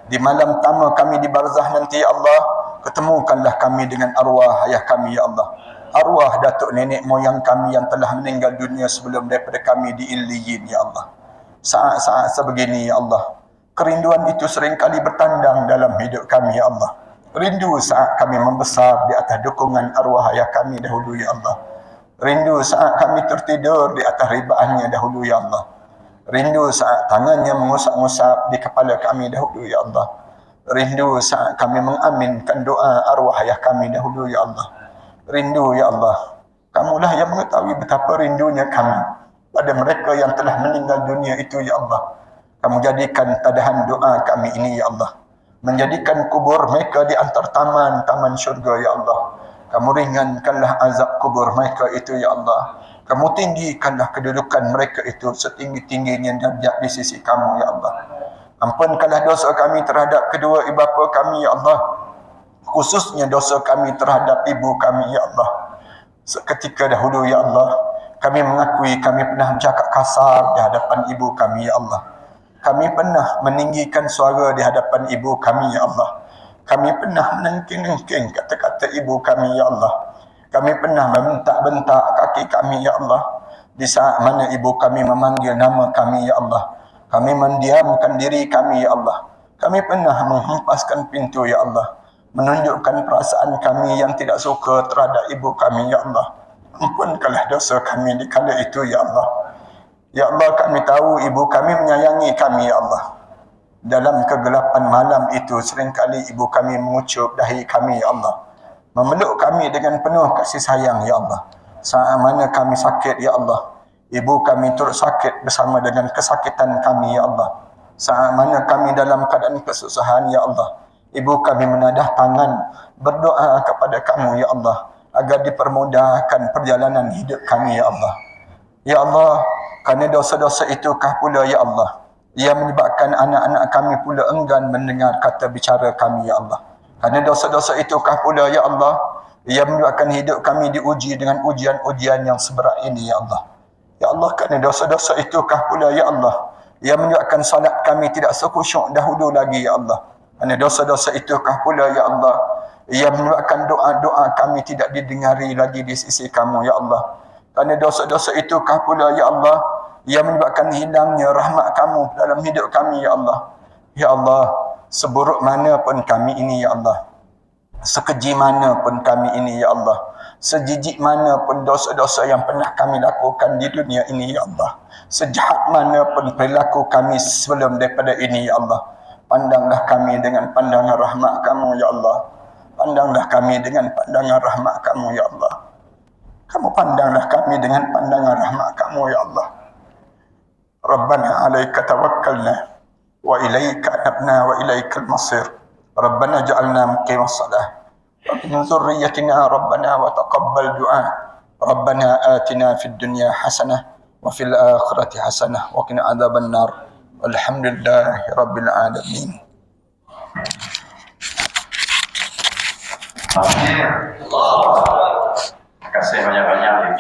Di malam tama kami di barzah nanti, ya Allah, ketemukanlah kami dengan arwah ayah kami, ya Allah. Arwah datuk nenek moyang kami yang telah meninggal dunia sebelum daripada kami di Illiyin, ya Allah. Saat-saat sebegini, ya Allah, kerinduan itu seringkali bertandang dalam hidup kami, ya Allah. Rindu saat kami membesar di atas dukungan arwah ayah kami dahulu, ya Allah. Rindu saat kami tertidur di atas ribaannya dahulu, ya Allah. Rindu saat tangannya mengusap-ngusap di kepala kami dahulu, ya Allah. Rindu saat kami mengaminkan doa arwah ayah kami dahulu, ya Allah. Rindu, ya Allah. Kamulah yang mengetahui betapa rindunya kami pada mereka yang telah meninggal dunia itu, ya Allah. Kamu jadikan tadahan doa kami ini, ya Allah. Menjadikan kubur mereka di antar taman-taman syurga, ya Allah. Kamu ringankanlah azab kubur mereka itu, ya Allah. Kamu tinggikanlah kedudukan mereka itu setinggi-tingginya derajat di sisi kamu, ya Allah. Ampunkanlah dosa kami terhadap kedua ibu bapa kami, ya Allah. Khususnya dosa kami terhadap ibu kami, ya Allah. Seketika dahulu, ya Allah, kami mengakui kami pernah bercakap kasar di hadapan ibu kami, ya Allah. Kami pernah meninggikan suara di hadapan ibu kami, ya Allah. Kami pernah menengking-nengking kata-kata ibu kami, ya Allah. Kami pernah membentak-bentak kaki kami, ya Allah. Di saat mana ibu kami memanggil nama kami, ya Allah. Kami mendiamkan diri kami, ya Allah. Kami pernah menghempaskan pintu, ya Allah. Menunjukkan perasaan kami yang tidak suka terhadap ibu kami, ya Allah. Ampunkanlah dosa kami di kala itu, ya Allah. Ya Allah, kami tahu ibu kami menyayangi kami, ya Allah. Dalam kegelapan malam itu, seringkali ibu kami mengucup dahi kami, ya Allah. Memeluk kami dengan penuh kasih sayang, ya Allah. Saat mana kami sakit, ya Allah, ibu kami turut sakit bersama dengan kesakitan kami, ya Allah. Saat mana kami dalam keadaan kesusahan, ya Allah, ibu kami menadah tangan berdoa kepada kamu, ya Allah, agar dipermudahkan perjalanan hidup kami, ya Allah. Ya Allah, kerana dosa-dosa itukah pula, ya Allah, yang menyebabkan anak-anak kami pula enggan mendengar kata bicara kami, ya Allah. Kerana dosa-dosa itukah pula, ya Allah, yang menyebabkan hidup kami diuji dengan ujian-ujian yang seberat ini, ya Allah. Ya Allah, kerana dosa-dosa itukah pula ya Allah yang menyebabkan salat kami tidak sekhusyuk dahulu lagi ya Allah. Kerana dosa-dosa itukah pula ya Allah yang menyebabkan doa-doa kami tidak didengari lagi di sisi kamu ya Allah. Kerana dosa-dosa itukah pula ya Allah yang menyebabkan hilangnya rahmat kamu dalam hidup kami ya Allah. Ya Allah, seburuk mana pun kami ini ya Allah, sekeji mana pun kami ini ya Allah, sejijik mana pun dosa-dosa yang pernah kami lakukan di dunia ini ya Allah, sejahat mana pun perilaku kami sebelum daripada ini ya Allah, pandanglah kami dengan pandangan rahmat kamu ya Allah. Pandanglah kami dengan pandangan rahmat kamu ya Allah. Kamu pandanglah kami dengan pandangan rahmat kamu ya Allah. Rabbana alaika tawakkalna wa ilaika anabna wa ilaikal masir. Rabbana ja'alna muqimas salah wa min dzurriyyatina rabbana wa taqabbal du'a. Rabbana atina fid dunya hasanah wa fil akhirati hasanah wa qina adzaban nar. Walhamdulillahi rabbil alamin.